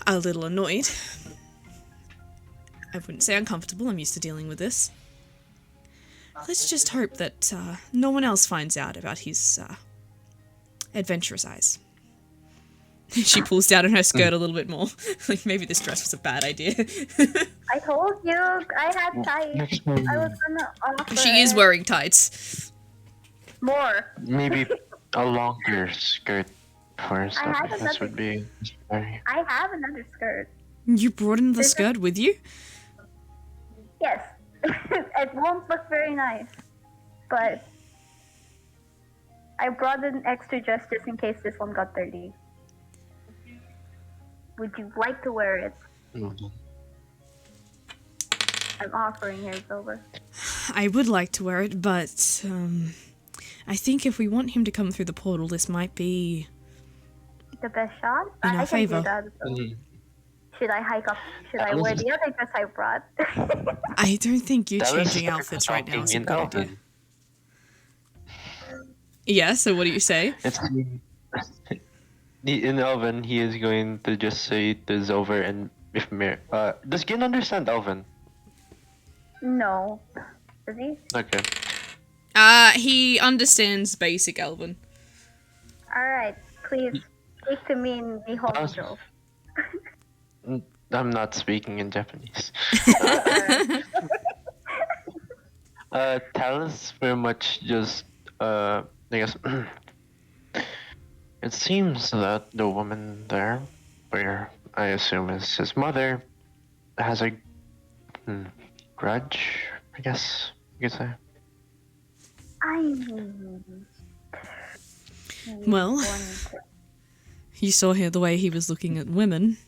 A little annoyed. I wouldn't say uncomfortable, I'm used to dealing with this. Let's just hope that no one else finds out about his adventurous eyes. She pulls down on her skirt a little bit more. Like, maybe this dress was a bad idea. I told you, I had tights. I was gonna offer She is it. wearing tights. More. Maybe a longer skirt for stuff have like this another- would be necessary. I have another skirt. You brought in the skirt with you? Yes. It won't look very nice. But I brought an extra dress just in case this one got dirty. Would you like to wear it? Mhm. I'm offering here, Silver. I would like to wear it, but I think if we want him to come through the portal, this might be... The best shot? In our I can favor. do that. Mhm. Should I hike up? Should I wear the other dress I brought? I don't think you That was changing outfits right now is a talking good in idea. Elven. Yeah, so what do you say? It's in Elven. He is going to just say to Zilver and if does Gin understand Elven? No. Does he? Okay. He understands basic Elven. Alright, please speak to me in Nihongo. I'm not speaking in Japanese. Talon's very much just I guess it seems that the woman there, where I assume is his mother, has a grudge, I guess you could say. Well, you saw here the way he was looking at women.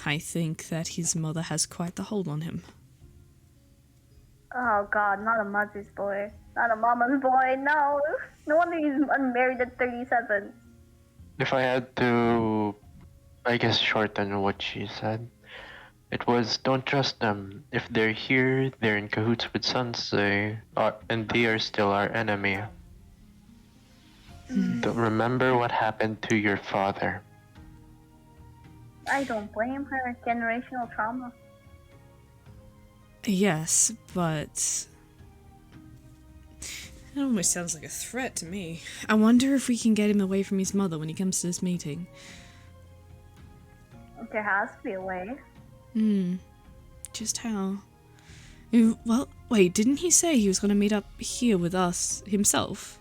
I think that his mother has quite the hold on him. Oh god, not a mother's boy. Not a mama's boy, no. No wonder he's unmarried at 37. If I had to, I guess, shorten what she said, it was, don't trust them. If they're here, they're in cahoots with Sansei, and they are still our enemy. Don't remember what happened to your father. I don't blame her. Generational trauma. Yes, but... It almost sounds like a threat to me. I wonder if we can get him away from his mother when he comes to this meeting. There has to be a way. Just how? Well, wait, didn't he say he was going to meet up here with us himself?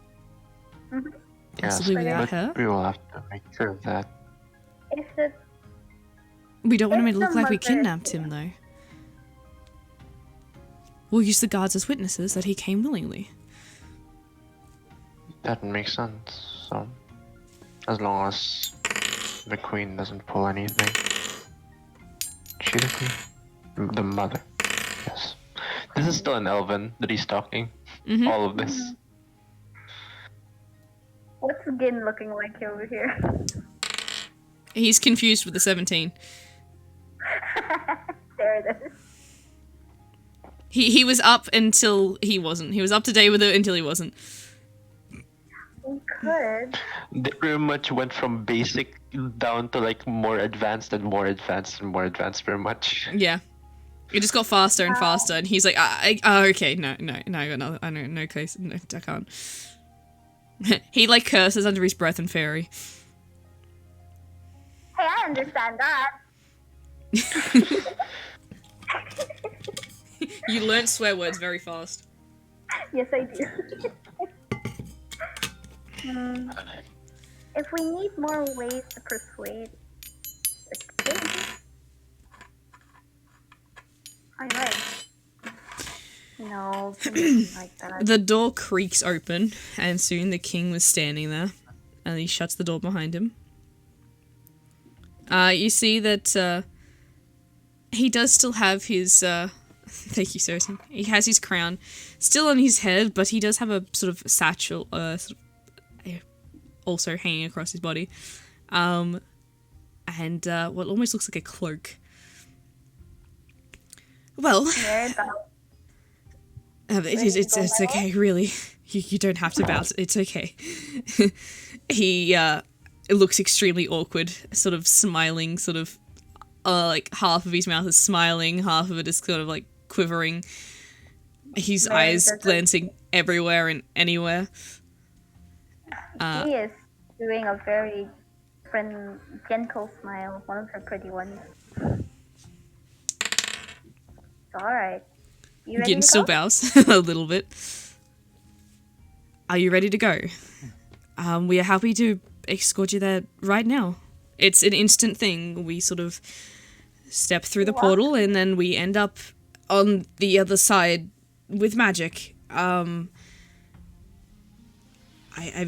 Possibly Yes, without but her? we will have to make sure of that. If the We don't want him If to the look like we mother- kidnapped him, though. We'll use the guards as witnesses that he came willingly. That makes sense. So, as long as the queen doesn't pull anything. She the queen? The mother. Yes. This is still an Elven that he's talking. Mhm. All of this. what's Gin looking like over here? He's confused with the 17. There it is. He was up until he wasn't. He was up to date with it until he wasn't. We could. They pretty much went from basic down to like more advanced and more advanced and more advanced, pretty much. Yeah. It just got faster and faster, and he's like, okay, no, I got no, I know, no case, no, I can't. He like curses under his breath in fairy. Hey, I understand that. You learnt swear words very fast. Yes, I do. If we need more ways to persuade the king, I might. No, something like that. The door creaks open, and soon the king was standing there, and he shuts the door behind him. You see that he does still have his. Thank you, Cersei. He has his crown still on his head, but he does have a sort of satchel, also hanging across his body, and what almost looks like a cloak. Well, it's okay, really. You don't have to bow. It's okay. He looks extremely awkward, sort of smiling, sort of like half of his mouth is smiling, half of it is sort of like quivering. His eyes glancing everywhere and anywhere. He is doing a very gentle smile, one of her pretty ones. It's alright. You ready Gin to still go? bows a little bit. Are you ready to go? We are happy to escort you there right now. It's an instant thing. We sort of step through the portal and then we end up on the other side with magic. Have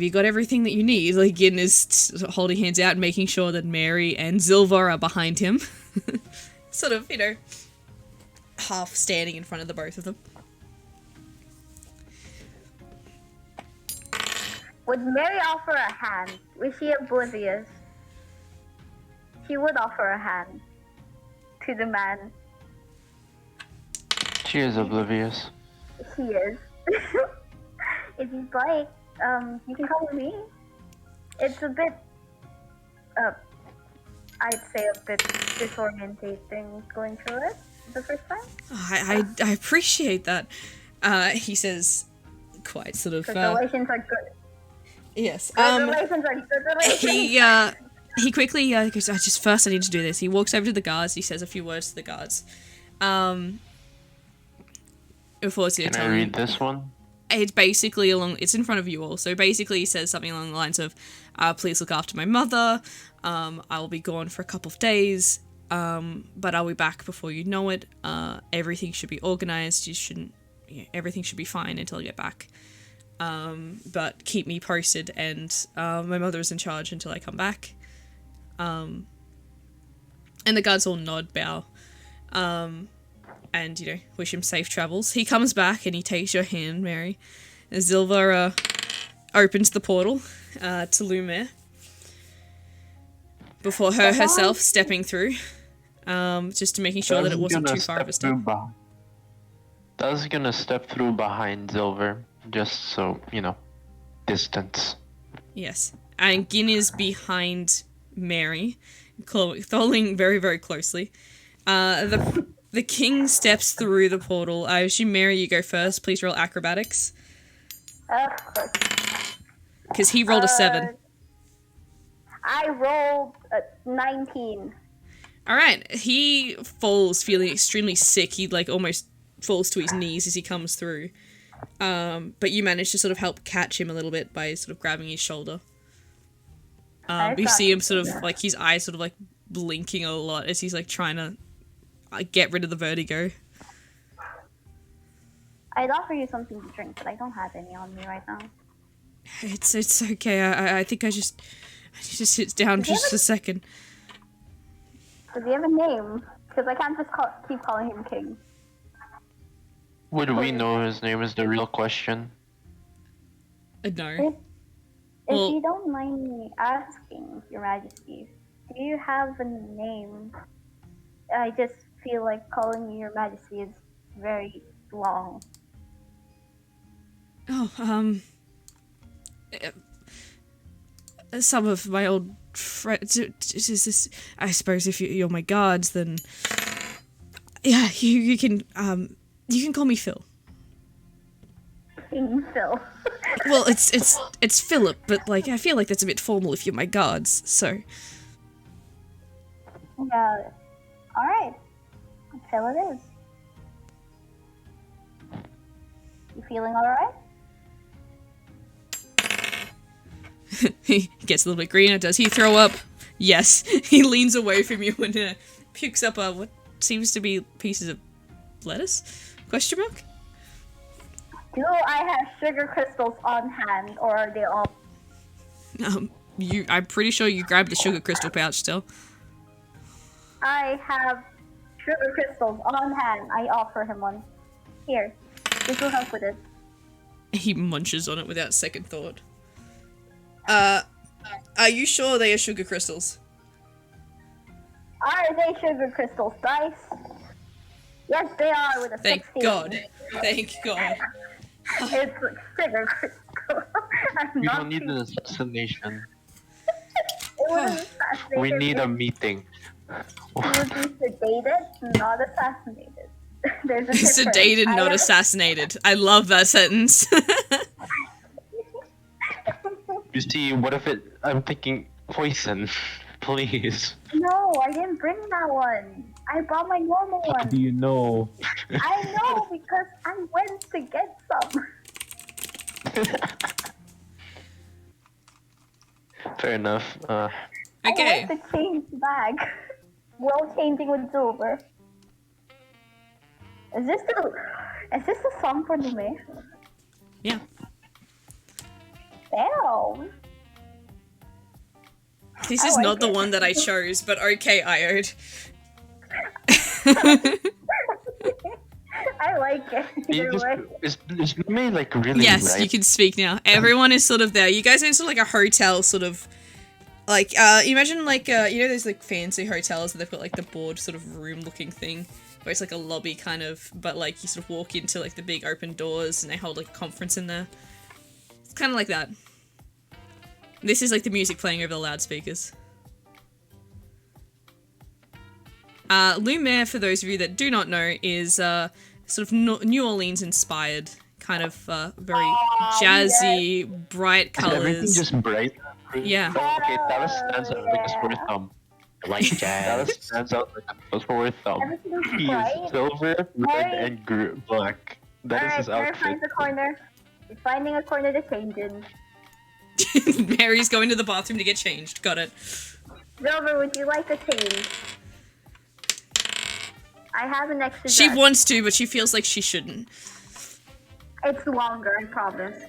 you got everything that you need? Like, Gin is holding hands out, making sure that Mary and Zilva are behind him. Sort of, half standing in front of the both of them. Would Mary offer a hand? Was she oblivious? She would offer a hand to the man. She is oblivious. He is. If you'd like, you can come with me. It's a bit, I'd say a bit disorientating going through it the first time. I appreciate that. He says, quite sort of. Good relations are good. Yes. Good relations are good relations. He quickly goes, I need to do this. He walks over to the guards. He says a few words to the guards. Before it's Can I read this one? It's basically it's in front of you all. So basically he says something along the lines of, please look after my mother. I will be gone for a couple of days. But I'll be back before you know it. Everything should be organized. Everything should be fine until I get back. But keep me posted, and my mother is in charge until I come back. And the guards all nod, bow, and wish him safe travels. He comes back and he takes your hand, Mary. And Zilva opens the portal to Lumiere before herself stepping through, just to making sure that it wasn't too far of a step. I was gonna step through behind Zilver, just so, distance. Yes. And Gin is behind Mary, following very, very closely. The king steps through the portal. I assume, Mary, you go first. Please roll acrobatics. Of course. Because he rolled a 7. I rolled a 19. Alright. He falls feeling extremely sick. He, almost falls to his knees as he comes through. But you manage to sort of help catch him a little bit by sort of grabbing his shoulder. You see him sort of, his eyes sort of, blinking a lot as he's, trying to get rid of the vertigo. I'd offer you something to drink, but I don't have any on me right now. It's okay. I think I need to sit down for just a second. Does he have a name? Because I can't just keep calling him King. Would we know his name is the real question? No. If you don't mind me asking, Your Majesty, do you have a name? I just feel like calling you Your Majesty is very long. Oh, some of my old friends. I suppose if you're my guards, then yeah, you can call me Phil. King Phil. Well, it's Philip, but like I feel like that's a bit formal if you're my guards. So Yeah. All right. Phil it is. You feeling all right? he gets a little bit greener. Does he throw up? Yes. He leans away from you and pukes up what seems to be pieces of lettuce? Question mark? Do I have sugar crystals on hand, or are they all? I'm pretty sure you grabbed the sugar crystal pouch still. I have sugar crystals on hand. I offer him one. Here, this will help with it. He munches on it without second thought. Are you sure they are sugar crystals? Are they sugar crystals, Dice? Yes, they are with a Thank 16. God. Thank God. It's sugar crystal. I'm We not don't need cheating. an assassination. It was assassinated. We need a meeting. He would be sedated, not assassinated. There's a difference. Sedated, I not am- assassinated. I love that sentence. You see, what if I'm thinking poison. Please. No, I didn't bring that one. I brought my normal How one. do you know? I know because I went to get some. Fair enough. Okay. I went to change bag. While changing with Silver. Is this a song for Lume? Yeah. Damn. This I is like not the it. one that I chose, but okay, Iode. I like it. You Either way. is me like really Yes, right? you can speak now. Everyone is sort of there. You guys are in sort of like a hotel sort of like imagine like you know those like fancy hotels where they've got like the board sort of room looking thing where it's like a lobby kind of, but like you sort of walk into like the big open doors and they hold like a conference in there. It's kind of like that. This is like the music playing over the loudspeakers. Lumiere, for those of you that do not know, is sort of New Orleans inspired, kind of very jazzy, bright Everything colors. just bright. Yeah. Oh, okay, Dallas stands out like a sore thumb. Like Dallas jazz. stands out like a sore thumb. Everything's He bright. is silver, red, and black. That is his Alright, Claire outfit. finds a corner. She's finding a corner to change in. Mary's going to the bathroom to get changed. Got it. Silver, would you like a change? I have an extra She dress. wants to, but she feels like she shouldn't. It's longer, I promise.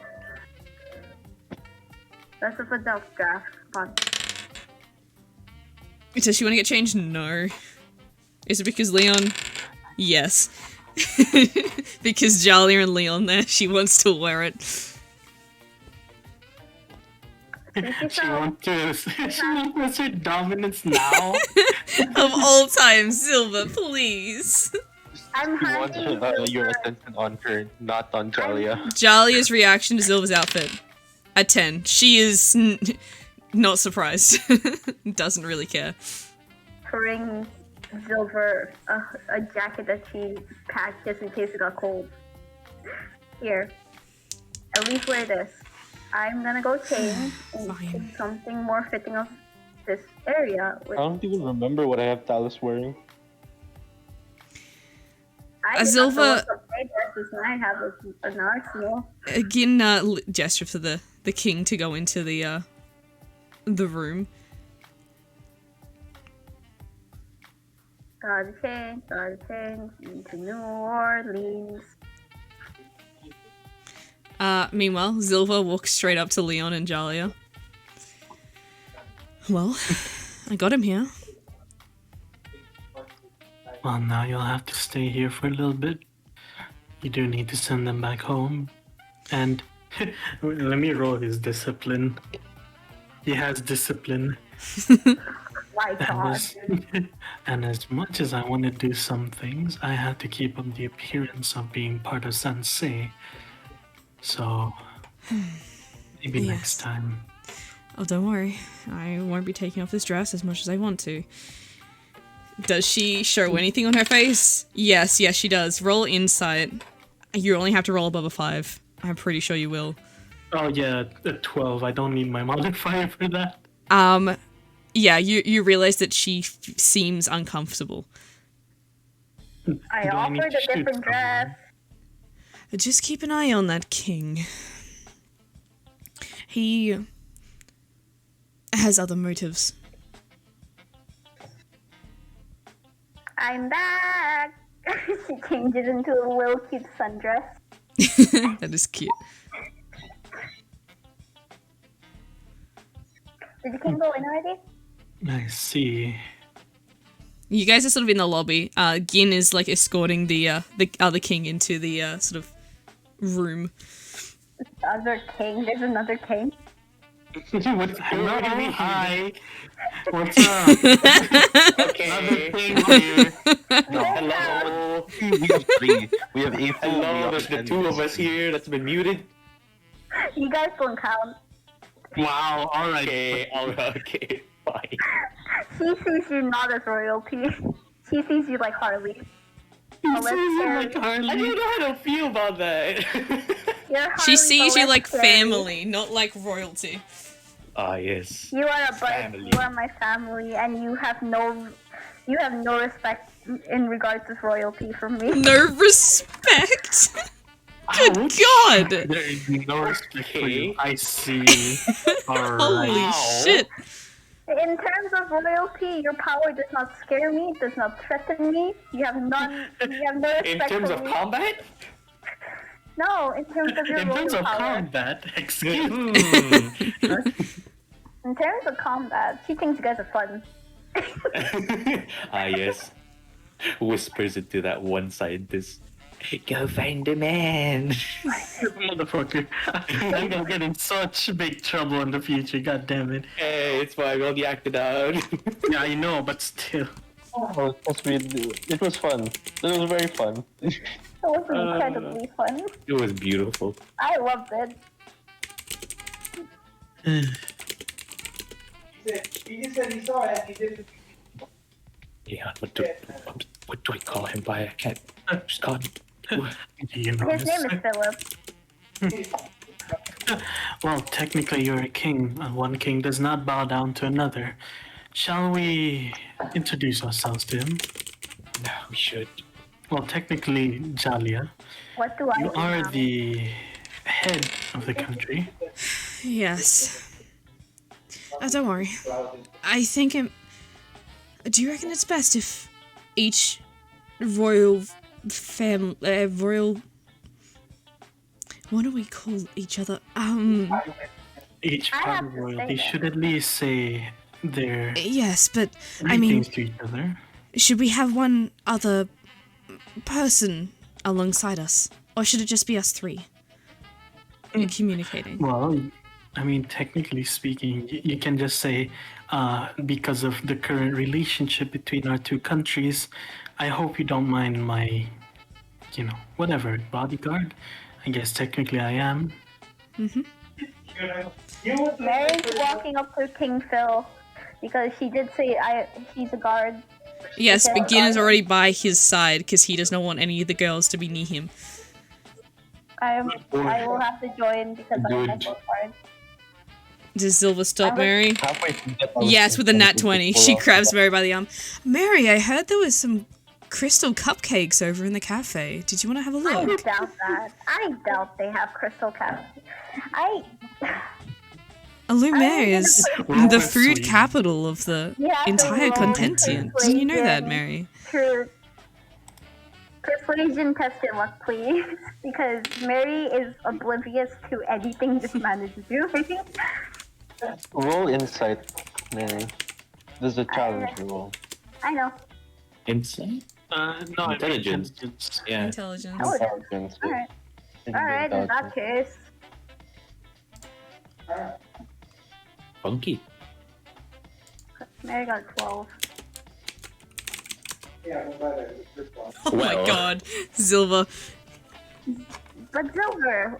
That's a self draft. Come on. Does she want to get changed? No. Is it because Leon? Yes. Because Jalia and Leon there, she wants to wear it. She wants to assert dominance now. Of all time, Silver, please. I'm He wants handing your Silver. attention on her, not on Jalia. Jalia's reaction to Silver's outfit. A 10. She is not surprised. Doesn't really care. Bring Silver a jacket that she packed just in case it got cold. Here. At least wear this. I'm gonna go change and Fine. pick something more fitting of this area. I don't even remember what I have Dallas wearing. I did not Silver- know what the dresses and I have an arsenal. Again, gesture for the king to go into the room. Gotta change into New Orleans. Meanwhile, Zilva walks straight up to Leon and Jalia. Well, I got him here. Well, now you'll have to stay here for a little bit. You do need to send them back home. And let me roll his discipline. He has discipline. My God. And as much as I want to do some things, I have to keep up the appearance of being part of Sensei. So, maybe Yes. next time. Oh, don't worry. I won't be taking off this dress as much as I want to. Does she show anything on her face? Yes, she does. Roll insight. You only have to roll above a 5. I'm pretty sure you will. Oh yeah, a 12. I don't need my modifier for that. Yeah, you realize that she seems uncomfortable. I Do I need offered to a shoot different dress. Just keep an eye on that king. He has other motives. I'm back. She changes into a little cute sundress. That is cute. Did the king go in already? I see. You guys are sort of in the lobby. Gin is like escorting the other king into the sort of room. The other king. There's another king. What's Hello, hi. What's up? Okay. Another thing here. Hello. We have 3. We have a full. Hello, there's the 2 of us here that's been muted. You guys don't count. Wow, alright. Okay, fine. She sees you not as royalty. She sees you like Harley. Unless you're- Like I Harley. don't know how to feel about that. you're Harley, She sees but you less like scary. family, not like royalty. Ah, yes. You are a bud. Family. You are my family, and you have no respect in regards to royalty from me. No respect. Good Ouch. God! There is no respect for you. Okay. I see. Alright. Holy Wow. shit! In terms of royalty, your power does not scare me, does not threaten me. You have none. You have no respect In terms for of me. combat? No, in terms of your In royal terms of power. combat, excuse me. In terms of combat, she thinks you guys are fun. Ah, yes. Whispers into that one scientist. Go find the man. Motherfucker. I'm gonna get in such big trouble in the future, god damn it. Hey, it's fine. We only acted out. Yeah, I know, but still. Oh, it was fun. It was very fun. It was incredibly fun. It was beautiful. I loved it. He just said he saw it. He didn't. Yeah, what do I call him by? I can't. Just call him. You know, His name is Philip. well, technically you're a king. One king does not bow down to another. Shall we introduce ourselves to him? No, we should. Well, technically, Jalia, What do I you do are now? the head of the country. Yes. Oh, don't worry. I think do you reckon it's best if each royal royal... What do we call each other? Each I part have of to royalty say should at least say their Yes, but I mean, greetings to each other. should we have one other person alongside us? Or should it just be us 3? Communicating. Well, I mean, technically speaking, you can just say, because of the current relationship between our two countries, I hope you don't mind my, whatever, bodyguard. I guess technically I am. Mary's walking up to King Phil because she did say he's a guard. Yes, Okay. but Gin is already by his side because he does not want any of the girls to be near him. I will have to join because I'm a Good. guard. Does Silver stop I was- Mary? Halfway through that, I was Yes, with a nat 20. She off. grabs Mary by the arm. Mary, I heard there was some crystal cupcakes over in the cafe. Did you want to have a I look? doubt that. I doubt they have crystal caps. Lumiere is Well, the that's food sweet. capital of the You have to entire roll continent. Didn't you know that, persuasion. Mary? True. Persuasion test your luck, please, because Mary is oblivious to anything this man is doing. Roll insight, Mary. This is a challenge roll. I know. Insight? No, Intelligence. intelligence. Yeah. Intelligence. Oh, it is. Intelligence. Alright. Alright, in that case. Funky. Mary got 12. Yeah, no matter. This one. Oh my Well. god. Silver. But Silver,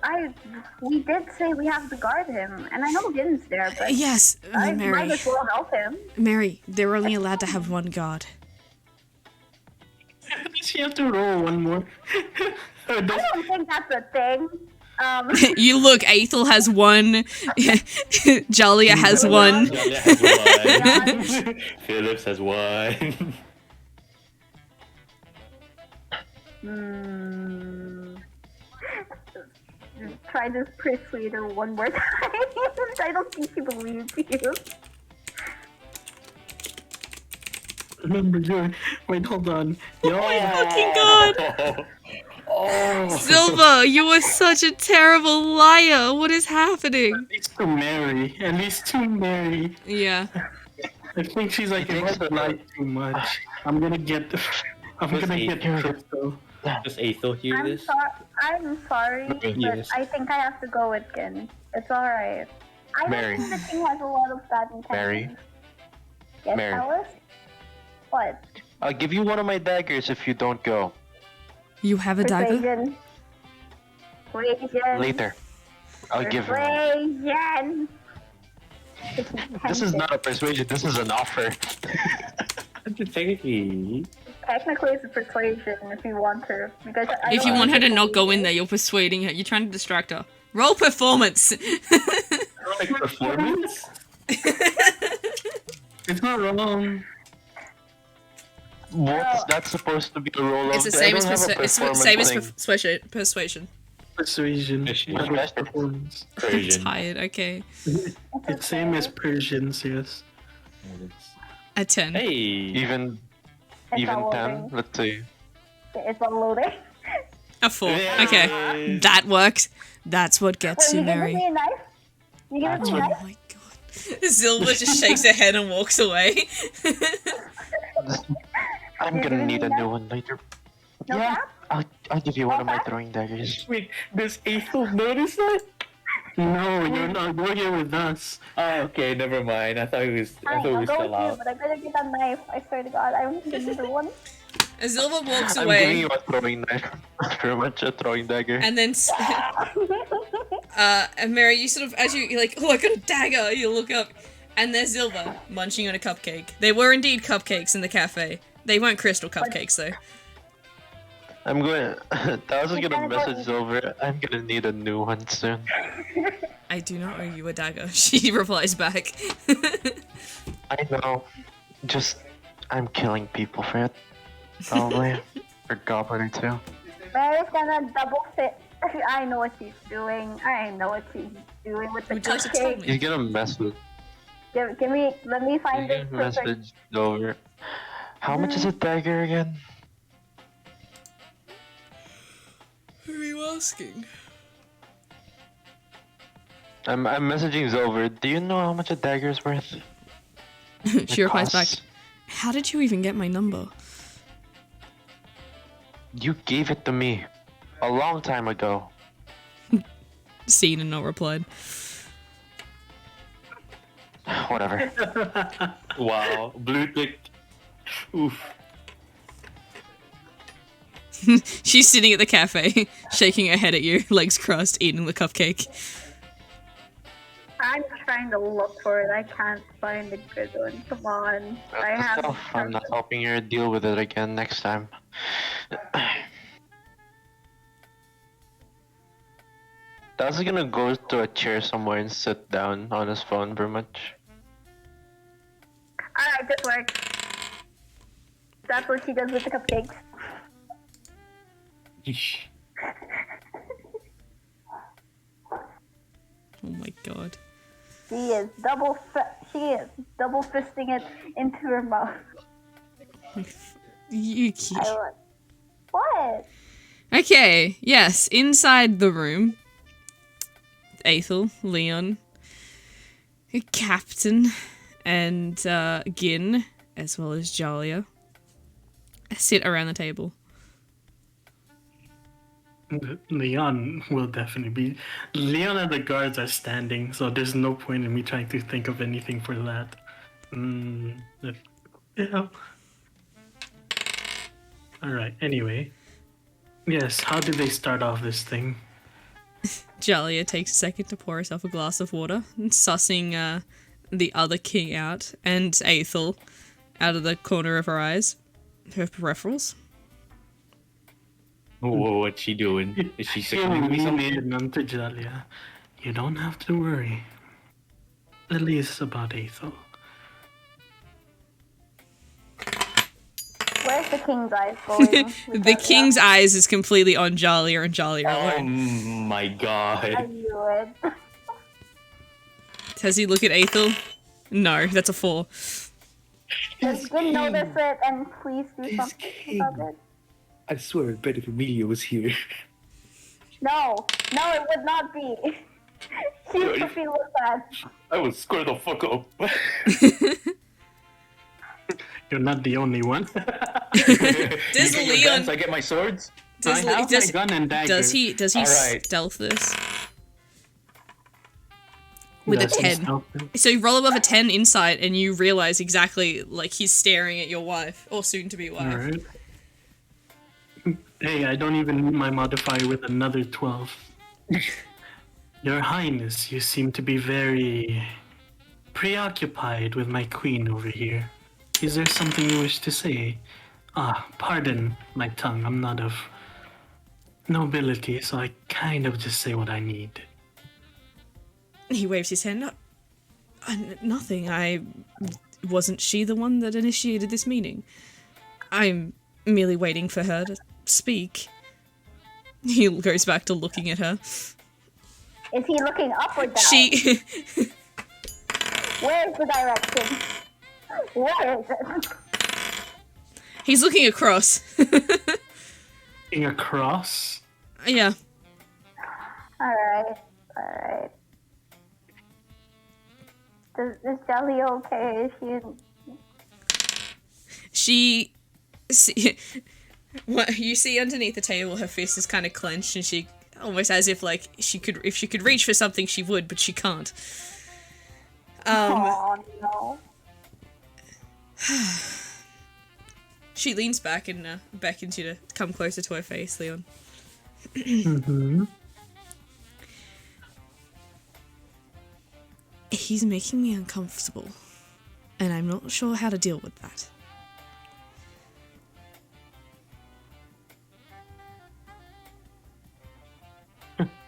we did say we have to guard him, and I know Gin's there, but Yes, I might Mary. as well help him. Mary, they're only allowed to have one guard. Does she have to roll one more? Or I does- don't think that's a thing. You look, Aethel has one. Jalia has one. Jalia has one. Phillips has one. Try to persuade her one more time. I don't think she believes you. Remember, wait, hold on. Yo, Fucking god! Oh. Silva, you are such a terrible liar. What is happening? at least to Mary. At least to Mary. Yeah. I think she's like, You if think I so? lie too much, I'm gonna get Crystal. Does Aethel hear this? I'm sorry, but Yes. I think I have to go with Gin. It's alright. I don't Mary. think the king has a lot of bad intentions. Mary. Yes, Mary. Alice? What? I'll give you one of my daggers if you don't go. You have a dagger? Persuasion. Persuasion. Later. I'll give her. Persuasion. This is not a persuasion, this is an offer. Technically. Technically, it's a persuasion if you want her. Because I If don't you want her to think not go in you- there, you're persuading her. You're trying to distract her. Roll performance. Like performance? It's not wrong. What's that supposed to be a roll It's the of? same I as don't have a performance thing. persuasion. Persuasion. Persuasion. Not like performance. Persian. Tired. Okay. It's same as Persians, yes. A 10. Hey. Even It's even not 10, loading. let's see. It's unloading. A 4. Yay. Okay. That worked. That's what gets Wait, you, you giving Mary. me a knife? You giving me a Oh knife? my god. Silva just shakes her head and walks away. I'm You're gonna giving need me a that? new one later. No Yeah. cap? I'll give you one of my Okay. throwing daggers. Wait, does Aethel notice that? No, you're not. You're here with us. Oh, okay, never mind. I thought it was. I Fine, thought it I'll was go still with you, out. but I better get that knife. I swear to God, I don't need another one. Silva walks I'm giving away. you a throwing knife. Very much a throwing dagger. And then, and Mary, you sort of, as you're like, oh, I got a dagger, you look up, and there's Silva munching on a cupcake. They were indeed cupcakes in the cafe. They weren't crystal cupcakes, though. I'm going. I was You gonna gotta go message eat. over. I'm gonna need a new one soon. I do not owe you a dagger. She replies back. I know. Just I'm killing people for it. Probably. Or goblin or two. Mary's gonna double fit. I know what she's doing. I know what she's doing with the Would you like to tell cupcake. me? He's gonna message. Let me He's find gonna this perfect. message over. How much is a dagger again? Who are you asking? I'm messaging Zilver. Do you know how much a dagger is worth? She replies back, Costs- how did you even get my number? You gave it to me a long time ago. Seen and not replied. Whatever. Wow. Blue tick. Oof. She's sitting at the cafe, shaking her head at you, legs crossed, eating the cupcake. I'm trying to look for it. I can't find the good one. Come on. I have. Myself, I'm not helping her deal with it again next time. That's gonna go to a chair somewhere and sit down on his phone very much. Alright, this works. That's what she does with the cupcakes. Oh my god. She is double fisting it into her mouth. Yuki. I want. What? Okay, yes, inside the room, Aethel, Leon, Captain, and Gin, as well as Jalia, sit around the table. Leon will definitely be. Leon and the guards are standing, so there's no point in me trying to think of anything for that. Yeah. Alright, anyway. Yes, how did they start off this thing? Jalia takes a second to pour herself a glass of water, sussing the other king out, and Aethel out of the corner of her eyes. Her peripherals. Whoa, what's she doing? Is she She'll signaling me lean something? in onto Jalia. You don't have to worry. At least about Aethel. Where's the king's eyes going? The king's eyes is completely on Jalia and Jalia Oh alone. my I god. knew it. Does he look at Aethel? No, that's a 4. Just didn't notice it, and please do He's something king. about it. I swear, I bet if Emilia was here. No, it would not be. She would be looked at. I would square the fuck up. You're not the only one. Does You get your Leon- guns, I get my swords? Does, I have does, my gun and dagger. does he Alright. stealth this? With a Does he 10. stealth it? So you roll above a 10 insight and you realize exactly, like, he's staring at your wife, or soon-to-be wife. Alright. Hey, I don't even need my modifier with another 12. Your Highness, you seem to be very preoccupied with my queen over here. Is there something you wish to say? Pardon my tongue. I'm not of nobility, so I kind of just say what I need. He waves his hand. Nothing. Wasn't she the one that initiated this meeting? I'm merely waiting for her to speak. He goes back to looking at her. Is he looking up or down? She... Where's the direction? Where is it? He's looking across. Looking across? Yeah. Alright. Is Jelly okay? She... What you see underneath the table, her fist is kind of clenched, and she almost as if like if she could reach for something, she would, but she can't. Oh no. She leans back and beckons you to come closer to her face, Leon. Mm-hmm. He's making me uncomfortable, and I'm not sure how to deal with that.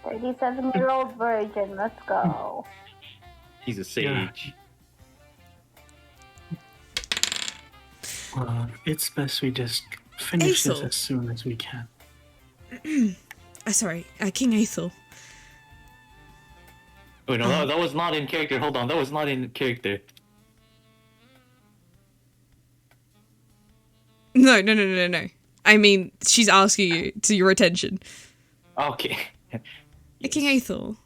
37-year-old virgin, let's go. He's a sage. It's best we just finish this Aethel. as soon as we can. Sorry, King Aethel. Wait, no, that was not in character. Hold on, that was not in character. No. I mean, she's asking you to your attention. Okay. King Aethel.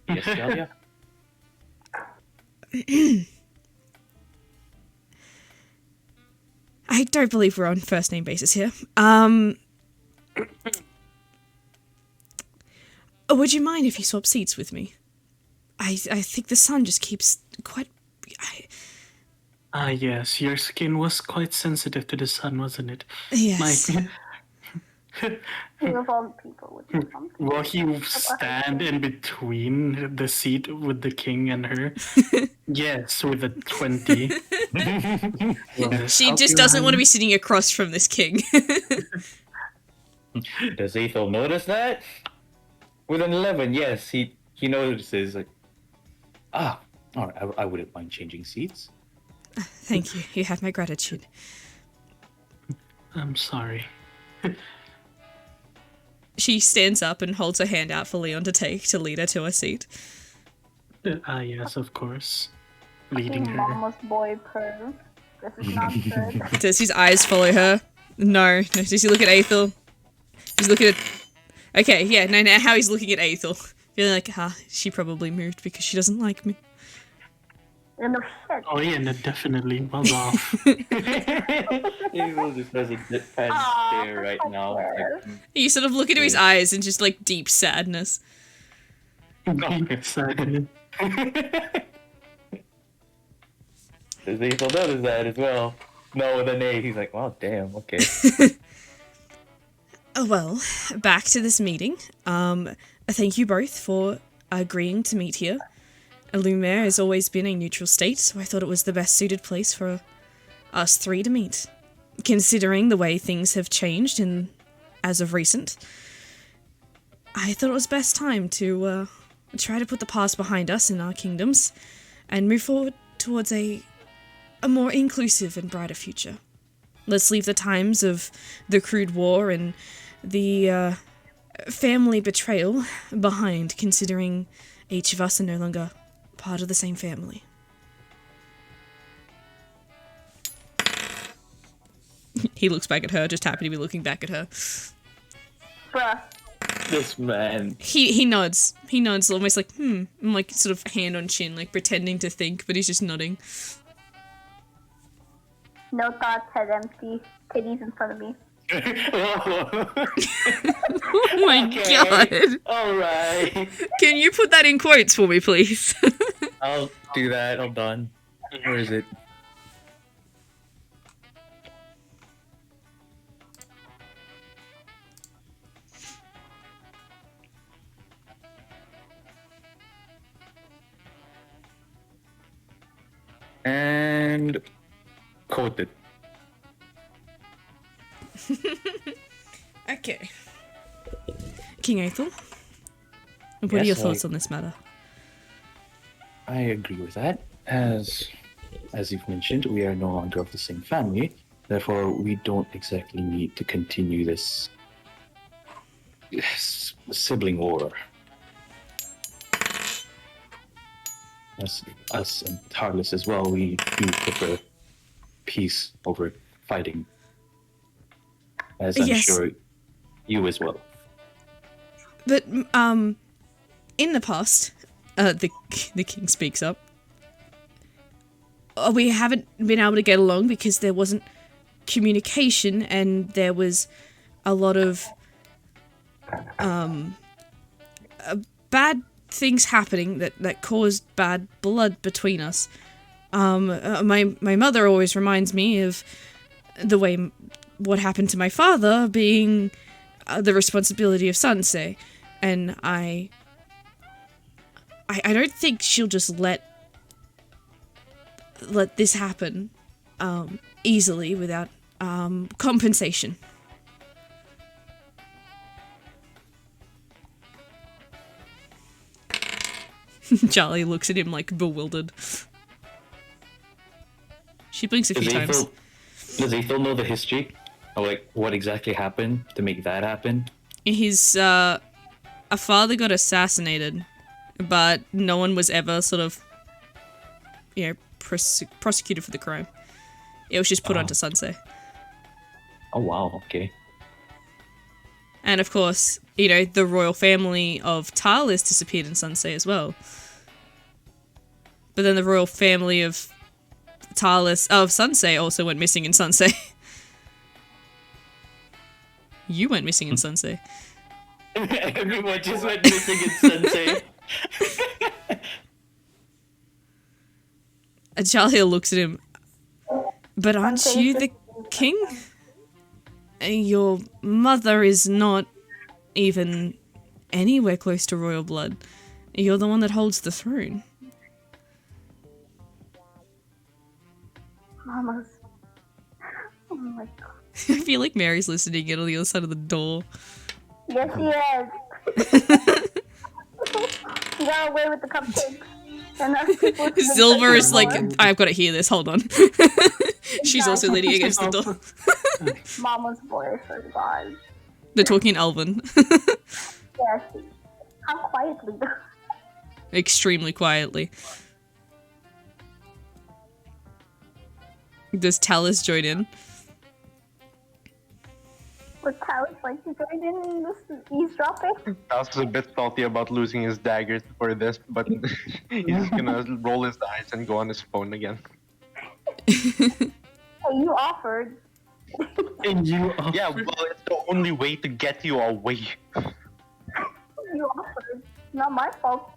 Yes, Delia? I don't believe we're on first name basis here. Would you mind if you swap seats with me? I think the sun just keeps quite... Yes, your skin was quite sensitive to the sun, wasn't it? Yes. Two of all people would do something. Will he stand in between the seat with the king and her? Yes, with a 20. She just doesn't want to be sitting across from this king. Does Aethel notice that? With an 11, yes, he notices, like, alright, I wouldn't mind changing seats. Thank you. You have my gratitude. I'm sorry. She stands up and holds her hand out for Leon to take to lead her to a seat. Yes, of course. Leading her. Mama's boy purr. This is not good. Does his eyes follow her? No. Does he look at Aethel? He's looking at... Okay, yeah, no, how he's looking at Aethel. Feeling like, she probably moved because she doesn't like me. No shit. Oh yeah, that definitely was off. Aethel just has a deadpan stare right now. Like, You sort of look into his eyes and just, like, deep sadness. Sadly. Does Aethel notice that as well? No, with an A, he's like, wow, damn, okay. Well, back to this meeting. Thank you both for agreeing to meet here. Lumiere has always been a neutral state, so I thought it was the best suited place for us three to meet. Considering the way things have changed as of recent, I thought it was best time to try to put the past behind us in our kingdoms and move forward towards a more inclusive and brighter future. Let's leave the times of the crude war and the family betrayal behind, considering each of us are no longer part of the same family. He looks back at her, just happy to be looking back at her. Bruh. This man. He nods. He nods, almost like, and like sort of hand on chin, like pretending to think, but he's just nodding. No thoughts, head empty. Titties in front of me. Oh my god. Alright. Can you put that in quotes for me, please? I'll do that. Hold on. Where is it? And quoted. Okay. King Aethel, what are your thoughts on this matter? I agree with that. As you've mentioned, we are no longer of the same family. Therefore, we don't exactly need to continue this sibling war. As us and Tarlis as well, we do prefer peace over fighting. As I'm sure you as well. But in the past, the king speaks up. We haven't been able to get along because there wasn't communication, and there was a lot of bad things happening that caused bad blood between us. My mother always reminds me of what happened to my father being the responsibility of Sansei, and I don't think she'll just let this happen easily without compensation. Charlie looks at him like bewildered. She blinks a few times. Does Ethel know the history of like what exactly happened to make that happen? His a father got assassinated, but no one was ever sort of, prosecuted for the crime. It was just put onto Sansei. Oh wow, okay. And of course, the royal family of Tarlis disappeared in Sansei as well. But then the royal family of Sansei also went missing in Sansei. You went missing in Sansei. Everyone just went missing in Sansei. And Charlie looks at him. But aren't you the king? Your mother is not even anywhere close to royal blood. You're the one that holds the throne. Mama's. Oh my god. I feel like Mary's listening in on the other side of the door. Yes, she is. She got away with the cupcakes. And us people Silver is like, I've got to hear this, hold on. She's also leaning against the door. Mama's voice, oh god. They're talking in Elven. Yes. How quietly though. Extremely quietly. Does Talus join in? Was Talus like to join in this eavesdropping? Talus was a bit salty about losing his daggers for this, but he's just gonna roll his eyes and go on his phone again. Hey, you offered. And you offered. Yeah, well, it's the only way to get you away. You offered. Not my fault.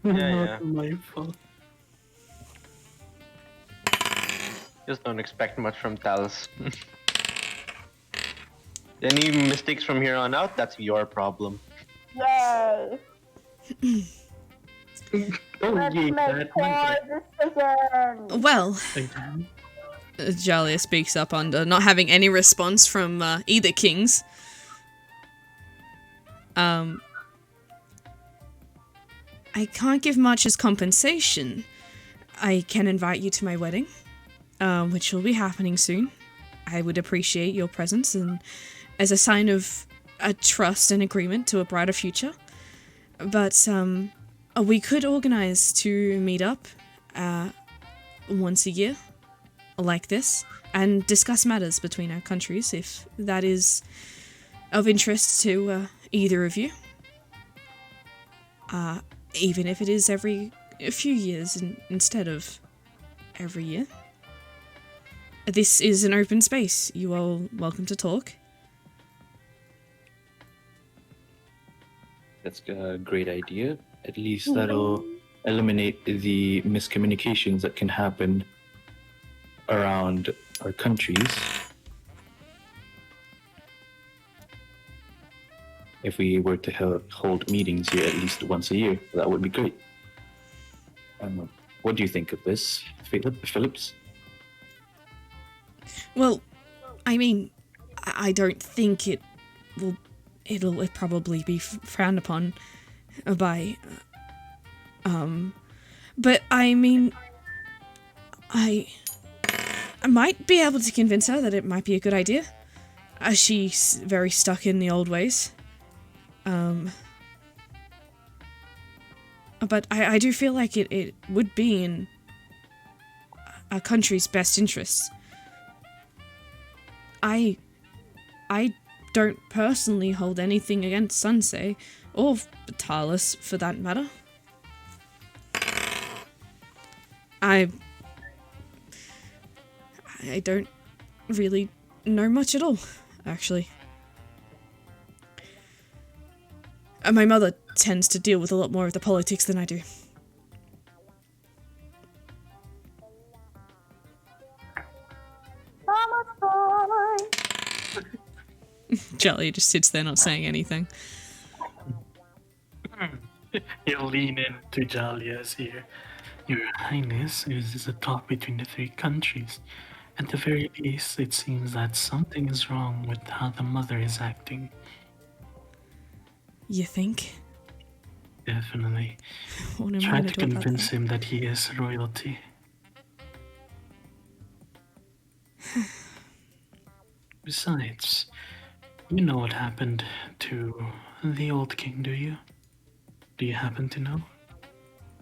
Yeah. Not my fault. Just don't expect much from Talus. Any mistakes from here on out, that's your problem. Yay! Oh, Let's yeah, make that poor decisions! Well, again. Jalia speaks up under not having any response from either kings. I can't give much as compensation. I can invite you to my wedding, which will be happening soon. I would appreciate your presence and as a sign of a trust and agreement to a brighter future. But we could organize to meet up once a year like this and discuss matters between our countries if that is of interest to either of you. Even if it is every few years instead of every year. This is an open space. You are welcome to talk. That's a great idea. At least that'll eliminate the miscommunications that can happen around our countries. If we were to hold meetings here at least once a year, that would be great. What do you think of this, Phillips? Well, I mean, I don't think it will. It'll probably be frowned upon by. But I mean, I might be able to convince her that it might be a good idea. She's very stuck in the old ways. But I do feel like it would be in our country's best interests. I don't personally hold anything against Sunsay, or Talis for that matter. I don't really know much at all, actually. My mother tends to deal with a lot more of the politics than I do. Mama's boy! Jelly just sits there not saying anything. He'll lean into Jalia's ear. Your Highness, this is a talk between the three countries. At the very least, it seems that something is wrong with how the mother is acting. You think? Definitely. What am I Try gonna to do about convince that? him that he is royalty. Besides, you know what happened to the old king, do you? Do you happen to know?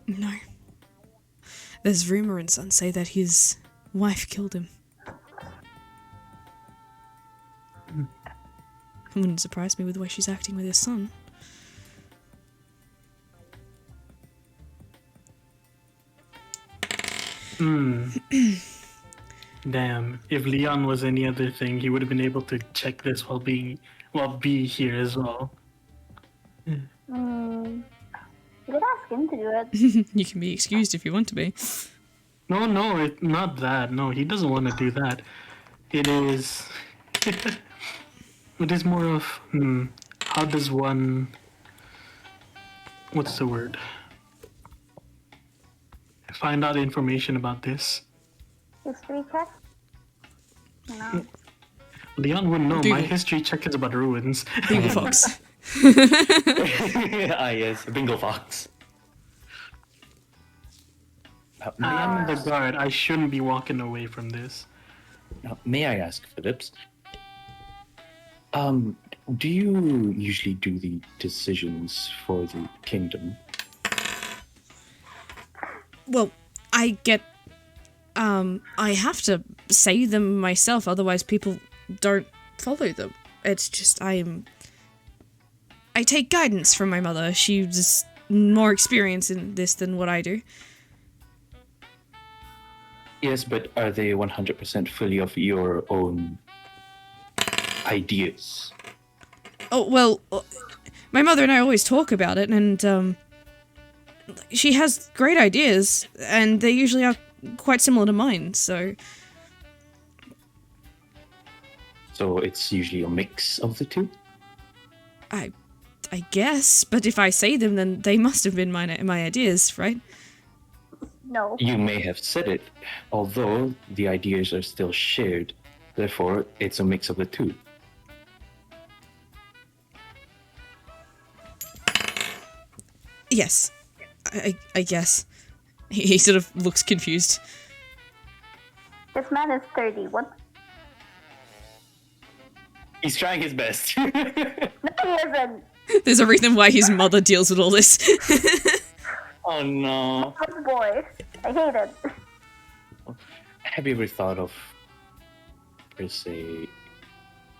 No. There's rumor in Sunsay that his wife killed him. It wouldn't surprise me with the way she's acting with his son. Damn, if Leon was any other thing, he would have been able to check this while be here as well. You could ask him to do it. You can be excused if you want to be. No, not that. No, he doesn't want to do that. It is... it is more of, how does one... What's the word? Find out information about this. History check? No. Leon wouldn't know. Bingo. My history check is about ruins. Bingo Fox. Yes, Bingo Fox. I am the guard. I shouldn't be walking away from this. Now, may I ask, Phillips? Do you usually do the decisions for the kingdom? Well, I get... I have to say them myself, otherwise people don't follow them. It's just, I take guidance from my mother. She's more experienced in this than what I do. Yes, but are they 100% fully of your own ideas? Oh, well, my mother and I always talk about it, and she has great ideas, and they usually are quite similar to mine, so... So it's usually a mix of the two? I guess, but if I say them, then they must have been my ideas, right? No. You may have said it, although the ideas are still shared. Therefore, it's a mix of the two. Yes, I guess. He sort of looks confused. This man is 30. What? He's trying his best. No, he isn't. There's a reason why his mother deals with all this. Oh no. Good boy. I hate it. Have you ever thought of, per se,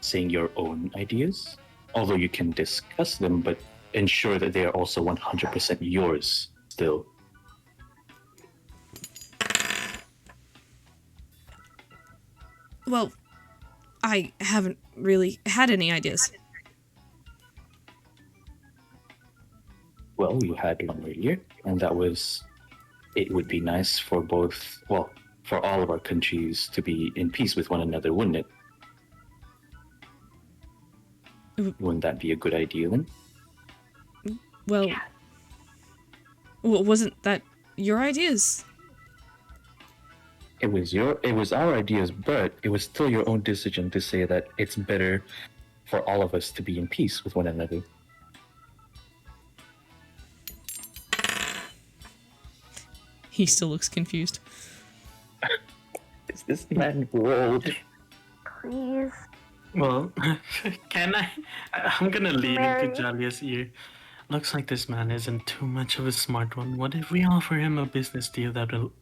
saying your own ideas? Although you can discuss them, but ensure that they are also 100% yours still. Well, I haven't really had any ideas. Well, you had one earlier, and that was it would be nice for both, well, for all of our countries to be in peace with one another, wouldn't it? Wouldn't that be a good idea then? Well, wasn't that your ideas? It was our ideas, but it was still your own decision to say that it's better for all of us to be in peace with one another. He still looks confused. Is this man old? Please. Well, can I? I'm gonna lean Mary. into Jalia's ear. Looks like this man isn't too much of a smart one. What if we offer him a business deal that will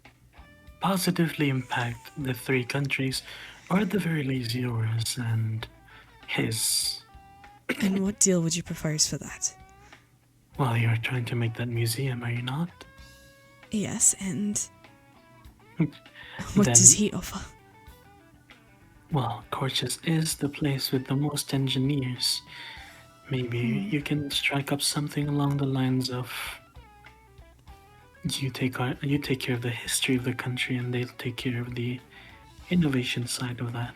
positively impact the three countries, or at the very least yours and his? And what deal would you propose for that? Well, you're trying to make that museum, are you not? Yes, and what Then- does he offer? Well, Corchus is the place with the most engineers. Maybe you can strike up something along the lines of you take care of the history of the country and they'll take care of the innovation side of that.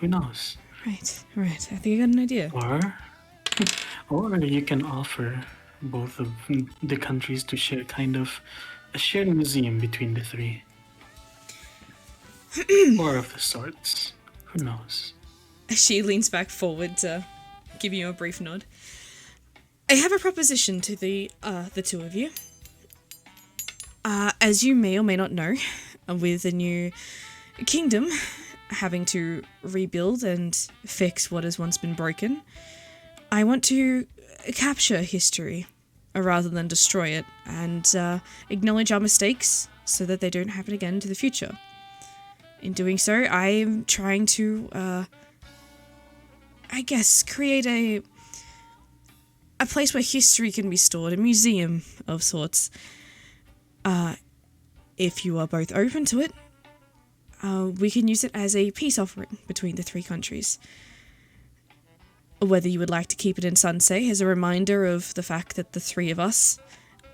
Who knows? Right. I think I got an idea. Or you can offer both of the countries to share kind of a shared museum between the three. Or of the sorts. Who knows? She leans back forward to give you a brief nod. I have a proposition to the two of you. As you may or may not know, with the new kingdom having to rebuild and fix what has once been broken, I want to capture history rather than destroy it and acknowledge our mistakes so that they don't happen again into the future. In doing so, I am trying to, create a place where history can be stored, a museum of sorts. If you are both open to it, we can use it as a peace offering between the three countries. Whether you would like to keep it in Sunsay as a reminder of the fact that the three of us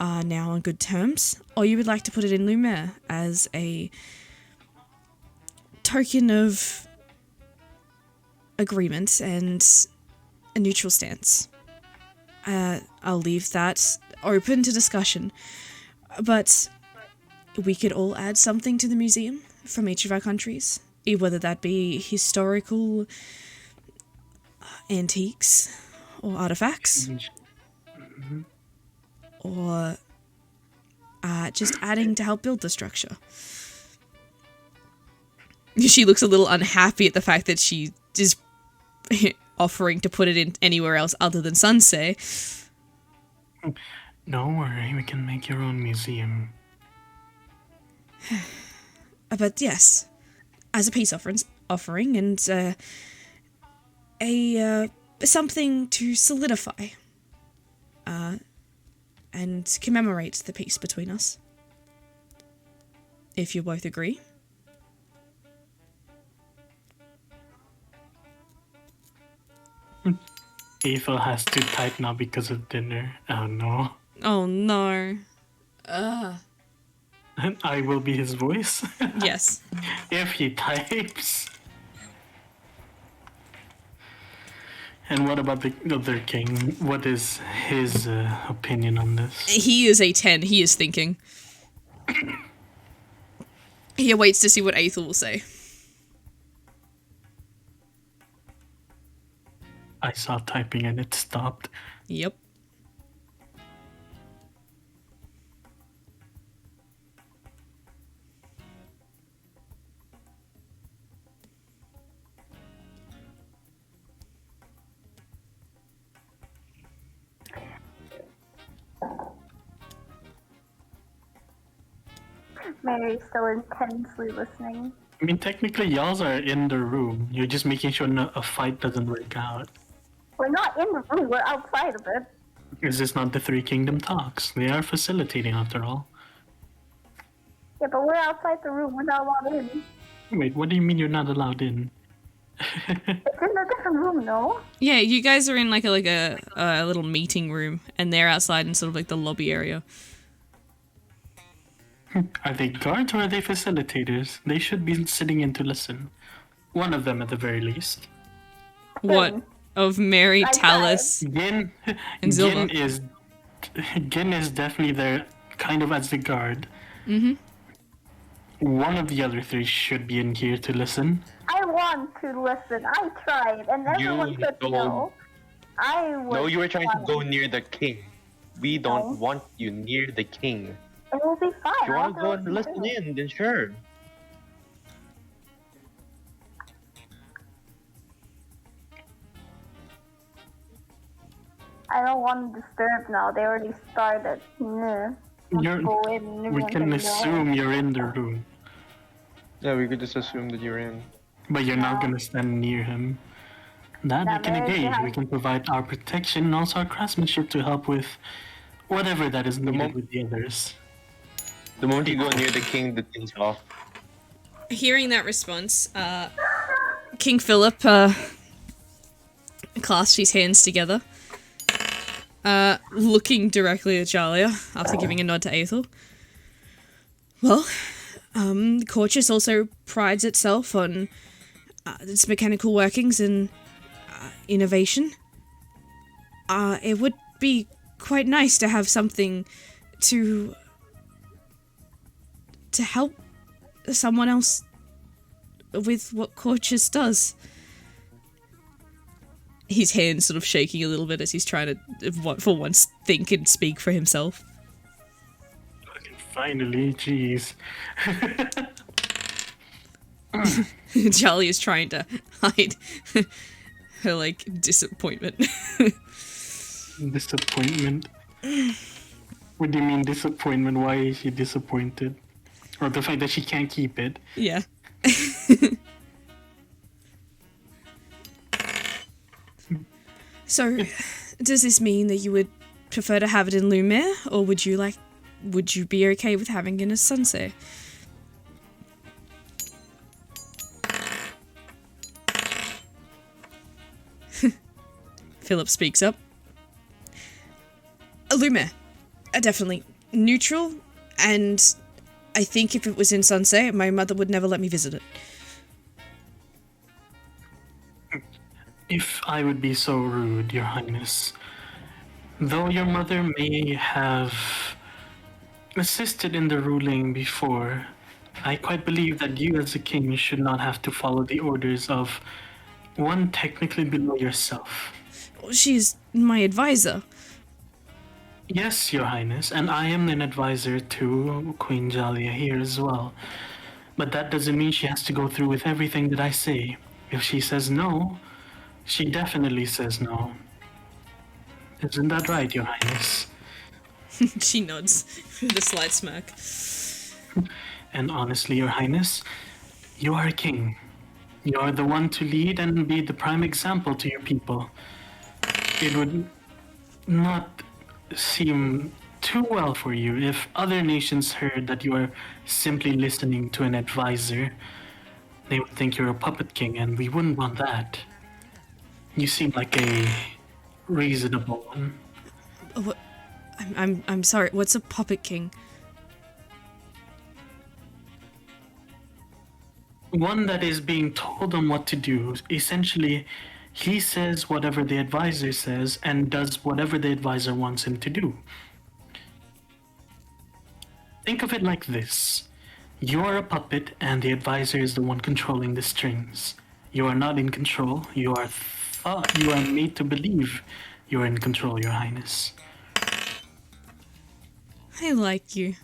are now on good terms, or you would like to put it in Lumiere as a token of agreement and a neutral stance. I'll leave that open to discussion, but we could all add something to the museum from each of our countries, whether that be historical antiques or artifacts, or just adding to help build the structure. She looks a little unhappy at the fact that she is offering to put it in anywhere else other than Sunsay. Don't worry, we can make your own museum. But yes, as a peace offering and a something to solidify and commemorate the peace between us. If you both agree. Ethel has to type now because of dinner. Oh no. Oh no. And I will be his voice Yes. if he types. And what about the other king? What is his opinion on this? He is a 10. He is thinking. He awaits to see what Aethel will say. I saw typing and it stopped. Yep. Mary's still intensely listening. I mean, technically, y'all are in the room. You're just making sure a fight doesn't work out. We're not in the room, we're outside of it. Is this not the Three Kingdom talks? They are facilitating, after all. Yeah, but we're outside the room, we're not allowed in. Wait, what do you mean you're not allowed in? It's in a different room, no? Yeah, you guys are in like a little meeting room, and they're outside in sort of like the lobby area. Are they guards or are they facilitators? They should be sitting in to listen. One of them at the very least. What? Of Mary, I Talus, Gin, and Zilva. Gin is definitely there, kind of as the guard. Mm-hmm. One of the other three should be in here to listen. I want to listen, I tried, and everyone said no. I was No, you were trying to fine. go near the king. We don't No. want you near the king. It will be fine. If you want to I'll go do and it listen too. in, then sure. I don't want to disturb now. They already started. Nah. Let's go in and We everyone can know. assume you're in the room, Yeah, we could just assume that you're in. but you're not gonna stand near him. That we Now, can Mary's engage. behind. We can provide our protection and also our craftsmanship to help with whatever that is needed mo- with the others. The moment you go near the king, the thing's off. Hearing that response, King Philip clasps his hands together, looking directly at Jalia after giving a nod to Aethel. Well, Courtius also prides itself on its mechanical workings and innovation. It would be quite nice to have something to help someone else with what Courtius does. His hands sort of shaking a little bit as he's trying to, for once, think and speak for himself. Fucking finally, jeez. Charlie is trying to hide her, like, disappointment. Disappointment. What do you mean disappointment? Why is she disappointed? Or the fact that she can't keep it? Yeah. So, does this mean that you would prefer to have it in Lumiere, or would you be okay with having it in Sunsea? Philip speaks up. Lumiere, definitely neutral, and I think if it was in Sunsea, my mother would never let me visit it. If I would be so rude, Your Highness, though your mother may have assisted in the ruling before, I quite believe that you as a king should not have to follow the orders of one technically below yourself. She's my advisor. Yes, Your Highness, and I am an advisor to Queen Jalia here as well. But that doesn't mean she has to go through with everything that I say. If she says no, she definitely says no. Isn't that right, Your Highness? She nods with a slight smirk. And honestly, Your Highness, you are a king. You are the one to lead and be the prime example to your people. It would not seem too well for you if other nations heard that you are simply listening to an advisor. They would think you're a puppet king, and we wouldn't want that. You seem like a reasonable one. What? I'm sorry. What's a puppet king? One that is being told on what to do. Essentially, He says whatever the advisor says and does whatever the advisor wants him to do. Think of it like this. You are a puppet and the advisor is the one controlling the strings. You are not in control. You are made to believe you are in control, Your Highness. I like you.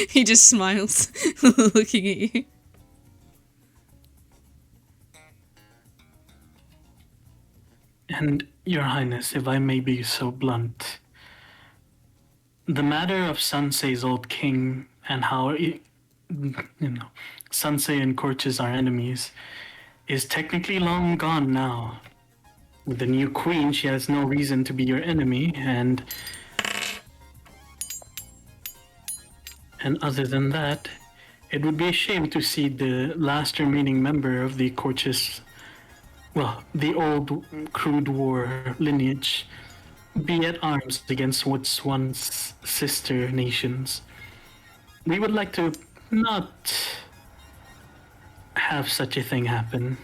He just smiles, looking at you. And, Your Highness, if I may be so blunt, the matter of Sansei's old king and how, Sansei and Corchus are enemies is technically long gone now. With the new queen, she has no reason to be your enemy, and other than that, it would be a shame to see the last remaining member of the Corchus, well, the old crude war lineage, be at arms against what's once sister nations. We would like to not have such a thing happen.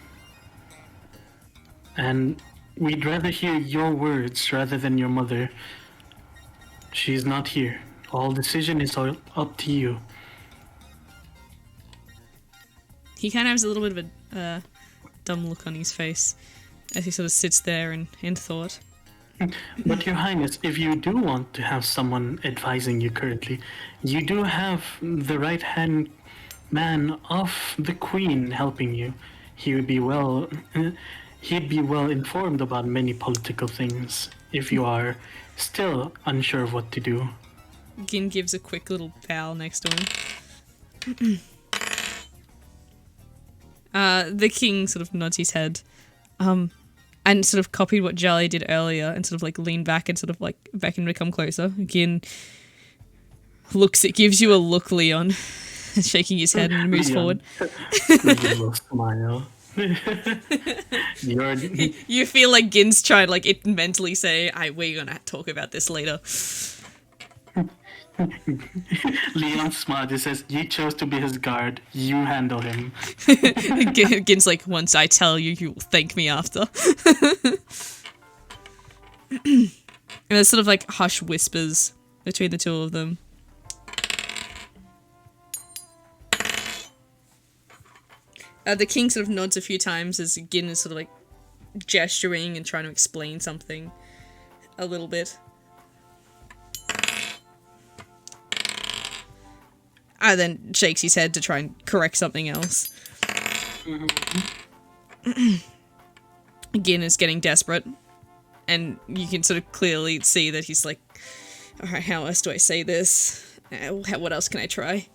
And we'd rather hear your words rather than your mother. She's not here. All decision is all up to you. He kind of has a little bit of a dumb look on his face as he sort of sits there in thought. But Your Highness, if you do want to have someone advising you currently, you do have the right-hand man of the Queen helping you. He'd be well informed about many political things if you are still unsure of what to do. Gin gives a quick little bow next to him. The king sort of nods his head, and sort of copied what Jolly did earlier and sort of like leaned back and sort of like beckoned to come closer. Gin gives you a look, Leon, shaking his head and moves forward. Little smile. You feel like Gin's trying like it mentally say, we're gonna talk about this later. Leon smiled. He says, "You chose to be his guard. You handle him." Gin's like, once I tell you, you will thank me after. And there's sort of like hush whispers between the two of them. The king sort of nods a few times as Gin is sort of like gesturing and trying to explain something a little bit. And then shakes his head to try and correct something else. Gin is getting desperate, and you can sort of clearly see that he's like, alright, how else do I say this? What else can I try?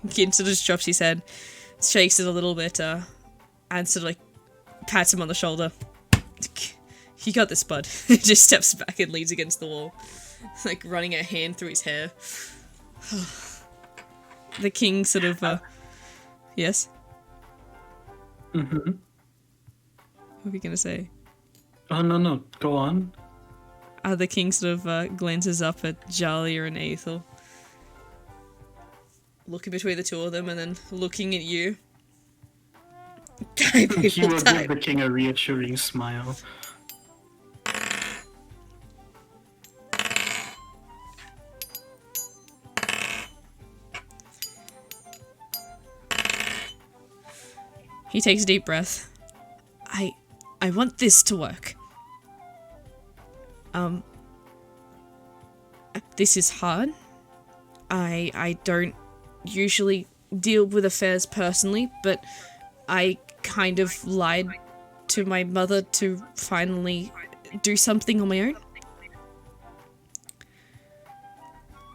Gin sort of just drops his head, shakes it a little bit, and sort of like pats him on the shoulder. You got this, bud. Just steps back and leans against the wall, like running a hand through his hair. The king sort of, yes? Mm-hmm. What are we gonna say? Oh, no, go on. The king sort of glances up at Jalia and Aethel, looking between the two of them and then looking at you. He will give the king a reassuring smile. He takes a deep breath. I want this to work. This is hard. I don't usually deal with affairs personally, but I kind of lied to my mother to finally do something on my own.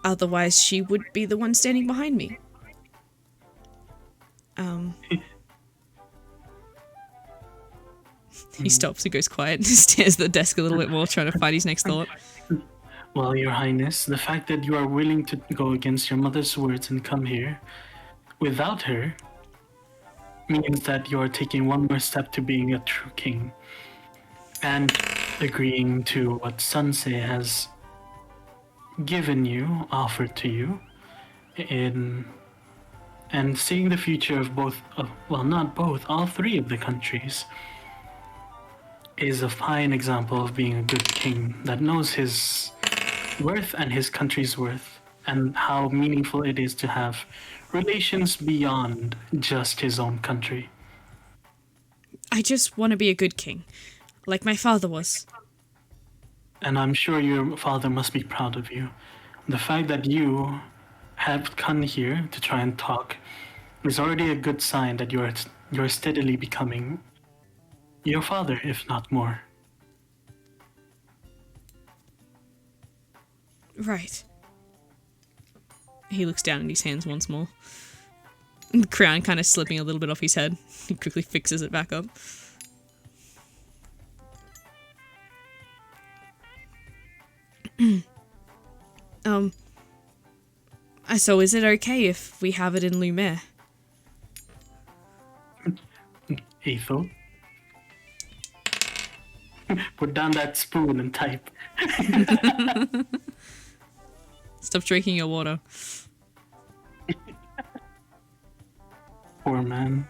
Otherwise, she would be the one standing behind me. He stops and goes quiet and stares at the desk a little bit more, trying to find his next thought. Well, Your Highness, the fact that you are willing to go against your mother's words and come here without her means that you are taking one more step to being a true king and agreeing to what Sansei has given you, offered to you in and seeing the future of both, well, not both, all three of the countries, is a fine example of being a good king that knows his worth and his country's worth, and how meaningful it is to have relations beyond just his own country. I just want to be a good king, like my father was. And I'm sure your father must be proud of you. The fact that you have come here to try and talk is already a good sign that you're steadily becoming your father, if not more. Right. He looks down at his hands once more. The crown kind of slipping a little bit off his head. He quickly fixes it back up. So is it okay if we have it in Lumiere? Ethel? Put down that spoon and type. Stop drinking your water. Poor man.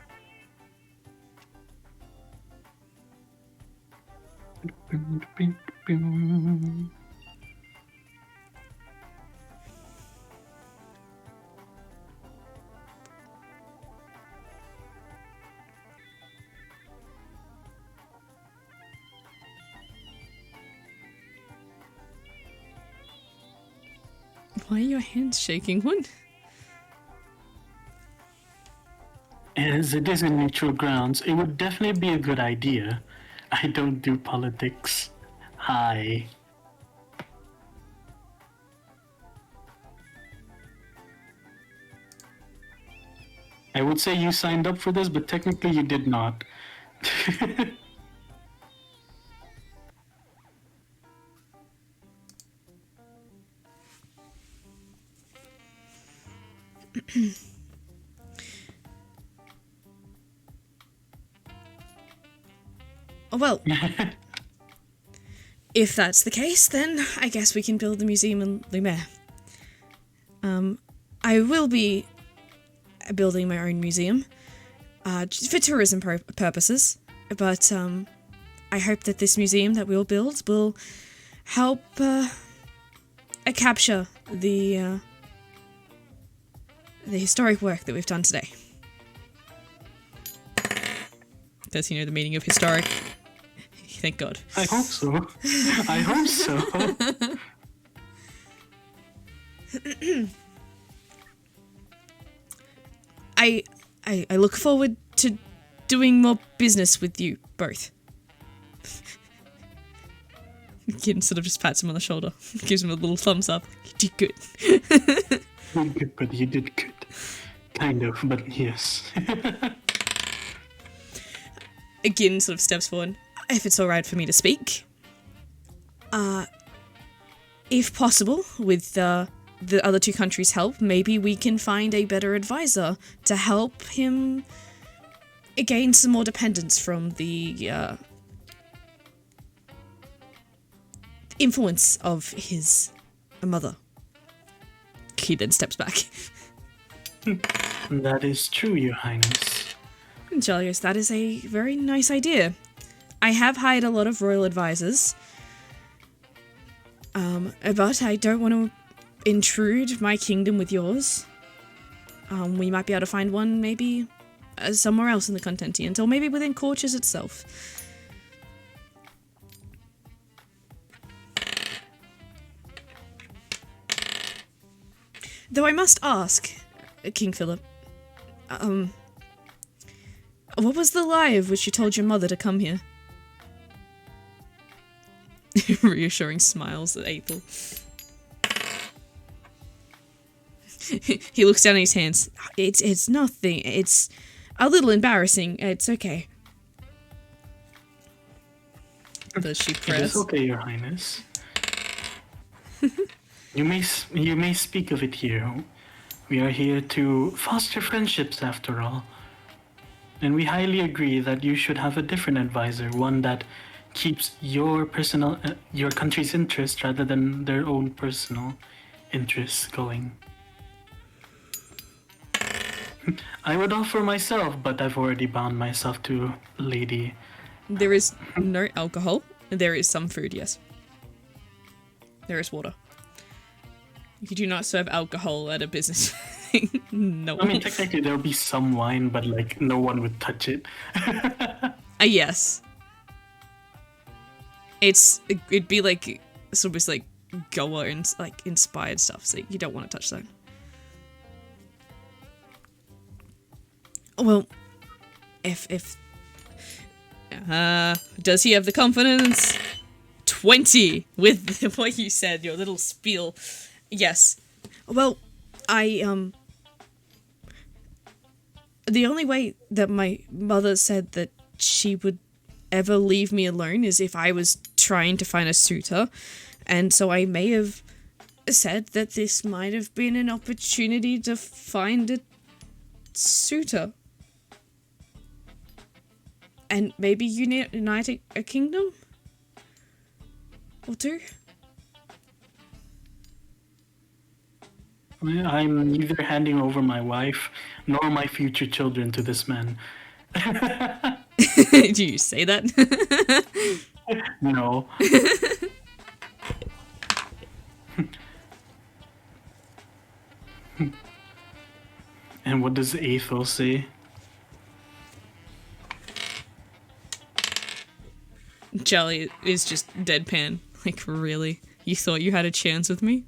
Why are your hands shaking? What? As it is in neutral grounds, it would definitely be a good idea. I don't do politics. Hi. I would say you signed up for this, but technically you did not. Well, if that's the case, then I guess we can build the museum in Lumiere. I will be building my own museum for tourism purposes, but I hope that this museum that we'll build will help capture the historic work that we've done today. Does he know the meaning of historic? Thank God. I hope so. I hope so. I look forward to doing more business with you both. Kid sort of just pats him on the shoulder, gives him a little thumbs up. You did good. You did good, buddy. You did good. Kind of, but yes. Again, sort of steps forward. If it's alright for me to speak. If possible, with the other two countries' help, maybe we can find a better advisor to help him gain some more dependence from the influence of his mother. He then steps back. That is true, Your Highness. Jelius, that is a very nice idea. I have hired a lot of royal advisors, but I don't want to intrude my kingdom with yours. We might be able to find one maybe somewhere else in the Contentiant, or maybe within Corchus itself. Though I must ask, King Philip, what was the lie of which you told your mother to come here? Reassuring smiles at April. He looks down at his hands. It's nothing. It's a little embarrassing. It's okay. Does she press? It is okay, Your Highness. You may speak of it here. We are here to foster friendships, after all. And we highly agree that you should have a different advisor, one that keeps your country's interest rather than their own personal interests going. I would offer myself, but I've already bound myself to Lady. There is no alcohol. There is some food, yes. There is water. You do not serve alcohol at a business thing. No. I mean, technically there'll be some wine, but like no one would touch it. Yes. It'd be like sort of like Goa and like inspired stuff, so you don't want to touch that. Well, if does he have the confidence? 20 with what you said, your little spiel. Yes. Well, the only way that my mother said that she would ever leave me alone is if I was trying to find a suitor, and so I may have said that this might have been an opportunity to find a suitor. And maybe unite a kingdom? Or two? I'm neither handing over my wife nor my future children to this man. Do you say that? No. And what does Aethel say? Charlie is just deadpan. Like, really? You thought you had a chance with me?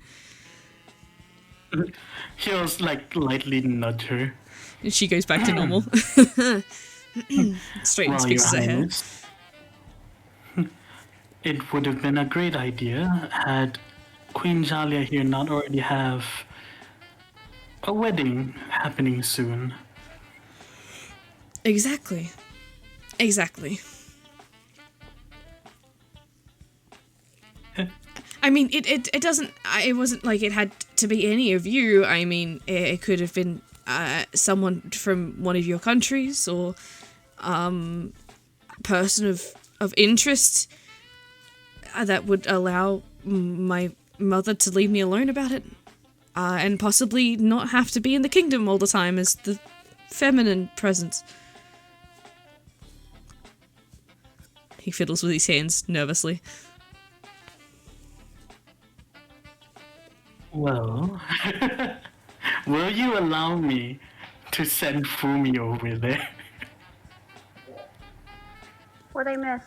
He'll like lightly nudge her. And she goes back to normal. Straight and speaks her hair. It would have been a great idea had Queen Jalia here not already have a wedding happening soon. Exactly. Exactly. I mean, it doesn't, it wasn't like it had to be any of you. I mean, it could have been someone from one of your countries or person of interest that would allow my mother to leave me alone about it. And possibly not have to be in the kingdom all the time as the feminine presence. He fiddles with his hands nervously. Well, will you allow me to send Fumi over there? What'd I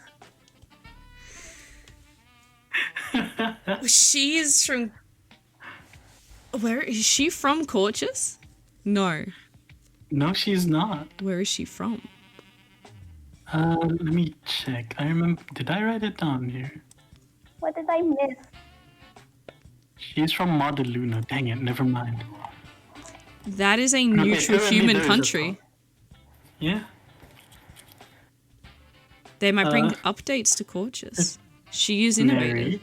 miss? She is from... Where is she from, Corchus? No. No, she's not. Where is she from? Let me check. I remember. Did I write it down here? What did I miss? She's from Maudaluna. Dang it, never mind. That is a neutral human country. Yeah. They might bring updates to Corchus. She is innovative. Mary.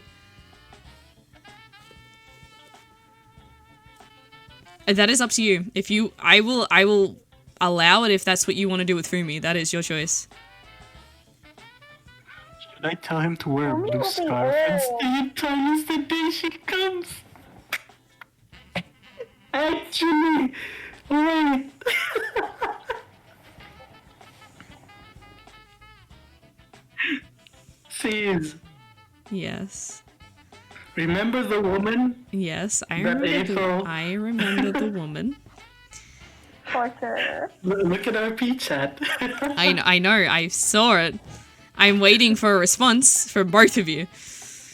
That is up to you. If you, I will allow it if that's what you want to do with Fumi. That is your choice. Should I tell him to wear a Fumi blue will be scarf and ill. stay in Thailand the day she comes? Actually, wait. Says, Yes. remember the woman? Yes, I That remember. April. I remember the woman. Torture. Look at our P chat. I know. I saw it. I'm waiting for a response from both of you.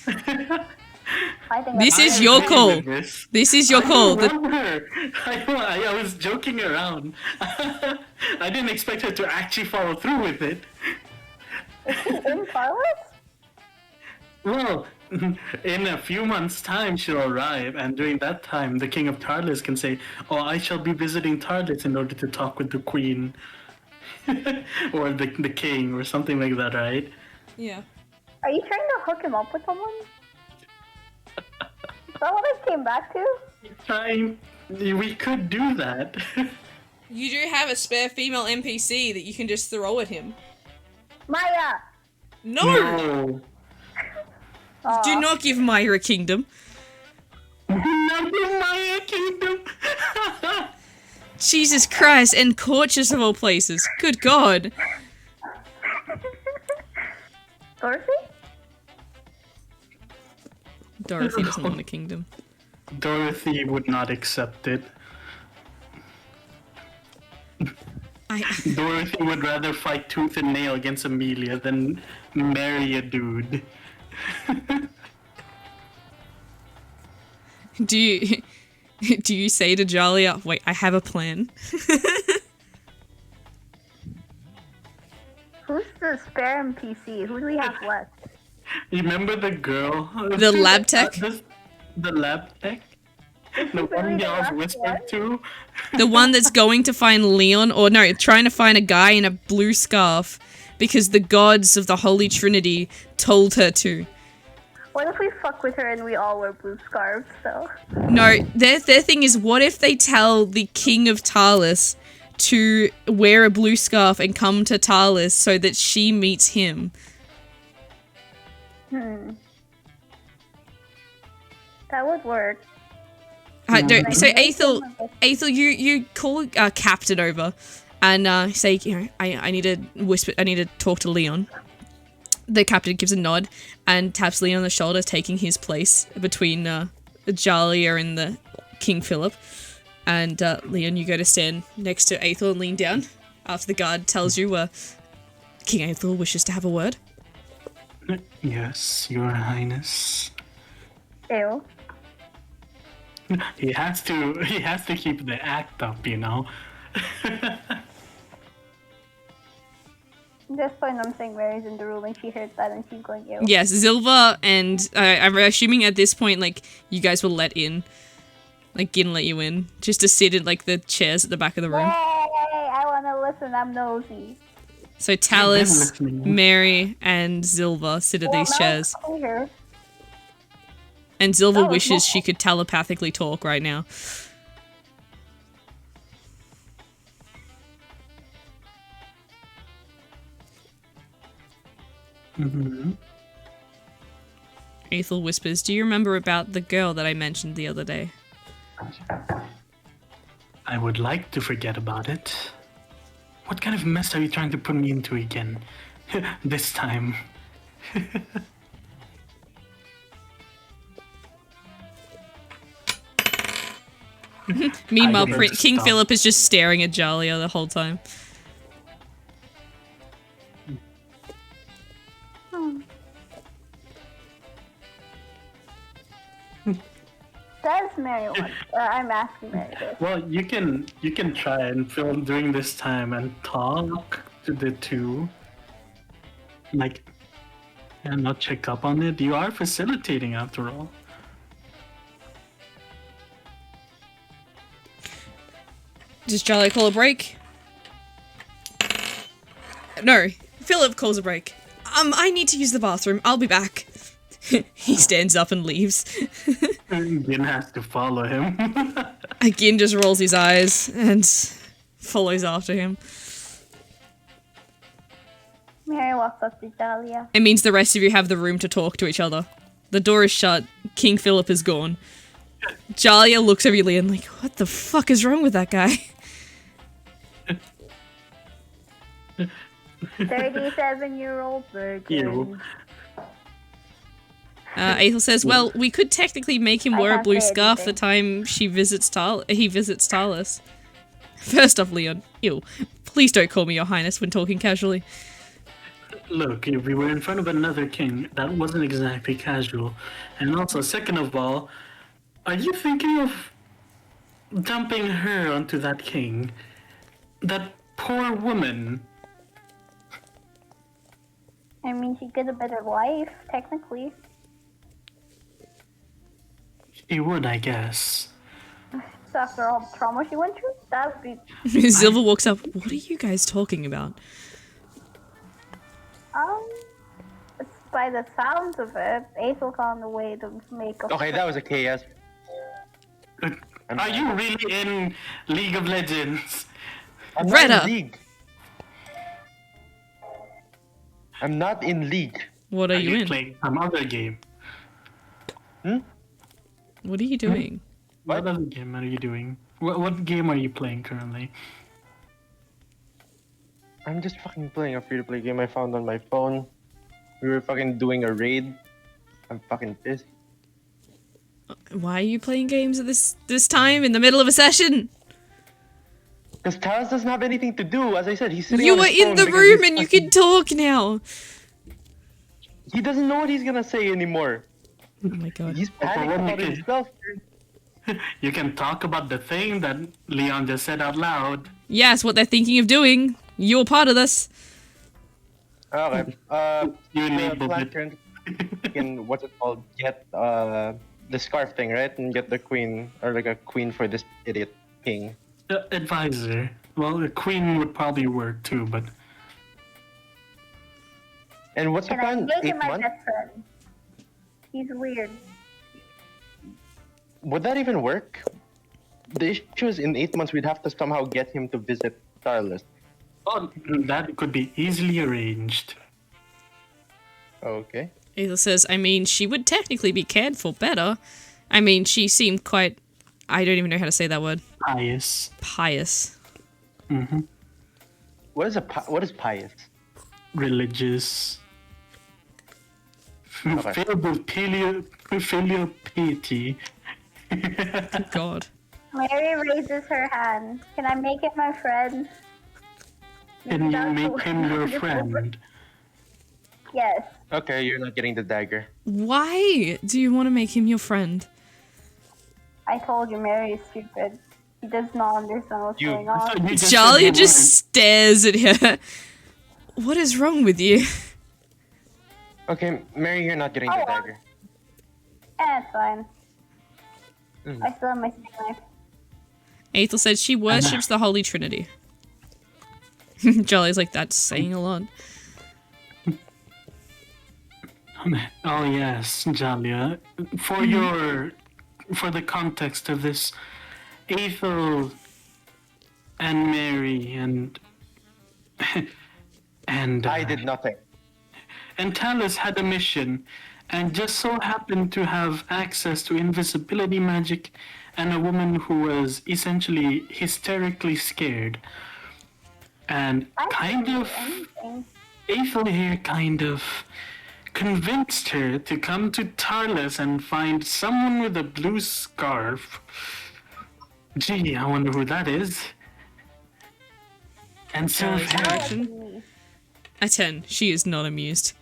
I think This that's is your call. This. This is your I call. love her. I was joking around. I didn't expect her to actually follow through with it. in Carlos? Well, in a few months' time, she'll arrive, and during that time, the King of Tarlis can say, "Oh, I shall be visiting Tarlis in order to talk with the Queen." Or the King, or something like that, right? Yeah. Are you trying to hook him up with someone? Is that what I came back to? We could do that. You do have a spare female NPC that you can just throw at him. Maya! No! No. Do not give Maya a kingdom. Not in my kingdom. Jesus Christ, and Corchus of all places. Good God. Dorothy? Dorothy doesn't want a kingdom. Dorothy would not accept it. Dorothy would rather fight tooth and nail against Amelia than marry a dude. Do you say to Jalia, wait, I have a plan? Who's the spare NPC? Who do we have left? You remember the girl? The lab tech? The lab tech? The one y'all whispered to? The one that's going to find Leon, or no, trying to find a guy in a blue scarf because the gods of the Holy Trinity told her to. What if we fuck with her and we all wear blue scarves, though? No, their thing is, what if they tell the King of Talis to wear a blue scarf and come to Talis so that she meets him? That would work. So Aethel, you call Captain over and say, you know, I need to whisper, I need to talk to Leon. The captain gives a nod and taps Leon on the shoulder, taking his place between Jalia and the King Philip. And Leon, you go to stand next to Aethel and lean down after the guard tells you King Aethel wishes to have a word. Yes, Your Highness. Ew. He has to keep the act up, you know. At this point, I'm saying Mary's in the room and she heard that and she's going, ew. Yes, Zilva and I'm assuming at this point, like, you guys will let in. Like, Gin let you in. Just to sit in, like, the chairs at the back of the room. Hey, I wanna listen, I'm nosy. So Talis, Mary, and Zilva sit at these chairs. Clear. And Zilva wishes she could telepathically talk right now. Aethel whispers, do you remember about the girl that I mentioned the other day? I would like to forget about it. What kind of mess are you trying to put me into again? This time. Meanwhile, King Philip is just staring at Jalia the whole time. Does Mary want? I'm asking Mary this. Well, you can try and film during this time and talk to the two. Like, and not check up on it. You are facilitating after all. Does Jalia call a break? No, Philip calls a break. I need to use the bathroom. I'll be back. He stands up and leaves. Gin has to follow him. Gin just rolls his eyes and follows after him. Mary walks up to Dahlia. It means the rest of you have the room to talk to each other. The door is shut. King Philip is gone. Jalia looks over you and like, what the fuck is wrong with that guy? 37-year-old virgin. Aethel says, well, we could technically make him wear a blue scarf the time he visits Talis. First off, Leon, ew. Please don't call me your highness when talking casually. Look, if we were in front of another king, that wasn't exactly casual. And also, second of all, are you thinking of dumping her onto that king? That poor woman. I mean, she'd get a better life, technically. She would, I guess. So after all the trauma she went through, that would be... Zilva walks up. What are you guys talking about? It's by the sounds of it, Aethel found a way to make a... Okay, that was a chaos. Are you really in League of Legends? I'm Retta. not in League. I'm not in League. What are you in? Playing some other game? What are you doing? What other game are you doing? What game are you playing currently? I'm just fucking playing a free-to-play game I found on my phone. We were fucking doing a raid. I'm fucking pissed. Why are you playing games at this time in the middle of a session? Because Taras doesn't have anything to do. As I said, he's sitting You on were his in phone the because room he's and you fucking- can talk now. He doesn't know what he's gonna say anymore. Oh my god. He's Well, panicking when about you can- himself. You can talk about the thing that Leon just said out loud. Yes, what they're thinking of doing. You're part of this. Okay. You The enabled plan it. currently in what's it called? Get the scarf thing, right? And get the queen or like a queen for this idiot king. Advisor. Well, a queen would probably work too, but And what's the Can I plan? make 8 him my months? best friend? He's weird. Would that even work? The issue is in 8 months we'd have to somehow get him to visit Starless. oh, that could be easily arranged. Okay. Aether says, I mean, she would technically be cared for better. I mean, she seemed quite... I don't even know how to say that word. Pious. Pious. Mm-hmm. What is pious? Religious. Okay. Filled with filial piety. God. Mary raises her hand. Can I make him my friend? Can you That's make the him way your I'm just friend? Yes. Okay, you're not getting the dagger. Why do you want to make him your friend? I told you Mary is stupid. He does not understand what's You- going on. You Jalia said you just weren't. stares at her. What is wrong with you? Okay, Mary, you're not getting the Oh. dagger. It's fine. Mm. I still have my stick knife. Aethel said she worships the Holy Trinity. Jolly's like, that's saying a lot. Oh yes, Jalia. For the context of this, Ethel and Mary and I did nothing. and Talus had a mission, and just so happened to have access to invisibility magic, and a woman who was essentially hysterically scared, and I kind didn't of. do anything. Ethel here kind of convinced her to come to Tarlis and find someone with a blue scarf. Gee, I wonder who that is. And serve Charlie's her. reaction. A 10. She is not amused.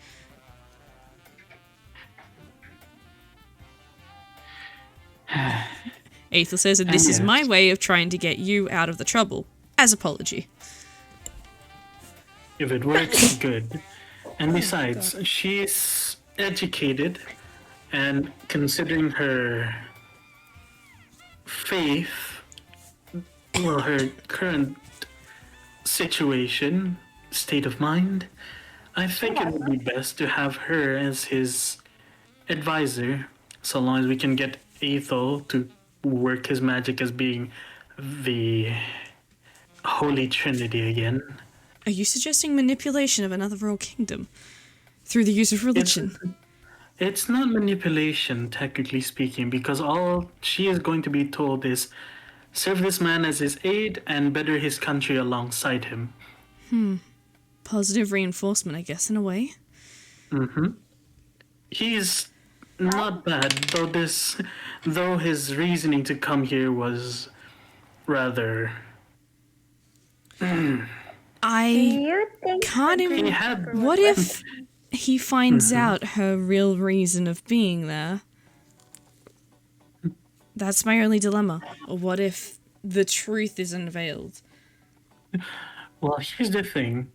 Aethel says that this is yes. my way of trying to get you out of the trouble. As apology. If it works, good. And besides, she's educated, and considering her faith, well, her current situation, state of mind, I think it would be best to have her as his advisor, so long as we can get Ethel to work his magic as being the Holy Trinity again. Are you suggesting manipulation of another royal kingdom? Through the use of religion? It's not manipulation, technically speaking, because all she is going to be told is serve this man as his aide and better his country alongside him. Positive reinforcement, I guess, in a way. Mm-hmm. He's not bad, though his reasoning to come here was rather. Do I you think can't the even... He Greek had. people What would if he finds out her real reason of being there? That's my only dilemma. Or what if the truth is unveiled? Well, here's the thing.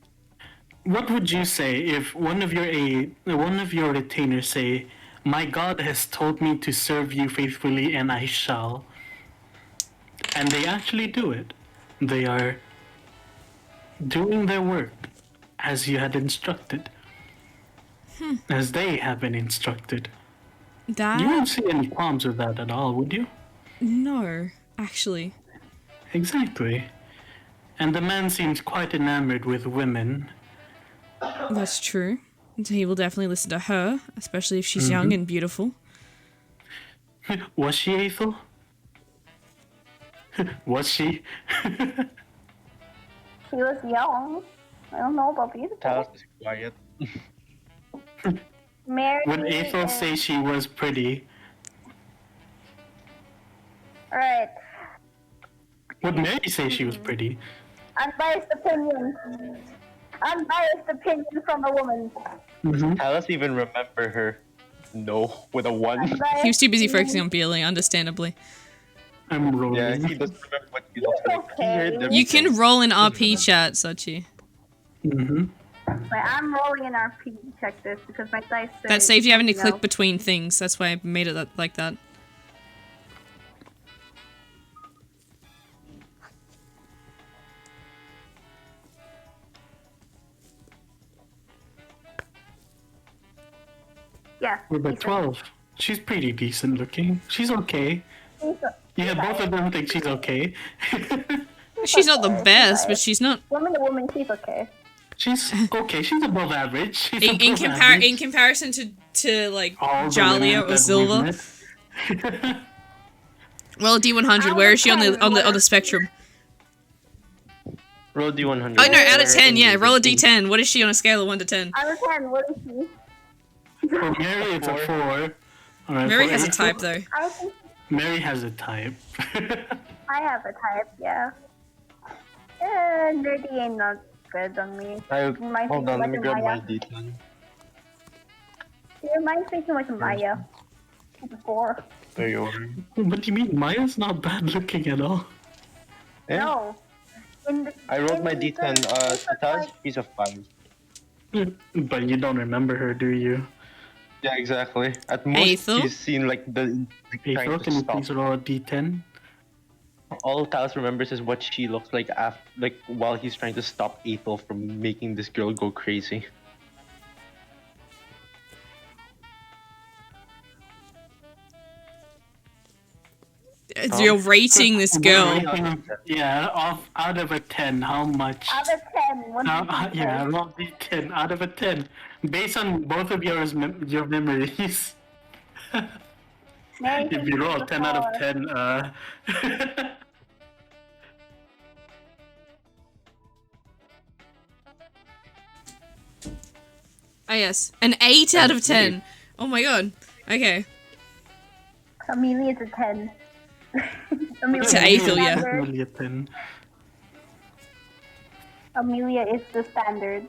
What would you say if one of your retainers say, "My God has told me to serve you faithfully, and I shall," and they actually do it? They are doing their work as you had instructed, as they have been instructed. That? You won't see any qualms with that at all, would you? No, actually. Exactly. And the man seems quite enamored with women. That's true. So he will definitely listen to her, especially if she's young and beautiful. Was she, Ethel? Was she? She was young. I don't know about beautiful. Talos is quiet. Mary Would Ethel is... say she was pretty? Alright. Would Mary say she was pretty? Unbiased opinion. Unbiased opinion from a woman. Mm-hmm. Talos even remember her. No, with a 1. Unbiased He was too busy opinion. focusing on Beerly, understandably. I'm rolling. Yeah, he doesn't remember what she looks like. He heard Okay. You everything. can roll in RP chat, Sachi. Mm-hmm. Wait, I'm rolling an RP check this because my dice say... That saved you having to no. click between things. That's why I made it like that. Yeah. We're at decent. 12. She's pretty decent looking. She's okay. Decent. Yeah, both of them think she's okay. She's not the okay, best, she's but she's not. Woman to woman, she's okay. She's okay. She's above average. She's In above in average. comparison to like All the Jalia women or that Silva. we've met. Roll a D100. Where is she on the spectrum? Roll D100. Oh no, out of 10. Yeah, roll a D10. What is she on a scale of 1 to 10? Out of 10, what is she? For Mary, it's a 4. All right, Mary for has a Ethel, type though. I think Mary has a type. I have a type, yeah. Nerdy ain't not good on me. Hold on, let me grab my D10. It reminds me too much of Maya. Before. There you are. What do you mean? Maya's not bad looking at all. Yeah. No. I rolled my D10. Talos, she's a 5. But you don't remember her, do you? Yeah, exactly. At most, Ethel? she's seen like the trying Ethel, to can you stop. please roll a d10? All Talos remembers is what she looks like after, like while he's trying to stop Ethel from making this girl go crazy. You're rating this girl. Yeah, out of a 10, how much? Out of 10, what do you think? Yeah, roll d10 out of a 10. Based on both of your memories. Mary If thinks you she's roll a 10 out of 4. 10, Oh yes, an 8 out of 10. Oh my god. Okay. Amelia's a 10. Amelia's To Ethel, yeah. standard. Definitely a 10. Amelia is the standard.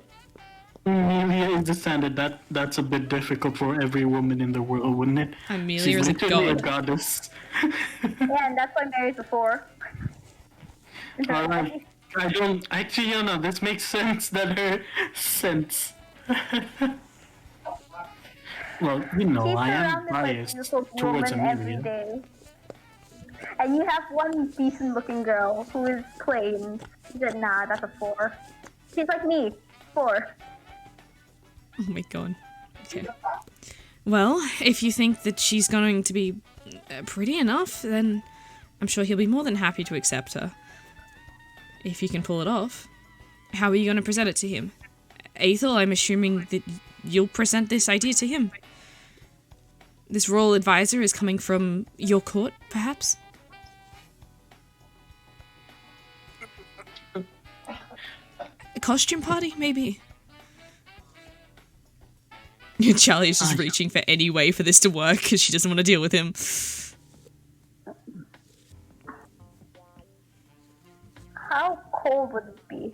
Amelia is the standard. That's a bit difficult for every woman in the world, wouldn't it? Amelia She's is a literally a god. goddess. Yeah, and that's why Mary's a 4. Alright. I don't actually, you know, this makes sense that her sense. Well, you know, She's I am surrounded by biased beautiful towards women every Amelia. day. And you have one decent looking girl who is plain. She said, nah, that's a 4. She's like me. 4. Oh my god. Okay. Well, if you think that she's going to be pretty enough, then I'm sure he'll be more than happy to accept her. If you can pull it off. How are you going to present it to him? Ethel, I'm assuming that you'll present this idea to him. This royal advisor is coming from your court, perhaps? A costume party, maybe? Charlie is just reaching for any way for this to work because she doesn't want to deal with him. How cold would it be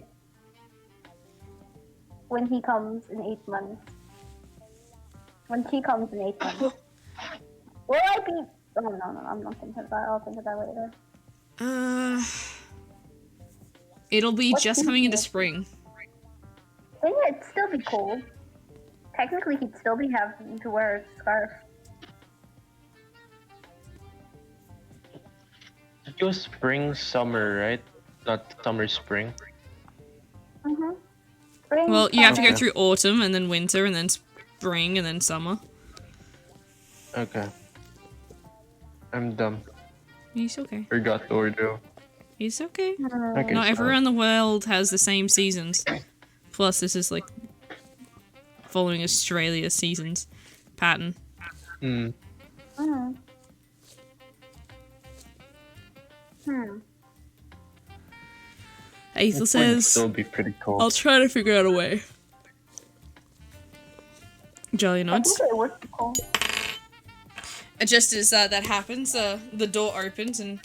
when he comes in 8 months? When she comes in 8 months? Will I be... Oh, no, I'm not thinking of that. I'll think of that later. It'll be What's just he coming into doing? spring. Then yeah, it'd still be cold. Technically, he'd still be having to wear a scarf. It goes spring, summer, right? Not summer, spring. Mm-hmm. Spring, Well, you have to go summer. through autumn and then winter and then spring and then summer. Okay. I'm dumb. He's okay. Forgot the order. He's okay. Okay, Not so- everywhere in the world has the same seasons. Plus, this is like following Australia's seasons pattern. Hmm. Mm-hmm. Aethel Would says, still be pretty cool. I'll try to figure out a way. Jolly I nods. think it would be cool. Just as that happens, the door opens and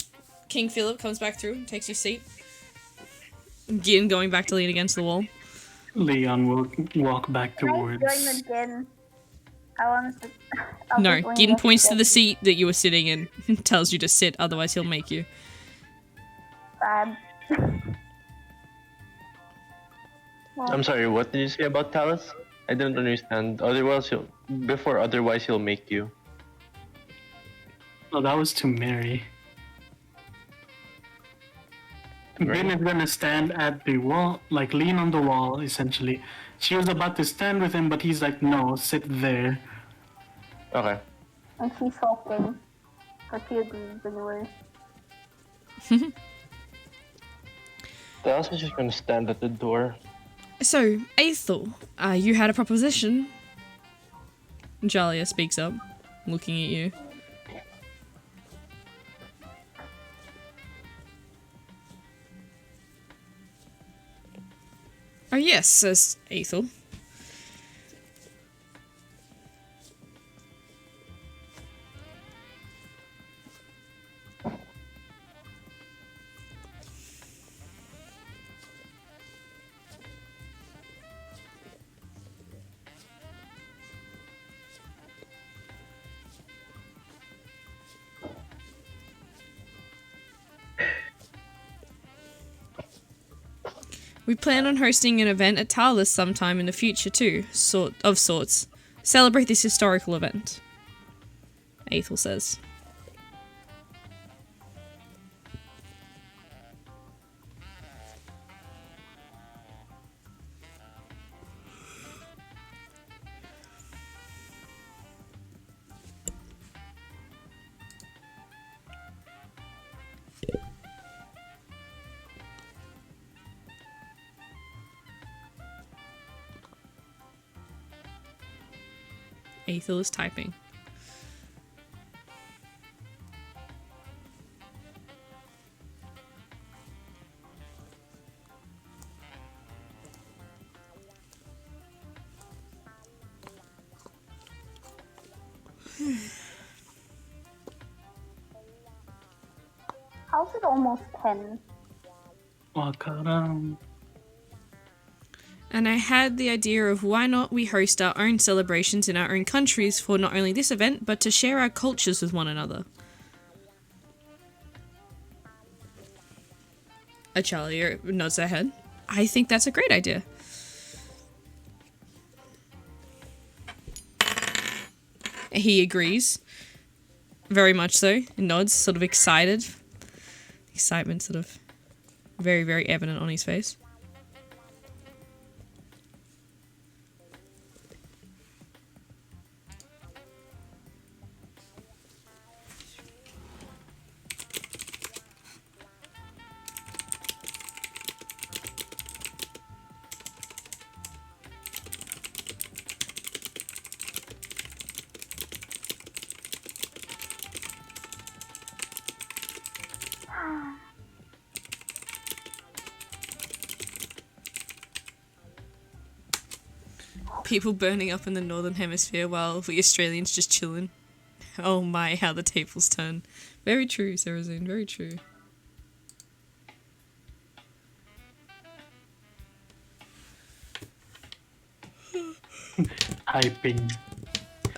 King Philip comes back through and takes your seat. Gin going back to lean against the wall. Leon will walk back Can I towards. join again? I want to. I'll No, just lean Gin next points to him. the seat that you were sitting in and tells you to sit, otherwise he'll make you. Bad. I'm sorry, what did you say about Talus? I don't understand. Otherwise he'll make you. Oh, that was to Mary. Mary? Ben is gonna stand at the wall, like lean on the wall, essentially. She was about to stand with him, but he's like, no, sit there. Okay. And she's sulking. For she agrees anyway. Talus is just gonna stand at the door. So, Aethel, you had a proposition. Jalia speaks up, looking at you. Oh yes, says Aethel. We plan on hosting an event at Talus sometime in the future too, of sorts. Celebrate this historical event. Aethel says. Aethel is typing. How's it almost 10? Walk around. And I had the idea of why not we host our own celebrations in our own countries for not only this event, but to share our cultures with one another. Achalia nods her head. I think that's a great idea. He agrees. Very much so. He nods, sort of excited. Excitement sort of very, very evident on his face. People burning up in the northern hemisphere while the Australians just chilling. Oh my, how the tables turn. Very true, Sarazine, very true. Hyping.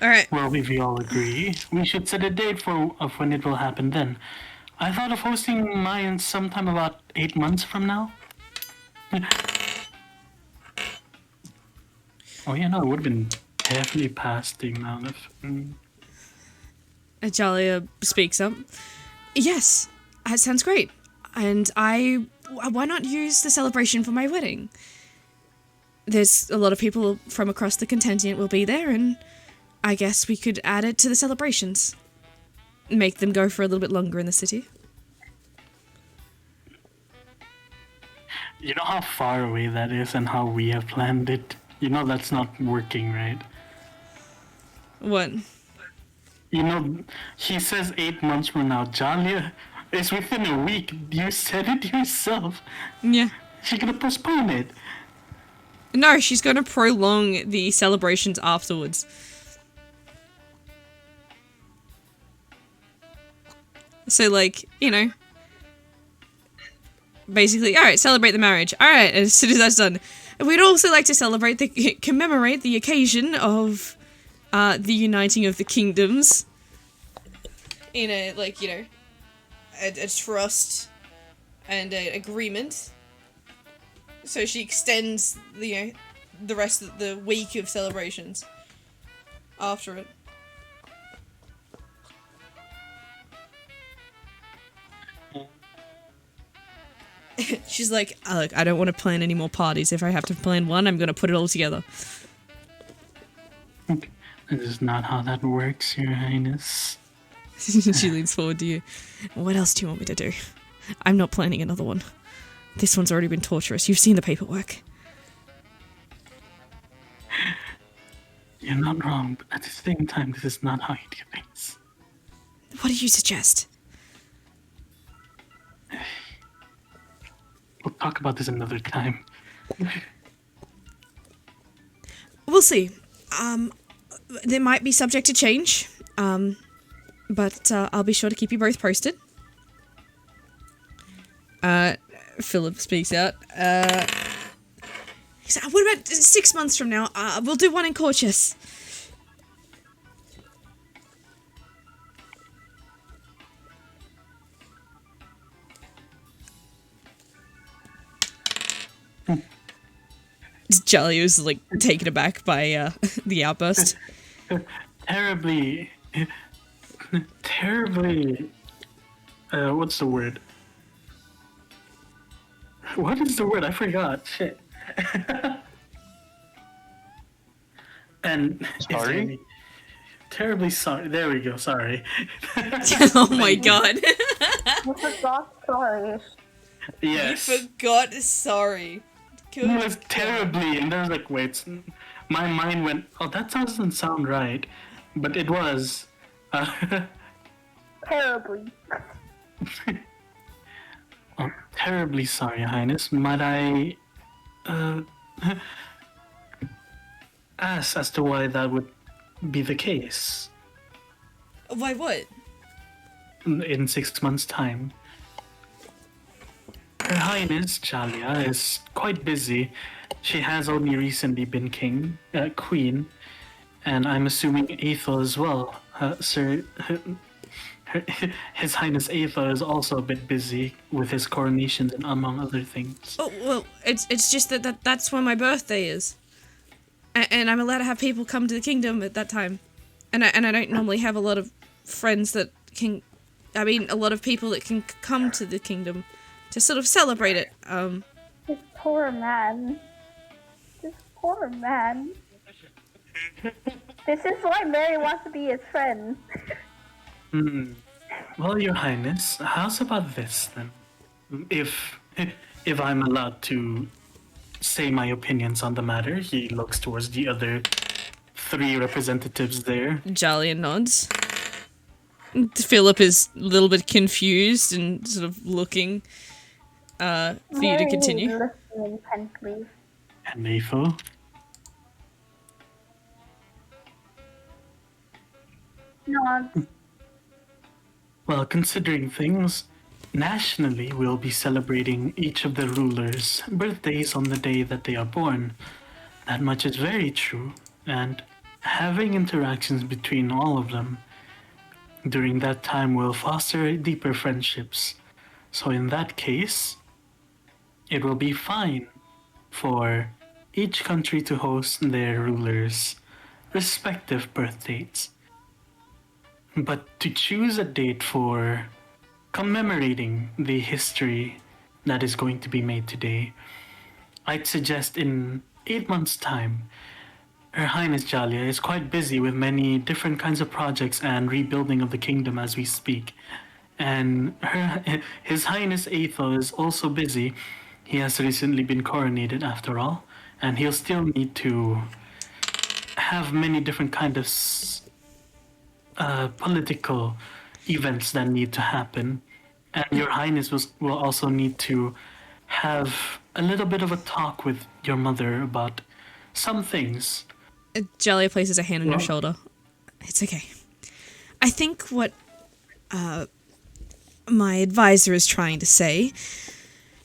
Alright, Well, if we all agree, we should set a date of when it will happen then. I thought of hosting mine sometime about 8 months from now. Oh yeah, no, it would have been definitely past the amount of... Ajalia speaks up. Yes, that sounds great. And why not use the celebration for my wedding? There's a lot of people from across the continent will be there, and I guess we could add it to the celebrations. Make them go for a little bit longer in the city. You know how far away that is and how we have planned it? You know that's not working, right? What? You know, he says 8 months from now. Jalia is within a week. You said it yourself. Yeah. She's gonna postpone it. No, she's going to prolong the celebrations afterwards. So, like, you know, basically, all right, celebrate the marriage. All right, as soon as that's done, we'd also like to commemorate the occasion of the uniting of the kingdoms in a, like, you know, a trust and an agreement. So she extends the rest of the week of celebrations after it. She's like, look, I don't want to plan any more parties. If I have to plan one, I'm going to put it all together. This is not how that works, Your Highness. She leans forward to you. What else do you want me to do? I'm not planning another one. This one's already been torturous. You've seen the paperwork. You're not wrong, but at the same time, this is not how you do things. What do you suggest? We'll talk about this another time. We'll see. They might be subject to change. But I'll be sure to keep you both posted. Philip speaks out. He's like, what about 6 months from now? We'll do one in Courtius. Jalio's like taken aback by the outburst. Terribly, what's the word? What is the word? I forgot. Shit. And Sorry? Terribly sorry. There we go. Sorry. Oh my god. You forgot sorry. Yes. You forgot sorry. It was terribly, and I was like, wait. My mind went, oh, that doesn't sound right. But it was. Terribly. Oh, terribly sorry, Your Highness. Might I ask as to why that would be the case Why what? in 6 months' time? Her Highness, Jalia, is quite busy. She has only recently been queen, and I'm assuming Aethel as well. His Highness Aethel is also a bit busy with his coronations and among other things. Oh, well, it's just that's when my birthday is. And I'm allowed to have people come to the kingdom at that time. And I don't normally have a lot of friends that can... I mean, a lot of people that can come to the kingdom to sort of celebrate it. This poor man. This poor man. This is why Mary wants to be his friend. Well, Your Highness, how's about this then? If I'm allowed to say my opinions on the matter, he looks towards the other 3 representatives there. Jalia nods. Philip is a little bit confused and sort of looking for you to continue. Listening intently. And Aethel. Nods. Well, considering things, nationally we'll be celebrating each of the rulers' birthdays on the day that they are born. That much is very true, and having interactions between all of them during that time will foster deeper friendships. So in that case, it will be fine for each country to host their rulers' respective birth dates. But to choose a date for commemorating the history that is going to be made today, I'd suggest in 8 months' time. Her Highness Jalia is quite busy with many different kinds of projects and rebuilding of the kingdom as we speak. And His Highness Aethel is also busy. He has recently been coronated after all, and he'll still need to have many different kind of political events that need to happen. And Your Highness will also need to have a little bit of a talk with your mother about some things. Jalia places a hand on your Well- shoulder. It's okay. I think what my advisor is trying to say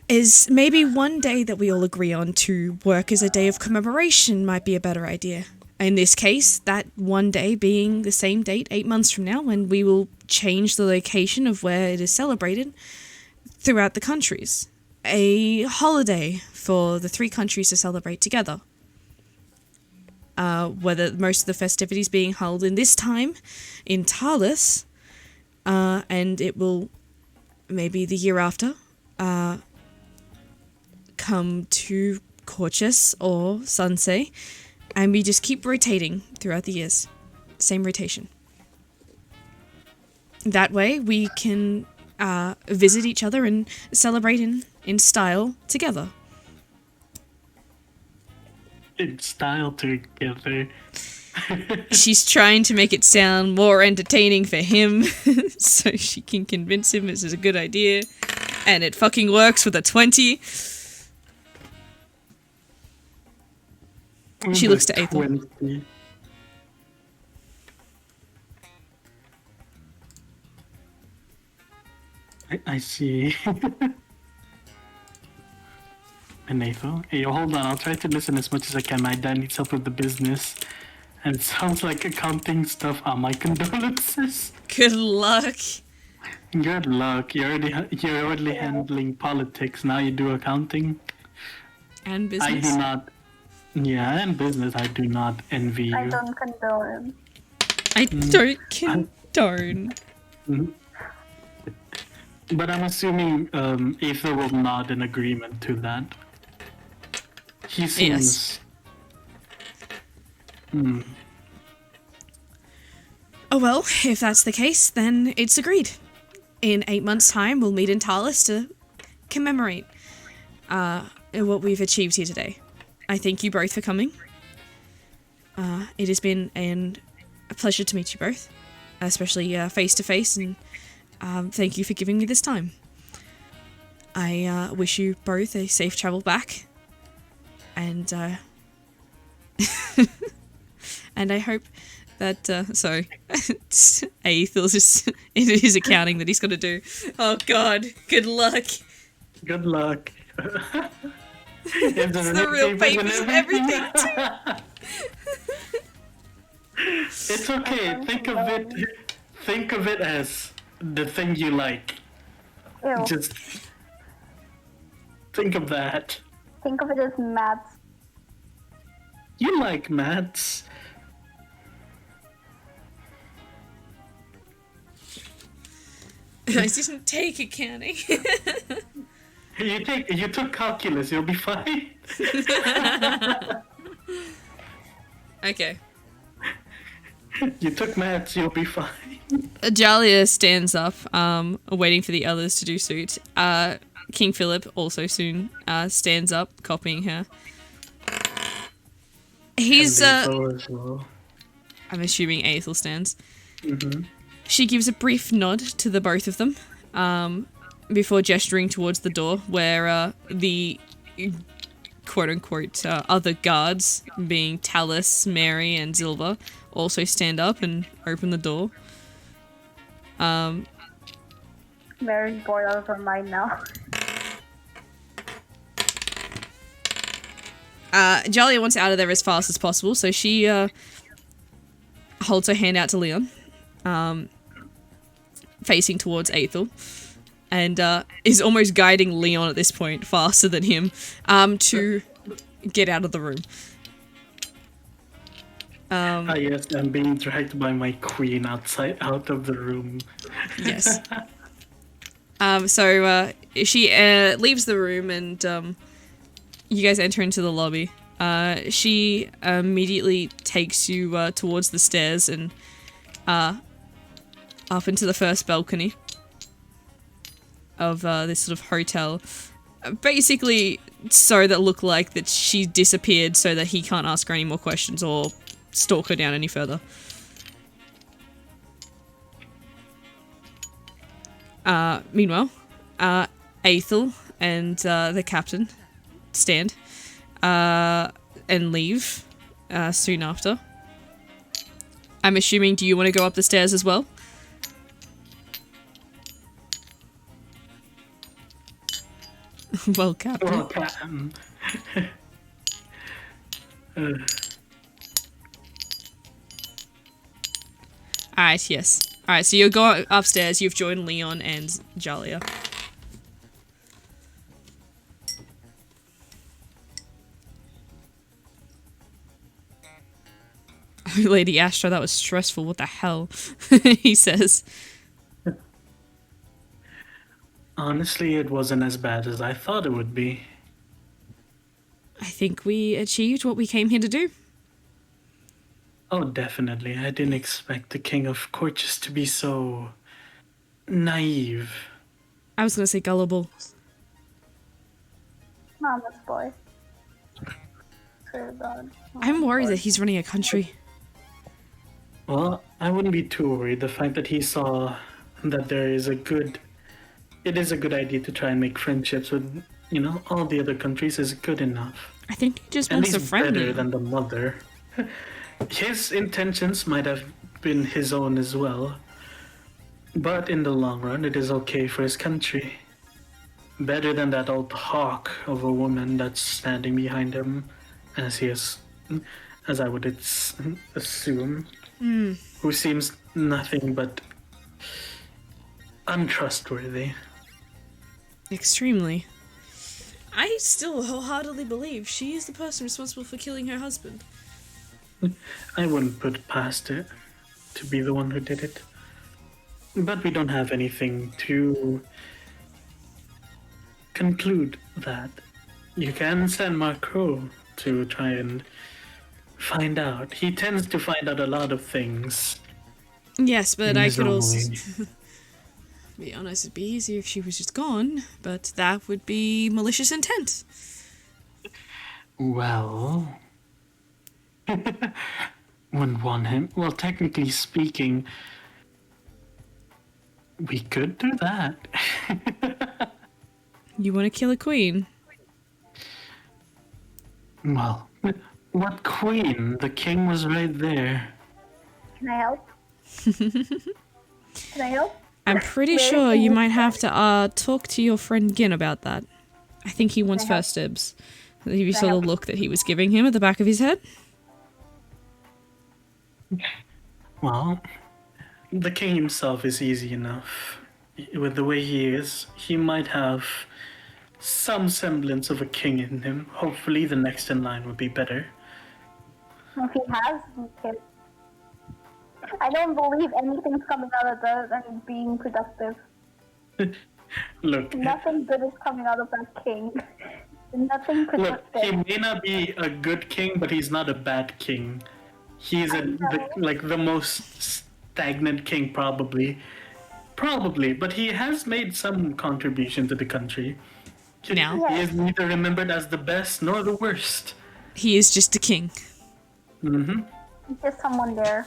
is maybe one day that we all agree on to work as a day of commemoration might be a better idea. In this case, that one day being the same date 8 months from now, when we will change the location of where it is celebrated throughout the countries. A holiday for the 3 countries to celebrate together. Whether most of the festivities being held in this time in Talis, and it will maybe the year after come to Corchus or Sunsay, and we just keep rotating throughout the years. Same rotation. That way we can visit each other and celebrate in style together. In style together. She's trying to make it sound more entertaining for him so she can convince him this is a good idea. And it fucking works with a 20. She looks to Aethel. 20. I see. And Aethel, hey, hold on, I'll try to listen as much as I can. My dad needs help with the business. And it sounds like accounting stuff. My condolences. Good luck. Good luck. You're already handling politics. Now you do accounting. And I business. do not. Yeah, and business. I do not envy you. I don't condone. I don't condone. But I'm assuming Aether will nod in agreement to that. He seems. Yes. Oh well, if that's the case, then it's agreed. In 8 months' time, we'll meet in Talis to commemorate what we've achieved here today. I thank you both for coming. It has been a pleasure to meet you both, especially face to face, and thank you for giving me this time. I wish you both a safe travel back, and and I hope that sorry, Aethel's just it is accounting that he's got to do. Oh God, good luck. Good luck. It's the real papers and everything too. It's okay. Think of it as the thing you like. Ew. Just think of that. Think of it as maths. You like maths. I didn't take accounting. You took calculus. You'll be fine. Okay. You took maths. You'll be fine. Jalia stands up, waiting for the others to do suit. King Philip also soon stands up, copying her. He's And Aethel as well. I'm assuming Aethel stands. Mm-hmm. She gives a brief nod to the both of them, before gesturing towards the door, where the quote-unquote other guards, being Talus, Mary, and Zilva, also stand up and open the door. Mary's bored out of her mind now. Jalia wants out of there as fast as possible, so she holds her hand out to Leon, facing towards Aethel, and is almost guiding Leon at this point, faster than him, to get out of the room. Yes, I'm being dragged by my queen out of the room. Yes. So she leaves the room, and you guys enter into the lobby. She immediately takes you towards the stairs and up into the first balcony of this sort of hotel. Basically, so that look like that she disappeared so that he can't ask her any more questions or stalk her down any further. Meanwhile, Aethel and the captain stand and leave soon after. I'm assuming, do you want to go up the stairs as well? Well, Captain. Well, Captain. Alright, yes. Alright, so you're going upstairs, you've joined Leon and Jalia. Lady Astra, that was stressful, what the hell? He says. Honestly, it wasn't as bad as I thought it would be. I think we achieved what we came here to do. Oh, definitely. I didn't expect the King of Courtiers to be so naive. I was gonna say gullible. Mama's boy. Swear to God. I'm worried that he's running a country. Well, I wouldn't be too worried. The fact that he saw that it is a good idea to try and make friendships with, all the other countries is good enough. I think he just At wants to least friend better you. than the mother. His intentions might have been his own as well. But in the long run, it is okay for his country. Better than that old hawk of a woman that's standing behind him, as I would assume, who seems nothing but untrustworthy. Extremely. I still wholeheartedly believe she is the person responsible for killing her husband. I wouldn't put it past it to be the one who did it. But we don't have anything to conclude that. You can send Marco to try and find out. He tends to find out a lot of things. Yes, but in I his could own also... way. Be honest, it'd be easier if she was just gone, but that would be malicious intent. Well... wouldn't want him. Well, technically speaking, we could do that. You want to kill a queen? Well, what queen? The king was right there. Can I help? Can I help? I'm pretty sure you might have to talk to your friend Gin about that. I think he wants first dibs. You saw the look that he was giving him at the back of his head? Well, the king himself is easy enough. With the way he is, he might have some semblance of a king in him. Hopefully the next in line would be better. If he has, he can. I don't believe anything's coming out of that and being productive. Look, Nothing good is coming out of that king. Nothing look, productive. he may not be a good king, but he's not a bad king. He's the most stagnant king, probably. Probably, but he has made some contribution to the country. Now, He is neither remembered as the best nor the worst. he is just a king. Mm-hmm. Just someone there.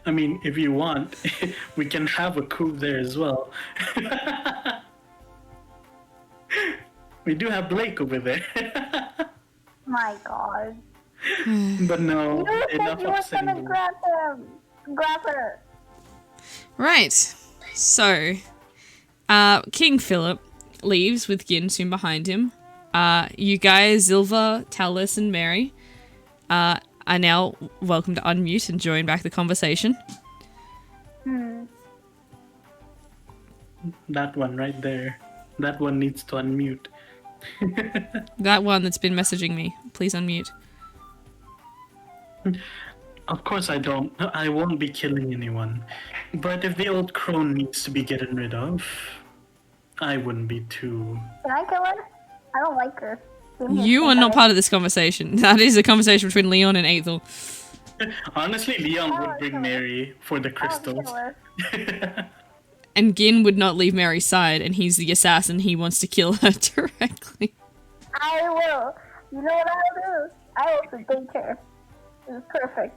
I mean, if you want, we can have a coup there as well. We do have Blake over there. My God. But no, You said enough you were of saying gonna grab him. Grab her. Right. So, King Philip leaves with Gin soon behind him. You guys, Zilva, Talus, and Mary, are now welcome to unmute and join back the conversation. That one right there. That one needs to unmute. That one that's been messaging me, please unmute. Of course I won't be killing anyone. But if the old crone needs to be getting rid of, I wouldn't be too... Can I kill her? I don't like her. You are not part of this conversation. That is a conversation between Leon and Aethel. Honestly, Leon would bring Mary for the I'll crystals. kill her. And Gin would not leave Mary's side, and he's the assassin. He wants to kill her directly. I will. You know what I'll do? I will sedate her. It's perfect.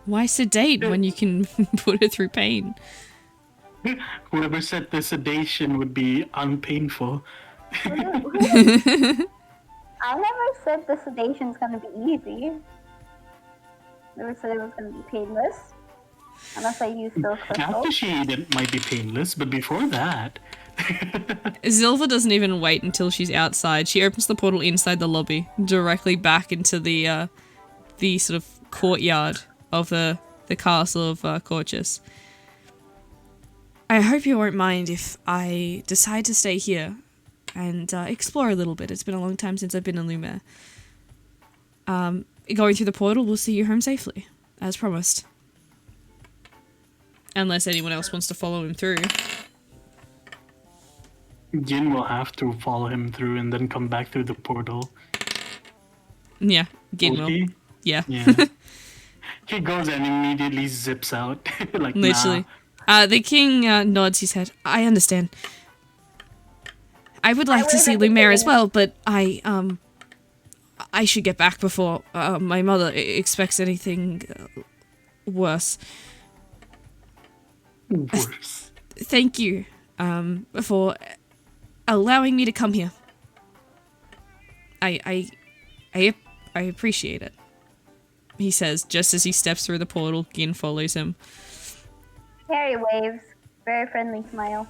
Why sedate when you can put her through pain? Whoever said the sedation would be unpainful. I never said the sedation's gonna be easy. Never said it was gonna be painless. Unless I use those crystals. After she ate it might be painless, but before that... Zilva doesn't even wait until she's outside. She opens the portal inside the lobby, directly back into the sort of courtyard of the castle of Corchus. I hope you won't mind if I decide to stay here and explore a little bit. It's been a long time since I've been in Lumiere. Going through the portal will see you home safely, as promised. Unless anyone else wants to follow him through. Jin will have to follow him through and then come back through the portal. Yeah, Gin Will will. he? Yeah. Yeah. He goes and immediately zips out. Like, Literally. nah. The king nods his head. I understand. I would like to see Lumiere as well, but I should get back before my mother expects anything worse. Worse. Thank you for allowing me to come here. I appreciate it. He says, just as he steps through the portal. Gin follows him. Harry waves. Very friendly smile.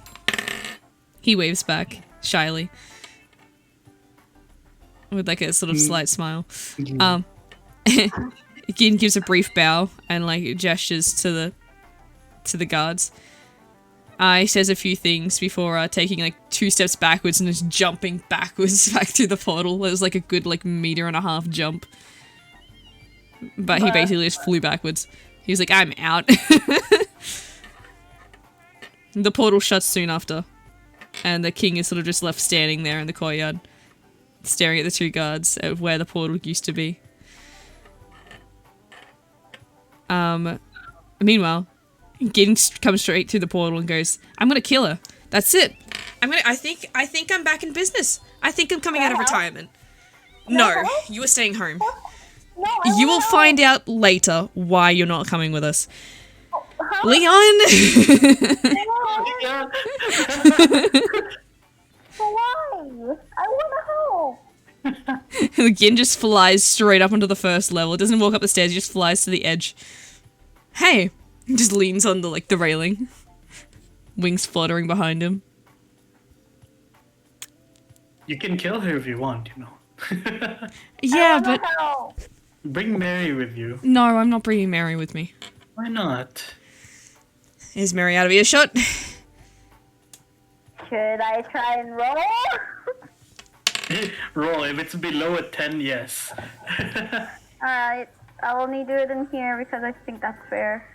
He waves back, shyly. With like a sort of slight smile. Gin gives a brief bow and like gestures to the guards. He says a few things before taking like 2 steps backwards and just jumping backwards back through the portal. It was like a good like 1.5 meter jump. But he basically just flew backwards. He was like, I'm out. The portal shuts soon after. And the king is sort of just left standing there in the courtyard, staring at the 2 guards at where the portal used to be. Meanwhile, Gin comes straight through the portal and goes, I'm gonna kill her. That's it. I think I'm back in business. I think I'm coming out of retirement. No, you are staying home. No, You will find out later why you're not coming with us. Leon! Yeah. Why? I wanna help. Gin just flies straight up onto the first level. It doesn't walk up the stairs, he just flies to the edge. Hey! He just leans on the railing. Wings fluttering behind him. You can kill her if you want, you know. Yeah, but... Help. Bring Mary with you. No, I'm not bringing Mary with me. Why not? Is Mary out of earshot? Should I try and roll? Roll. If it's below a 10, yes. Alright, I'll only do it in here because I think that's fair.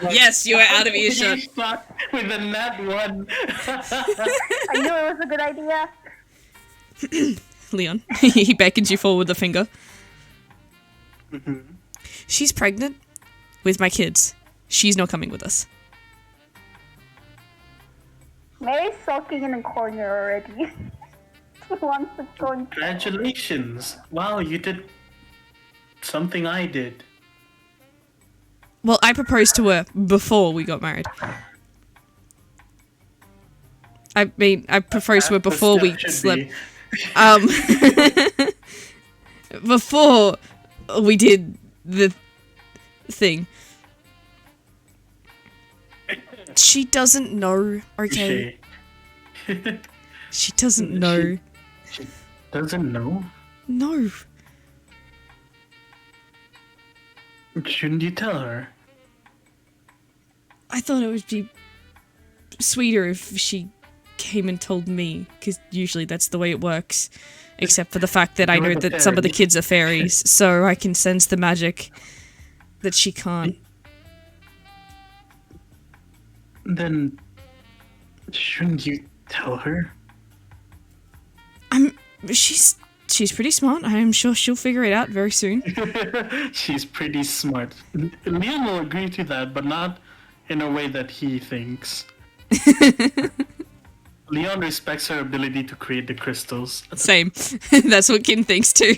Yes, you are out of earshot. You suck with a nat 1. I knew it was a good idea. Leon. He beckons you forward with a finger. She's pregnant with my kids. She's not coming with us. Mary's sulking in a corner already. She wants to go and Congratulations. Wow, you did something I did. Well, I proposed to her before we got married. I mean, I proposed to her before we slept. Before we did the thing. She doesn't know, okay? She doesn't know. She doesn't know? No. Shouldn't you tell her? I thought it would be sweeter if she came and told me, because usually that's the way it works. Except for the fact that I know that some of the kids are fairies, so I can sense the magic that she can't. Then shouldn't you tell her? She's pretty smart. I am sure she'll figure it out very soon. She's pretty smart. Leon will agree to that, but not in a way that he thinks. Leon respects her ability to create the crystals. Same. That's what Kin thinks too.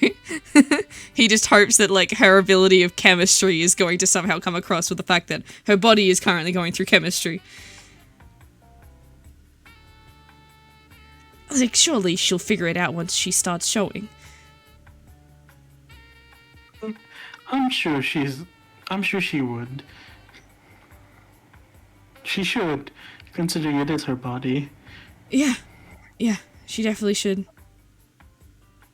He just hopes that like her ability of chemistry is going to somehow come across with the fact that her body is currently going through chemistry. Like, surely she'll figure it out once she starts showing. I'm sure she would. She should, considering it is her body. Yeah, she definitely should.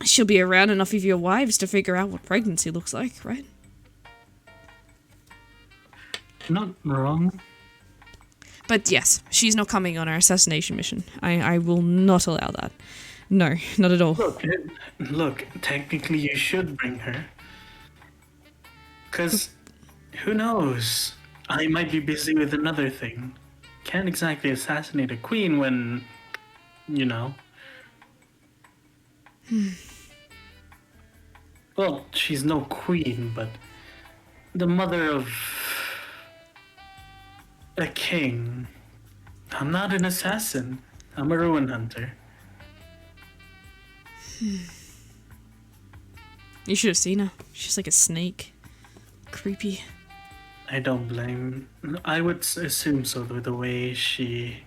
She'll be around enough of your wives to figure out what pregnancy looks like, right? Not wrong. But yes, she's not coming on our assassination mission. I will not allow that. No, not at all. Look, technically you should bring her. Because, who knows? I might be busy with another thing. Can't exactly assassinate a queen when, you know. Well, she's no queen, but the mother of a king. I'm not an assassin. I'm a ruin hunter. You should have seen her. She's like a snake. Creepy. I don't blame. I would assume so, the way she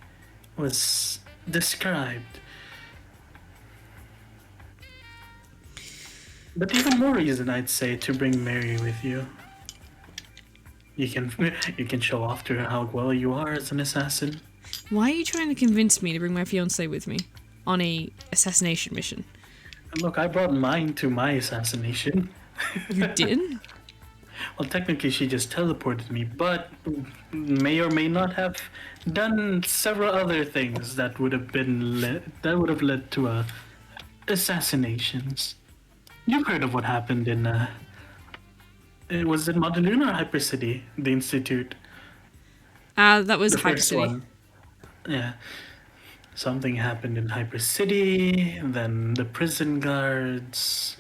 was described. But even more reason, I'd say, to bring Mary with you. You can show off to her how well you are as an assassin. Why are you trying to convince me to bring my fiancée with me on a assassination mission? Look, I brought mine to my assassination. You did? Well, technically, she just teleported me, but may or may not have done several other things that would have led to assassinations. You've heard of what happened in was it Modern or Hyper City, the Institute? That was The Hyper first City. one. Yeah. Something happened in Hyper City, and then the prison guards,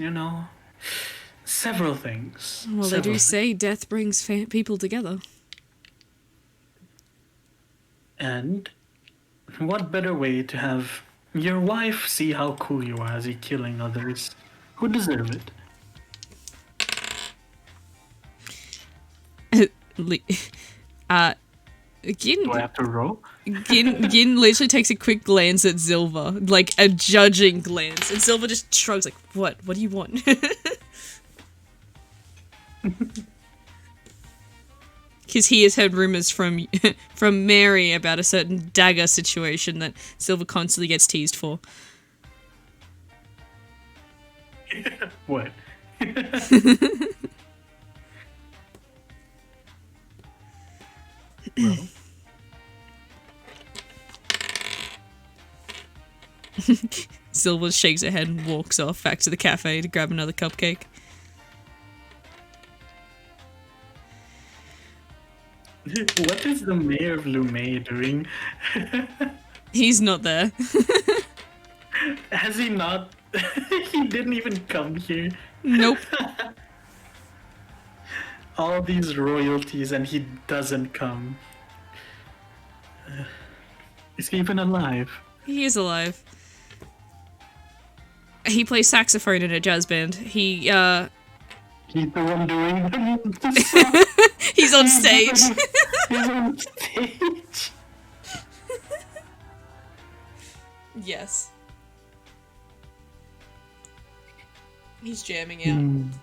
several things. Well, they do say death brings people together. And what better way to have your wife see how cool you are as you're killing others who deserve it? Gin, Do I have to roll? Gin literally takes a quick glance at Zilva, like a judging glance, and Zilva just shrugs like, What do you want? Because he has heard rumors from Mary about a certain dagger situation that Silver constantly gets teased for. What? Well. Silver shakes her head and walks off back to the cafe to grab another cupcake. What is the mayor of Lumet doing? He's not there. Has he not? He didn't even come here. Nope. All these royalties and he doesn't come. Is he even alive? He is alive. He plays saxophone in a jazz band. He's the one doing the song. He's on stage. He's on stage. Yes. He's jamming out.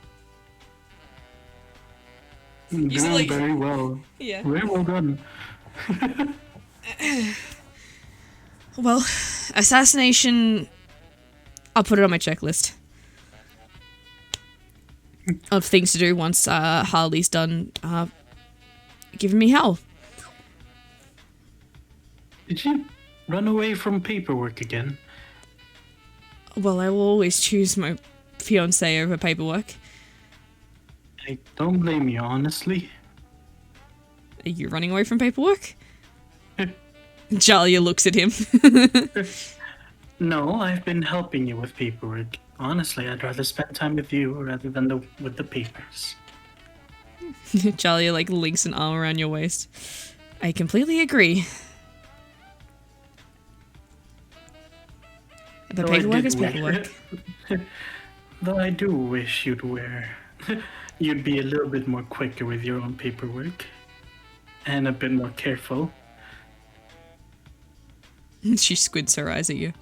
He's Done like- very well. Yeah. Very well done. Well, assassination... I'll put it on my checklist. Of things to do once Harley's done giving me hell. Did you run away from paperwork again? Well, I will always choose my fiancé over paperwork. I don't blame you, honestly. Are you running away from paperwork? Jalia looks at him. No, I've been helping you with paperwork. Honestly, I'd rather spend time with you rather than with the papers. Jalia like links an arm around your waist. I completely agree. But Though I paperwork did is wish- paperwork. Though I do wish you'd be a little bit more quicker with your own paperwork. And a bit more careful. She squints her eyes at you.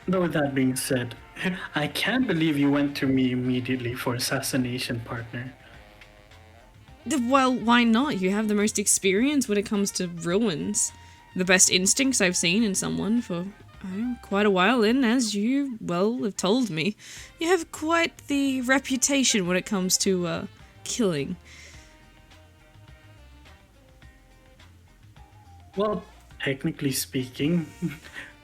Though with that being said, I can't believe you went to me immediately for assassination, partner. Well, why not? You have the most experience when it comes to ruins. The best instincts I've seen in someone for quite a while, and as you, well, have told me, you have quite the reputation when it comes to, killing. Well, technically speaking,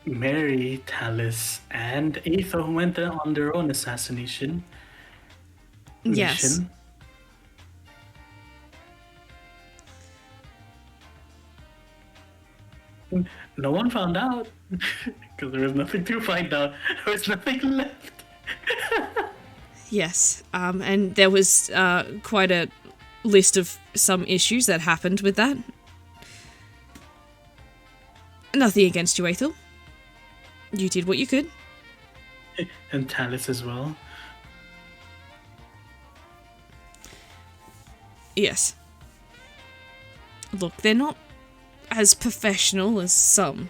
Mary, Talus, and Aether went on their own assassination Yes. mission. No one found out because there was nothing to find out. There was nothing left. Yes, and there was quite a list of some issues that happened with that. Nothing against you, Aethel. You did what you could. And Talus as well. Yes. Look, they're not as professional as some.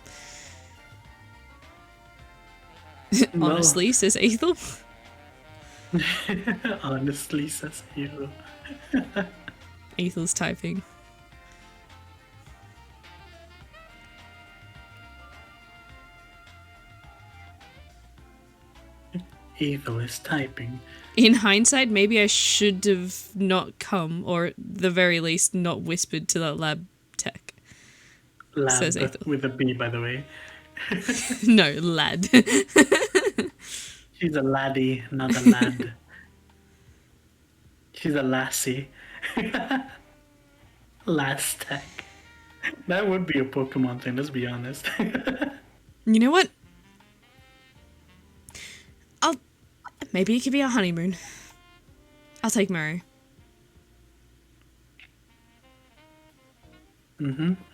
Well- Honestly, says Aethel. Honestly, says Hero. Aethel's typing. Evil is typing. In hindsight, maybe I should have not come, or at the very least, not whispered to that lab tech. Lab Says Aethel. with a B, by the way. No, lad. She's a laddie, not a lad. She's a lassie. Last tech. That would be a Pokemon thing, let's be honest. You know what? Maybe it could be our honeymoon. I'll take Mary.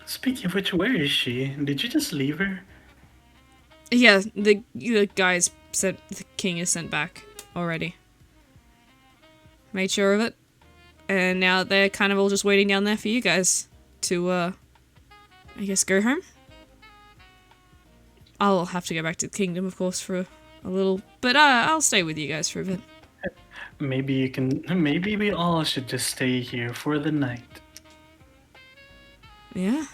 Speaking of which, where is she? Did you just leave her? Yeah, the guys said the king is sent back already. Made sure of it. And now they're kind of all just waiting down there for you guys to, I guess, go home. I'll have to go back to the kingdom, of course, for a little, but I'll stay with you guys for a bit. Maybe we all should just stay here for the night. Yeah.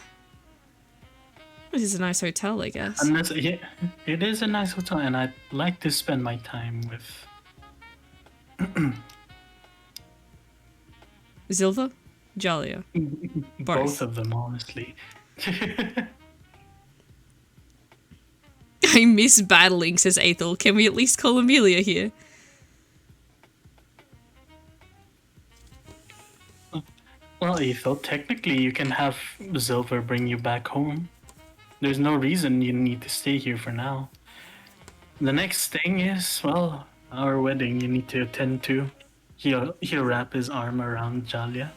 This is a nice hotel, I guess. Unless, yeah, it is a nice hotel, and I'd like to spend my time with Zilva? Jalia? both of them, honestly. I miss battling, says Aethel. Can we at least call Amelia here? Well, Ethel, technically you can have Silver bring you back home. There's no reason you need to stay here for now. The next thing is, well, our wedding you need to attend to. He'll wrap his arm around Jalia.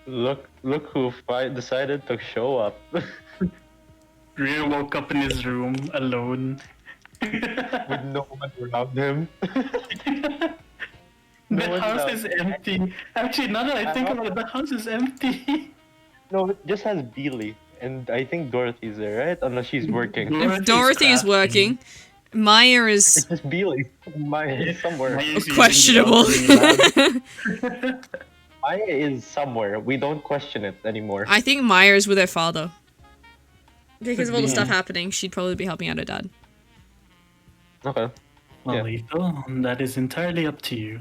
Look who decided to show up. Rhea woke up in his room alone. With no one around him. The one's house out. is empty. Actually, now that I think about it, the house is empty. No, it just has Beely. And I think Dorothy's there, right? Unless she's working. If Dorothy is crafting. working, Maya It's is just Beely. Maya is somewhere. Maya's using questionable. the lab. Maya is somewhere. We don't question it anymore. I think Maya is with her father. Because of all the Yeah. stuff happening, she'd probably be helping out her dad. Okay. Well, Yeah. Ethel, that is entirely up to you.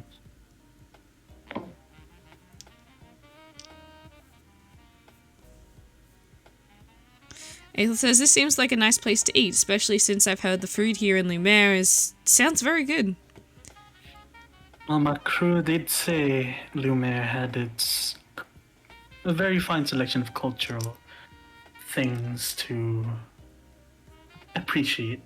Aethel says, this seems like a nice place to eat, especially since I've heard the food here in Lumiere sounds very good. Well, my crew did say Lumiere had a very fine selection of cultural things to appreciate.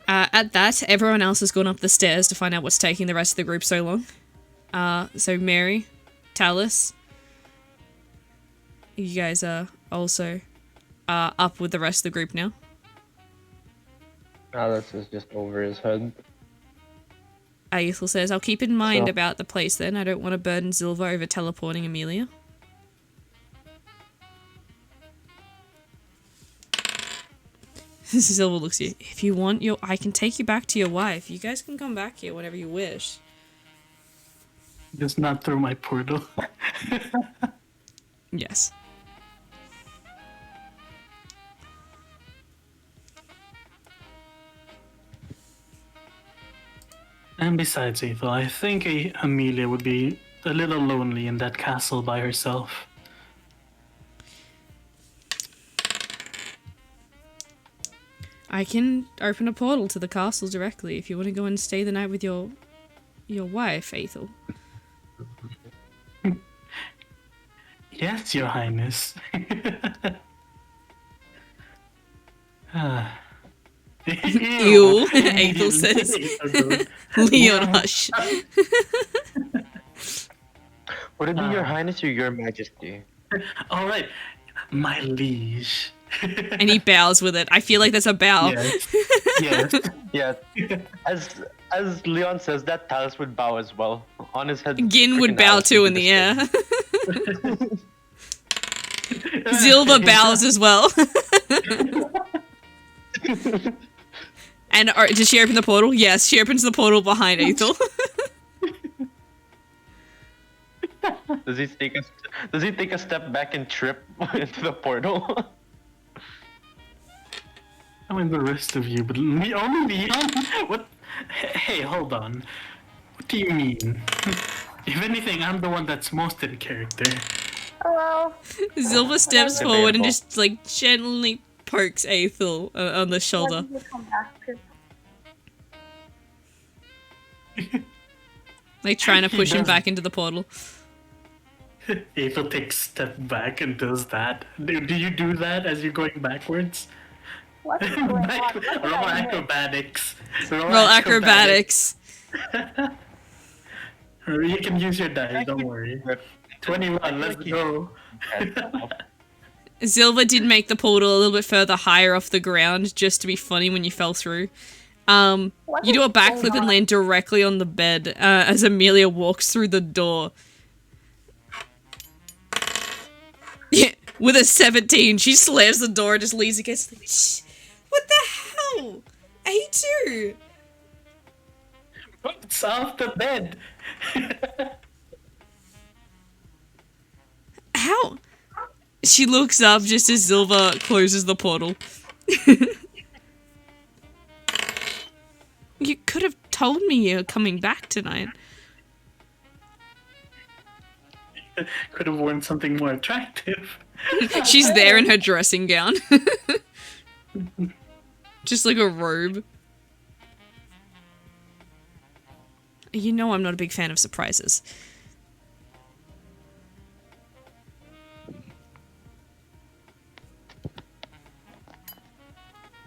At that, everyone else has gone up the stairs to find out what's taking the rest of the group so long. So Mary, Talus, you guys are also up with the rest of the group now. Alice is just over his head. Aethel says, I'll keep in mind So- about the place then. I don't want to burden Zilva over teleporting Amelia. Zilva looks at you. If you want, I can take you back to your wife. You guys can come back here whenever you wish. Just not through my portal. Yes. And besides, Ethel, I think Amelia would be a little lonely in that castle by herself. I can open a portal to the castle directly if you want to go and stay the night with your wife, Ethel. Yes, Your Highness. Ew, Ethel says. Leon, hush. Would it be Your Highness or Your Majesty? All right, my liege. And he bows with it. I feel like that's a bow. Yes. Yeah. As Leon says, that Talus would bow as well. On his head. Gin would freaking bow Alice too would in be the air. Zilva bows as well. And does she open the portal? Yes, she opens the portal behind Ethel. Does he take a step back and trip into the portal? I mean, the rest of you, but me, only Leon? What? Hey, hold on. What do you mean? If anything, I'm the one that's most in character. Hello. Zilva steps Debatable. forward and just like gently pokes Ethel on the shoulder. When did you come back to? Like trying to He push him does. back into the portal. Ethel takes a step back and does that. Do you do that as you're going backwards? What's going on? What did Roll I miss? acrobatics. Roll acrobatics. You can use your dice, don't worry. 21, let's go. Zilva did make the portal a little bit further higher off the ground just to be funny when you fell through. You do a backflip and land directly on the bed as Amelia walks through the door. Yeah, with a 17, she slams the door and just leans against the... Shh, what the hell? A2! It's off the bed. How? She looks up just as Zilva closes the portal. You could have told me you're coming back tonight. Could have worn something more attractive. She's there in her dressing gown. Just like a robe. You know I'm not a big fan of surprises.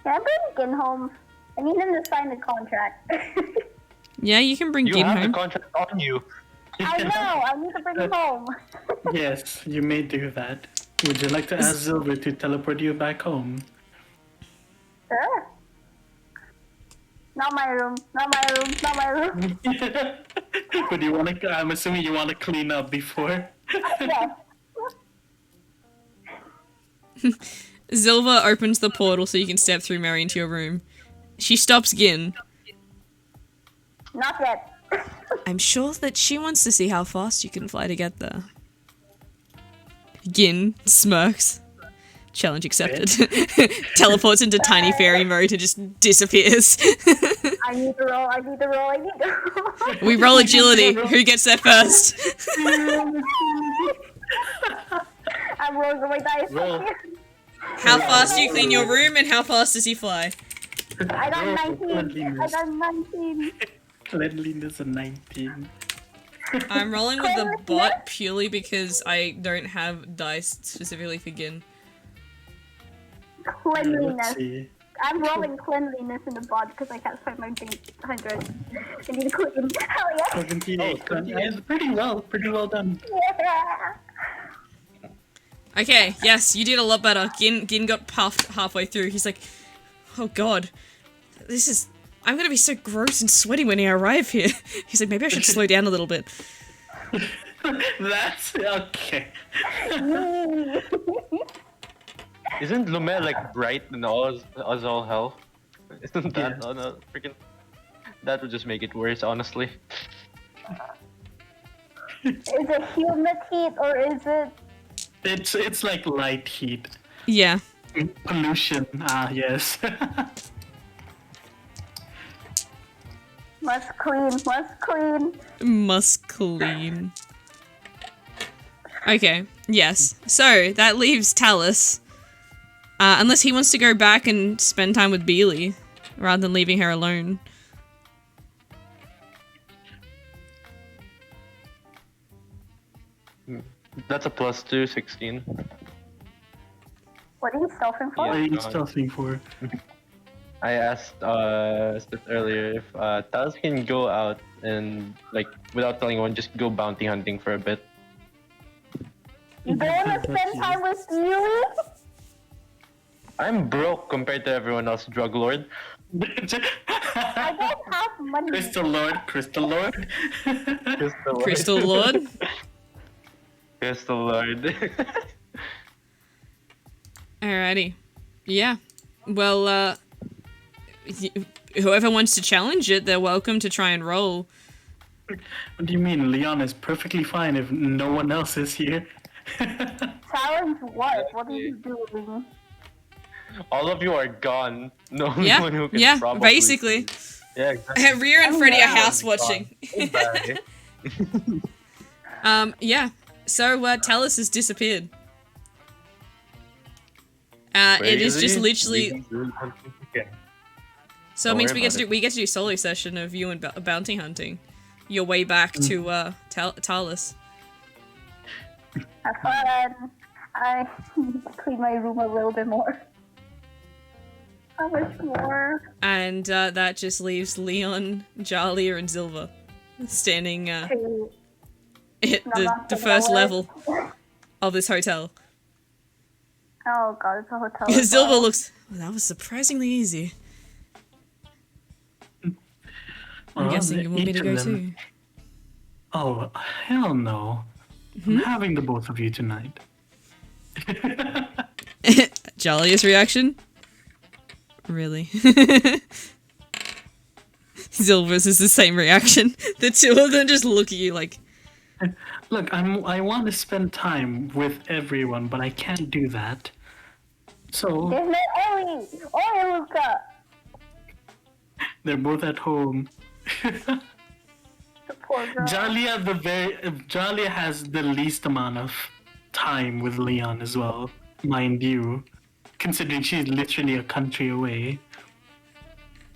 Can I bring Gin home? I need him to sign the contract. Yeah, you can bring You Gin have the home. contract on you. I know. I need to bring him home. Yes, you may do that. Would you like to ask Silver to teleport you back home? Sure. Not my room. Not my room. Not my room. But you want to? I'm assuming you want to clean up before. Yes. Zilva opens the portal so you can step through Mary into your room. She stops Gin. Not yet. I'm sure that she wants to see how fast you can fly to get there. Gin smirks. Challenge accepted. Teleports into tiny fairy mode and just disappears. I need to roll. I need to roll. I need to roll. We roll agility. Who gets there first? I'm rolling my dice. Roll. How fast do you clean your room and how fast does he fly? I got 19. I Cleanliness. got 19. Cleanliness of 19. I'm rolling with the bot purely because I don't have dice specifically for Gin. Let's Cleanliness. see. I'm rolling cleanliness in the bod because I can't find my drink 100. I need to clean. Hell yeah! 78. Oh, 78. It's pretty well done. Yeah! Okay, yes, you did a lot better. Gin got puffed halfway through. He's like, oh god, I'm gonna be so gross and sweaty when I arrive here. He's like, maybe I should slow down a little bit. That's okay. Isn't Lumet like bright and all hell? Isn't that Yeah. on a freaking? That would just make it worse, honestly. Is it humid heat or is it... It's like light heat. Yeah. Pollution. Ah, yes. Must clean, must clean. Must clean. Okay, yes. So, that leaves Talus. Unless he wants to go back and spend time with Beely, rather than leaving her alone. That's a +2, 16. What are you stealthing for? What are you God. stealthing for? I asked Steph earlier if Talos can go out and like without telling anyone, just go bounty hunting for a bit. You don't want to spend time with you? I'm broke compared to everyone else, drug lord. I don't have money. Crystal Lord. Crystal Lord? Crystal Lord. Alrighty. Yeah. Well, whoever wants to challenge it, they're welcome to try and roll. What do you mean? Leon is perfectly fine if no one else is here. Challenge what? What are you doing? All of you are gone. No Yeah, one who can yeah, probably... basically. Yeah, exactly. Rhea and Freddy are gone. house watching. Goodbye. Yeah. So, Talus has disappeared. It is just literally... So it Don't means worry we about get to do a solo session of you and bounty hunting. Your way back to Talus. Have fun. I need to clean my room a little bit more. How much more? And that just leaves Leon, Jalia, and Zilva standing To... at No, the not the first lower. level of this hotel. Oh god, it's a hotel. as Zilva well. looks... that was surprisingly easy. I'm Well, guessing you want me each to of go them- too. Oh, hell no. I'm having the both of you tonight. Jalia's reaction? Really? Zilva's is the same reaction. The two of them just look at you like, Look, I want to spend time with everyone, but I can't do that. So There's no Ellie! Oh, Luca! they're both at home. The poor girl. Jalia has the least amount of time with Leon as well, mind you, considering she's literally a country away.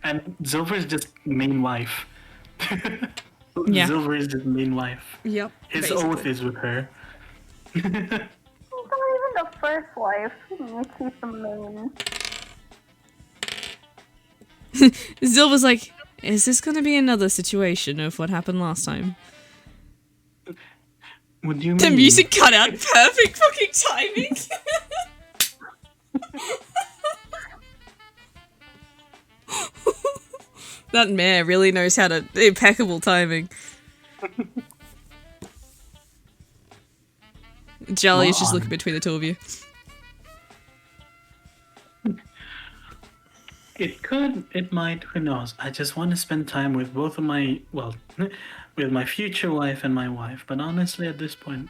And Zilver's just main wife. Yeah. Zilver is his main wife. yep. His basically. oath is with her. She's not even the first wife. She's the main. Zilva's like, is this gonna be another situation of what happened last time? What do you mean? The music cut out. Perfect fucking timing. That mayor really knows how to... impeccable timing. Jelly is just Come on. looking between the two of you. It could, it might, who knows. I just want to spend time with both of my, well, with my future wife and my wife. But honestly, at this point,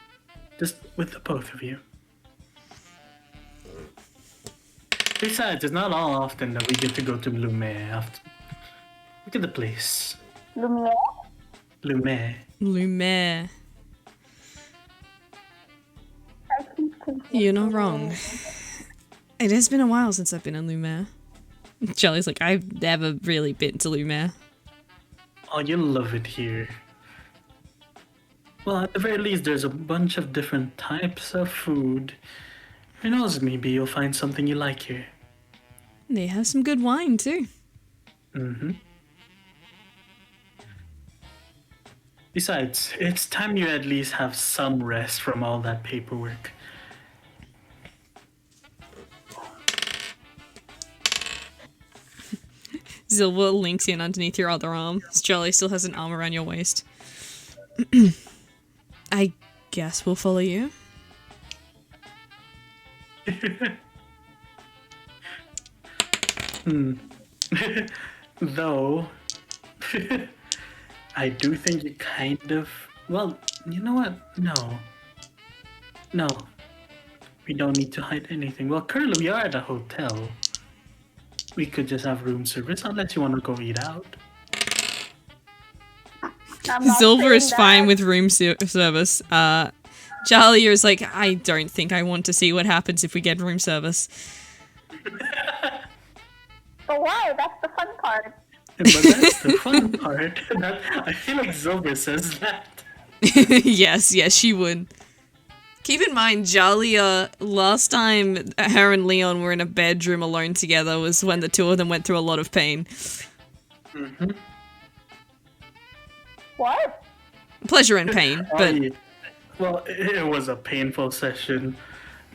just with the both of you. Besides, it's not all often that we get to go to Lumet after. Look at the place. Lumiere? Lumet. Lumiere. I keep thinking You're not wrong. It has been a while since I've been in Lumiere. Jelly's like, I've never really been to Lumiere. Oh, you'll love it here. Well, at the very least, there's a bunch of different types of food. Who knows, maybe you'll find something you like here. They have some good wine too. Mm-hmm. Besides, it's time you at least have some rest from all that paperwork. Zilva links in underneath your other arm. Jolly still has an arm around your waist. I guess we'll follow you. Though, I do think you kind of... Well, you know what? No. No. We don't need to hide anything. Well, currently we are at a hotel. We could just have room service unless you want to go eat out. I'm not Silver saying is fine that. with room service. Charlie is like, I don't think I want to see what happens if we get room service. But why? That's the fun part. But that's the fun part. I feel like Zilver says that. Yes, she would. Keep in mind, Jolly, last time her and Leon were in a bedroom alone together was when the two of them went through a lot of pain. Mm-hmm. What? Pleasure and pain, but Yeah. Well, it was a painful session.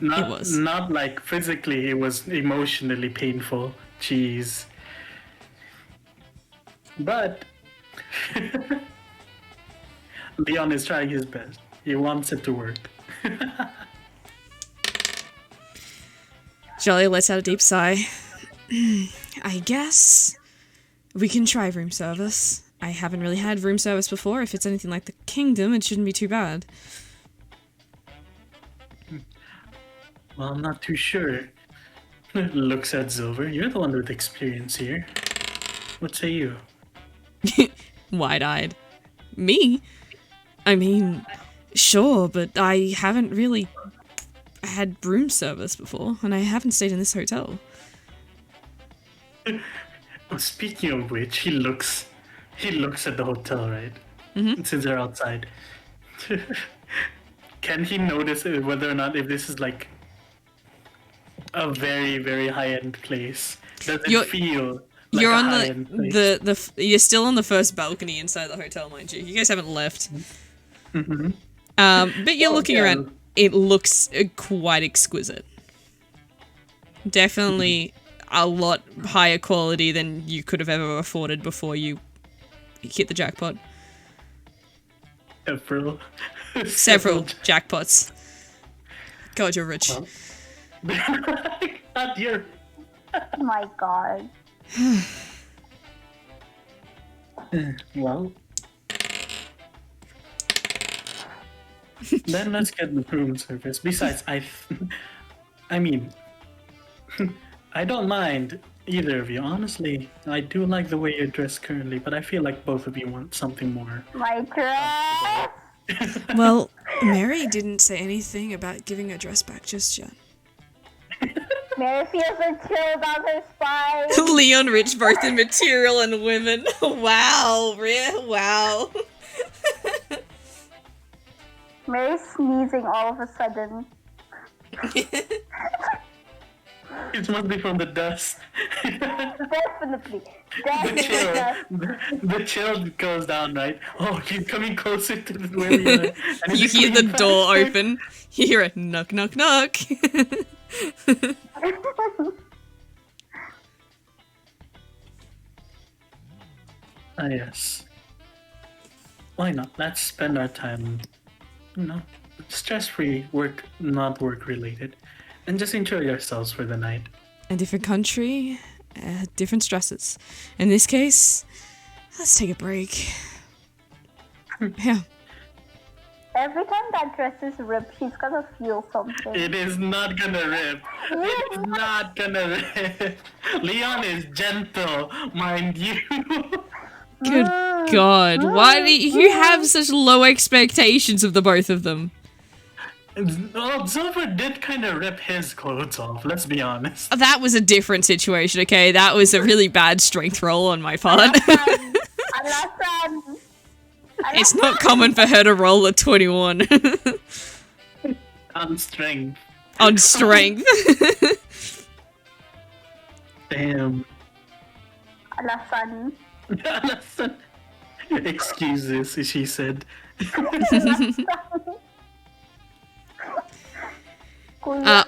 It was. Not like physically, it was emotionally painful. Jeez. But Leon is trying his best. He wants it to work. Jolly lets out a deep sigh. I guess we can try room service. I haven't really had room service before. If it's anything like the kingdom, it shouldn't be too bad. Well, I'm not too sure. Looks at Silver. You're the one with experience here. What say you? Wide-eyed. Me? I mean, sure, but I haven't really had room service before, and I haven't stayed in this hotel. Oh, speaking of which, he looks at the hotel, right? Mm-hmm. Since they're outside. Can he notice whether or not if this is like a very, very high-end place? Does it feel like You're a on high-end place? you're still on the first balcony inside the hotel, mind you. You guys haven't left. Mm-hmm. But you're Oh, looking yeah. around. It looks quite exquisite. Definitely a lot higher quality than you could have ever afforded before you hit the jackpot. Several jackpots. God, you're rich. Not your. Oh my god. Well. Then let's get the room service. Besides, I mean, I don't mind either of you. Honestly, I do like the way you're dressed currently, but I feel like both of you want something more. My dress! Well, Mary didn't say anything about giving her dress back just yet. Mary feels a chill down her spine. Leon rich both in material and women. Wow, wow. Mary's sneezing all of a sudden. It must be from the dust. Definitely. The chill goes down, right? Oh, he's coming closer to where we are. And You he's hear the coming door faster. open. You hear a knock, knock, knock. Ah, yes. Why not? Let's spend our time, stress-free, not work-related, and just enjoy ourselves for the night. A different country, different stresses. In this case, let's take a break. Yeah. Every time that dress is ripped, he's gonna feel something. It is not gonna rip. It's not gonna rip. Leon is gentle, mind you. Good God. Why do you have such low expectations of the both of them? Well, Silver did kind of rip his clothes off, let's be honest. That was a different situation, okay? That was a really bad strength roll on my part. It's not common for her to roll a 21. On strength. On strength. Damn. Alasan. Excuses, she said.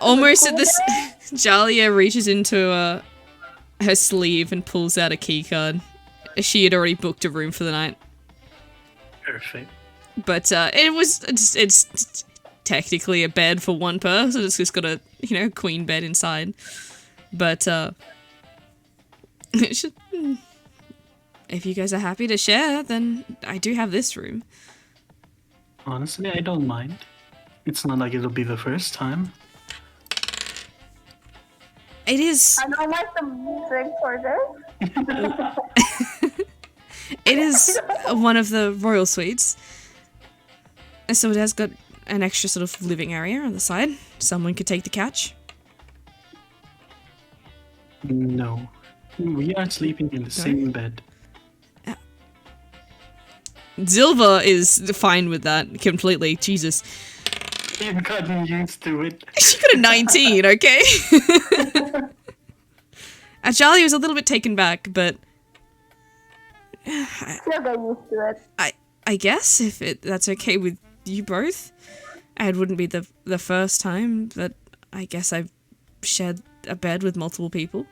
Almost at this, Jalia reaches into her sleeve and pulls out a key card. She had already booked a room for the night, Perfect. but it's technically a bed for one person. It's just got a queen bed inside, but it should, if you guys are happy to share, then I do have this room. Honestly, I don't mind. It's not like it'll be the first time. It is. I don't like the music for this. It is one of the royal suites. So it has got an extra sort of living area on the side. Someone could take the couch. No. We are sleeping in the same bed. Zilva is fine with that completely. Jesus. You've gotten used to it. She got a 19, okay? Charlie was a little bit taken back, but She'll get used to it. I guess if that's okay with you both. It wouldn't be the first time that I guess I've shared a bed with multiple people.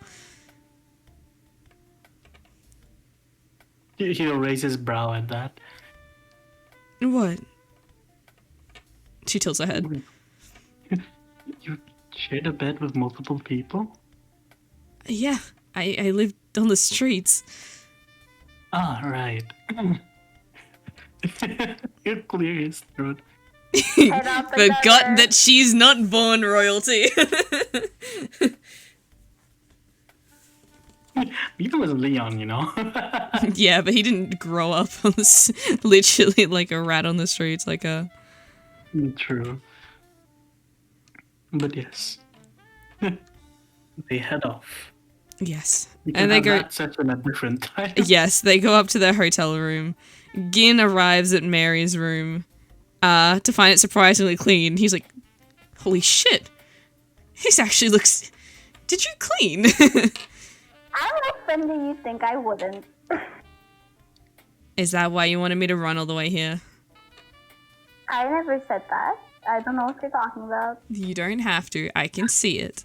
He'll raise his brow at that. What? She tilts her head. You shared a bed with multiple people? Yeah, I lived on the streets. Ah, right. He'll clear his throat. Forgot that she's not born royalty. Neither was Leon, Yeah, but he didn't grow up on literally like a rat on the streets, like a... True. But yes. They head off. Yes. We And can they have go... that session at different time. Yes, they go up to their hotel room. Gin arrives at Mary's room to find it surprisingly clean. He's like, holy shit. This actually looks... Did you clean? I'm offended you think I wouldn't. Is that why you wanted me to run all the way here? I never said that. I don't know what you're talking about. You don't have to. I can see it.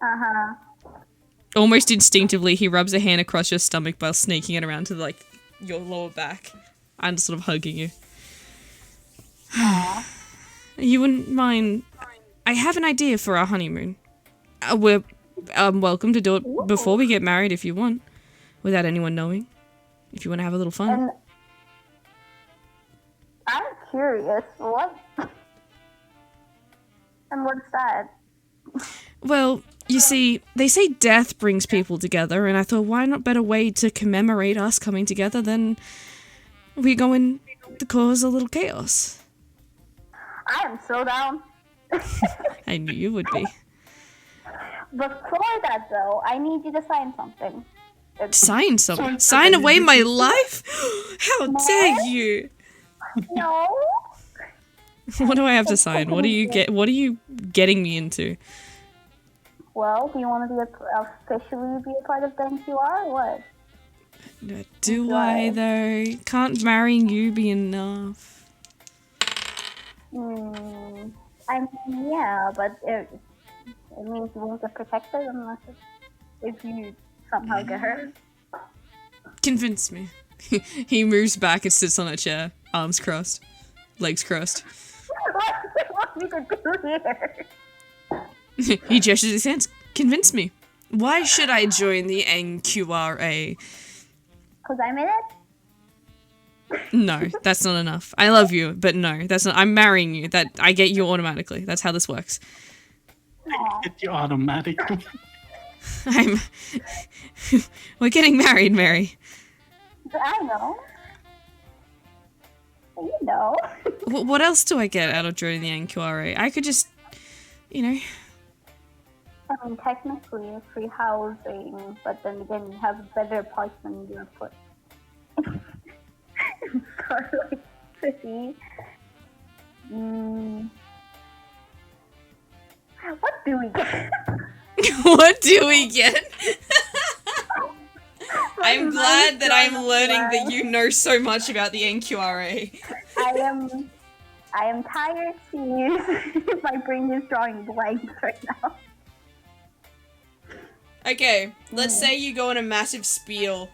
Uh-huh. Almost instinctively, he rubs a hand across your stomach while sneaking it around to, like, your lower back. And sort of hugging you. You wouldn't mind... I have an idea for our honeymoon. We're welcome to do it before we get married if you want. Without anyone knowing. If you want to have a little fun. And I'm curious. What? And what's that? Well, you see, they say death brings people together, and I thought, why not better way to commemorate us coming together than we going to cause a little chaos? I am so down. I knew you would be. Before that, though, I need you to sign something. Sign something? Sign away my life? How dare you? No. What do I have to sign? What are you getting me into? Well, do you want to officially be a part of the NQR or what? Do I, though? Can't marrying you be enough? I mean, yeah, but it means you won't get protected unless if you somehow get hurt. Convince me. He moves back and sits on a chair, arms crossed, legs crossed. What do you want me to do here? He gestures his hands. Convince me. Why should I join the NQRA? Because I'm in it? No, that's not enough. I love you, but no, that's not. I'm marrying you. That I get you automatically. That's how this works. Get you automatically. We're getting married, Mary. I know. You know. What else do I get out of joining the NQRA? I could just, I mean, technically, free housing, but then again, you have a better apartment in your foot. Scarlet City. What do we get? What do we get? I'm glad that I'm learning that you know so much about the NQRA. I am tired, Steve. My brain is drawing blanks right now. Okay, let's say you go on a massive spiel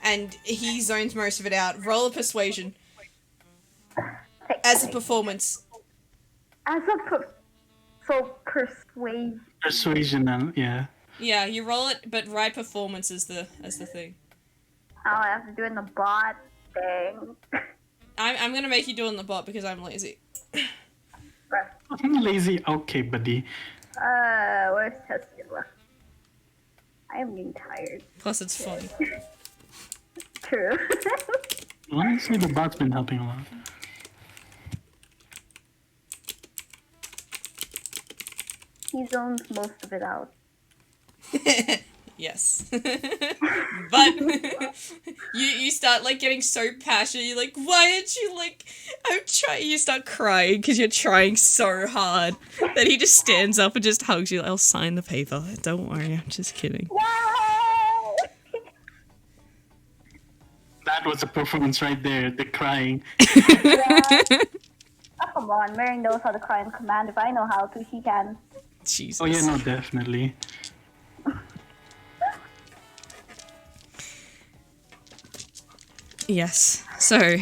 and he zones most of it out. Roll a persuasion. As a performance. So persuade. Persuasion, yeah. Yeah, you roll it, but right performance is the thing. Oh, I have to do it in the bot thing. I'm gonna make you do it on the bot because I'm lazy. I'm lazy. Okay, buddy. Where's Tesla? I am getting tired. Plus, it's funny. True. Honestly, the bot's been helping a lot. He zones most of it out. Yes. But you start like getting so passionate. You're like, why aren't you like? I'm trying. You start crying because you're trying so hard that he just stands up and just hugs you. I'll sign the paper. Don't worry. I'm just kidding. Yay! That was a performance right there. The crying. Yeah. Oh, come on, Mary knows how to cry on command. If I know how to, she can. Jesus. Oh yeah, no, definitely. Yes. So,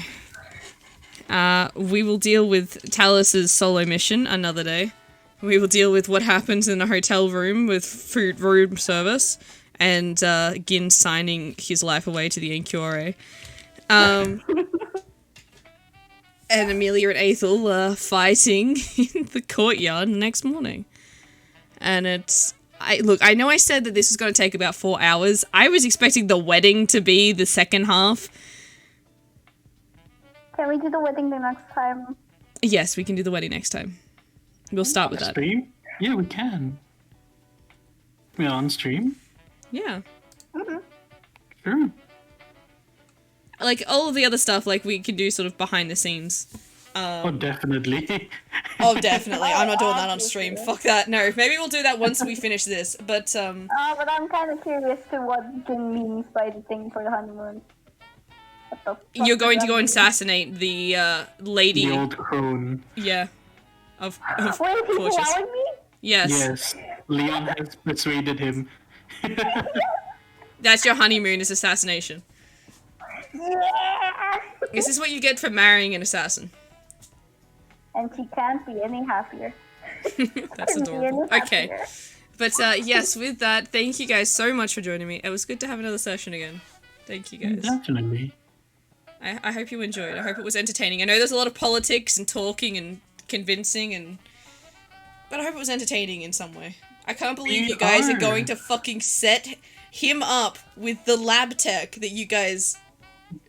we will deal with Talus's solo mission another day. We will deal with what happens in a hotel room with food room service, and Gin signing his life away to the NQRA. And Amelia and Aethel fighting in the courtyard next morning. And it's... I know I said that this was going to take about 4 hours. I was expecting the wedding to be the second half. Can we do the wedding the next time? Yes, we can do the wedding next time. We'll start with that. Stream? Yeah, we can. We're on stream? Yeah. Sure. Like, all of the other stuff, like, we can do sort of behind the scenes. Oh, definitely. Oh, definitely. I'm not doing that on stream. Fuck that. No, maybe we'll do that once we finish this. But, But I'm kind of curious to what Jin means by the thing for the honeymoon. What the fuck you're going does to go that and mean? assassinate the, lady... The old crone. Yeah. Of Wait, he's cautious. allowing me? Yes. Yes. Leon has persuaded him. That's your honeymoon, is assassination. Yeah! This is what you get for marrying an assassin. And she can't be any happier. That's Couldn't be adorable. any Okay. happier. But, yes, with that, thank you guys so much for joining me. It was good to have another session again. Thank you guys. Definitely. I hope you enjoyed. I hope it was entertaining. I know there's a lot of politics and talking and convincing but I hope it was entertaining in some way. I can't believe We you guys are are. going to fucking set him up with the lab tech that you guys...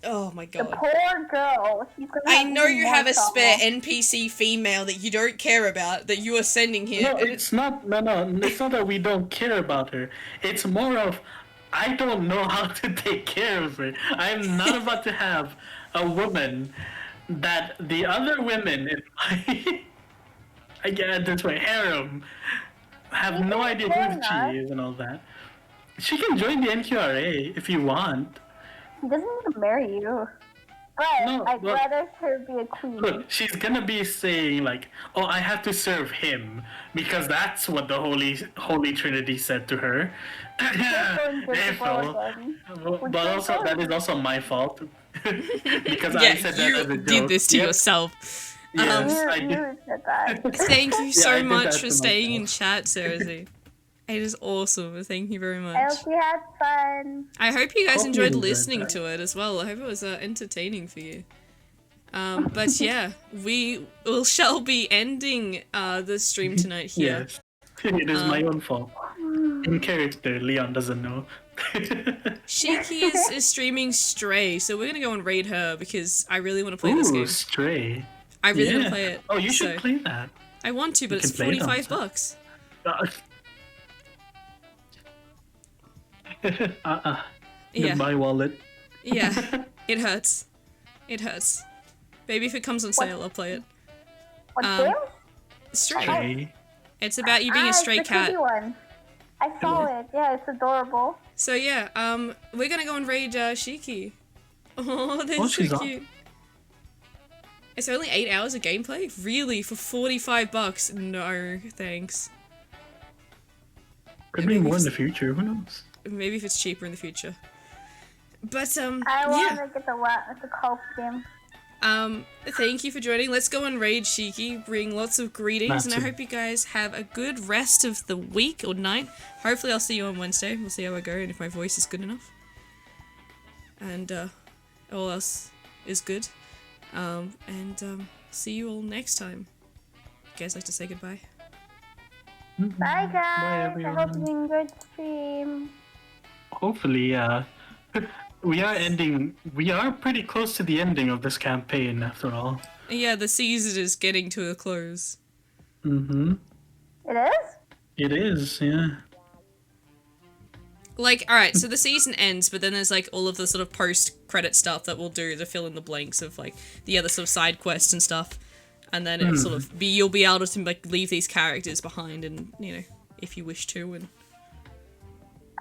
Oh my The god. poor girl. She's gonna I have know even you more have a spare trauma. NPC female that you don't care about that you are sending here. No, it's not. No, it's not that we don't care about her. It's more of I don't know how to take care of her. I'm not about to have a woman that the other women in my I get this way harem have no idea fair who enough. she is and all that. She can join the NQRA if you want. He doesn't need to marry you. But No, I'd but- rather her be a queen. Look, she's gonna be saying like, "Oh, I have to serve him," because that's what the Holy Trinity said to her. going to Therefore, the but also that is also my fault because I Yeah, said that you as a joke. did this to Yep. yourself. Yes, I You did. said that. Thank you Yeah, so I did much that for to staying in myself. chat, Sarah Z. It is awesome. Thank you very I much. hope you had fun. I hope you guys Hope you enjoyed enjoyed listening that. to it as well. I hope it was entertaining for you. But yeah, shall be ending the stream tonight here. Yes, it is my own fault. In character, Leon doesn't know. Shiki is streaming Stray, so we're gonna go and raid her because I really want to play this Ooh, game. Stray. I really want Yeah. to play it. Oh, you should so- play that. I want to, but You it's can play it on $45. Yeah. Goodbye, wallet. Yeah, it hurts. It hurts. Maybe if it comes on sale, I'll play it. What Um, game? Stray. Stray. It's about you being a it's stray the cat. kitty one. I saw it. Yeah, it's adorable. So yeah, we're gonna go and raid Shiki. Oh, they're so she's on. cute. It's only 8 hours of gameplay? Really? For $45? No, thanks. Could be more in the future. Who knows? Maybe if it's cheaper in the future. But I yeah. want to get the co-op game. Thank you for joining. Let's go and raid Shiki. Bring lots of greetings, and I hope you guys have a good rest of the week or night. Hopefully, I'll see you on Wednesday. We'll see how I go and if my voice is good enough. And all else is good. See you all next time. You guys like to say goodbye? Bye, guys. I hope everyone. you enjoyed the stream. Hopefully, we are pretty close to the ending of this campaign after all. Yeah, the season is getting to a close. Mm-hmm. It is? It is, yeah. Like, alright, so the season ends, but then there's like all of the sort of post-credit stuff that we'll do to fill in the blanks of like the other sort of side quests and stuff. And then it'll sort of you'll be able to like leave these characters behind and, you know, if you wish to. And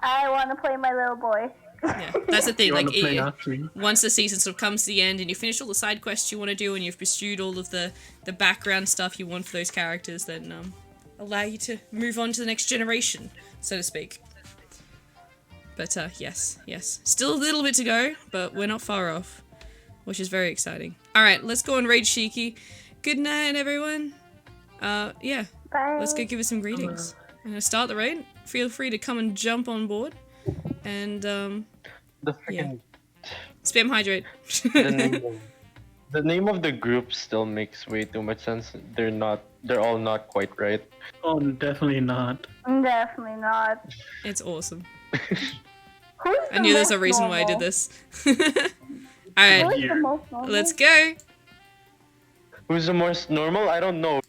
I want to play my little boy. yeah, that's the thing, You like wanna play actually? once the season sort of comes to the end and you finish all the side quests you want to do and you've pursued all of the background stuff you want for those characters, then allow you to move on to the next generation, so to speak. But yes. Still a little bit to go, but we're not far off, which is very exciting. Alright, let's go and raid Shiki. Good night, everyone. Yeah, Bye. let's go give us some greetings. I'm gonna start the raid. Feel free to come and jump on board. And, The freaking spam hydrate. the name of the group still makes way too much sense. They're all not quite right. Oh, definitely not. Definitely not. It's awesome. Who's I knew there's a reason why I did this. Alright, Who's the most normal? let's go. Who's the most normal? I don't know.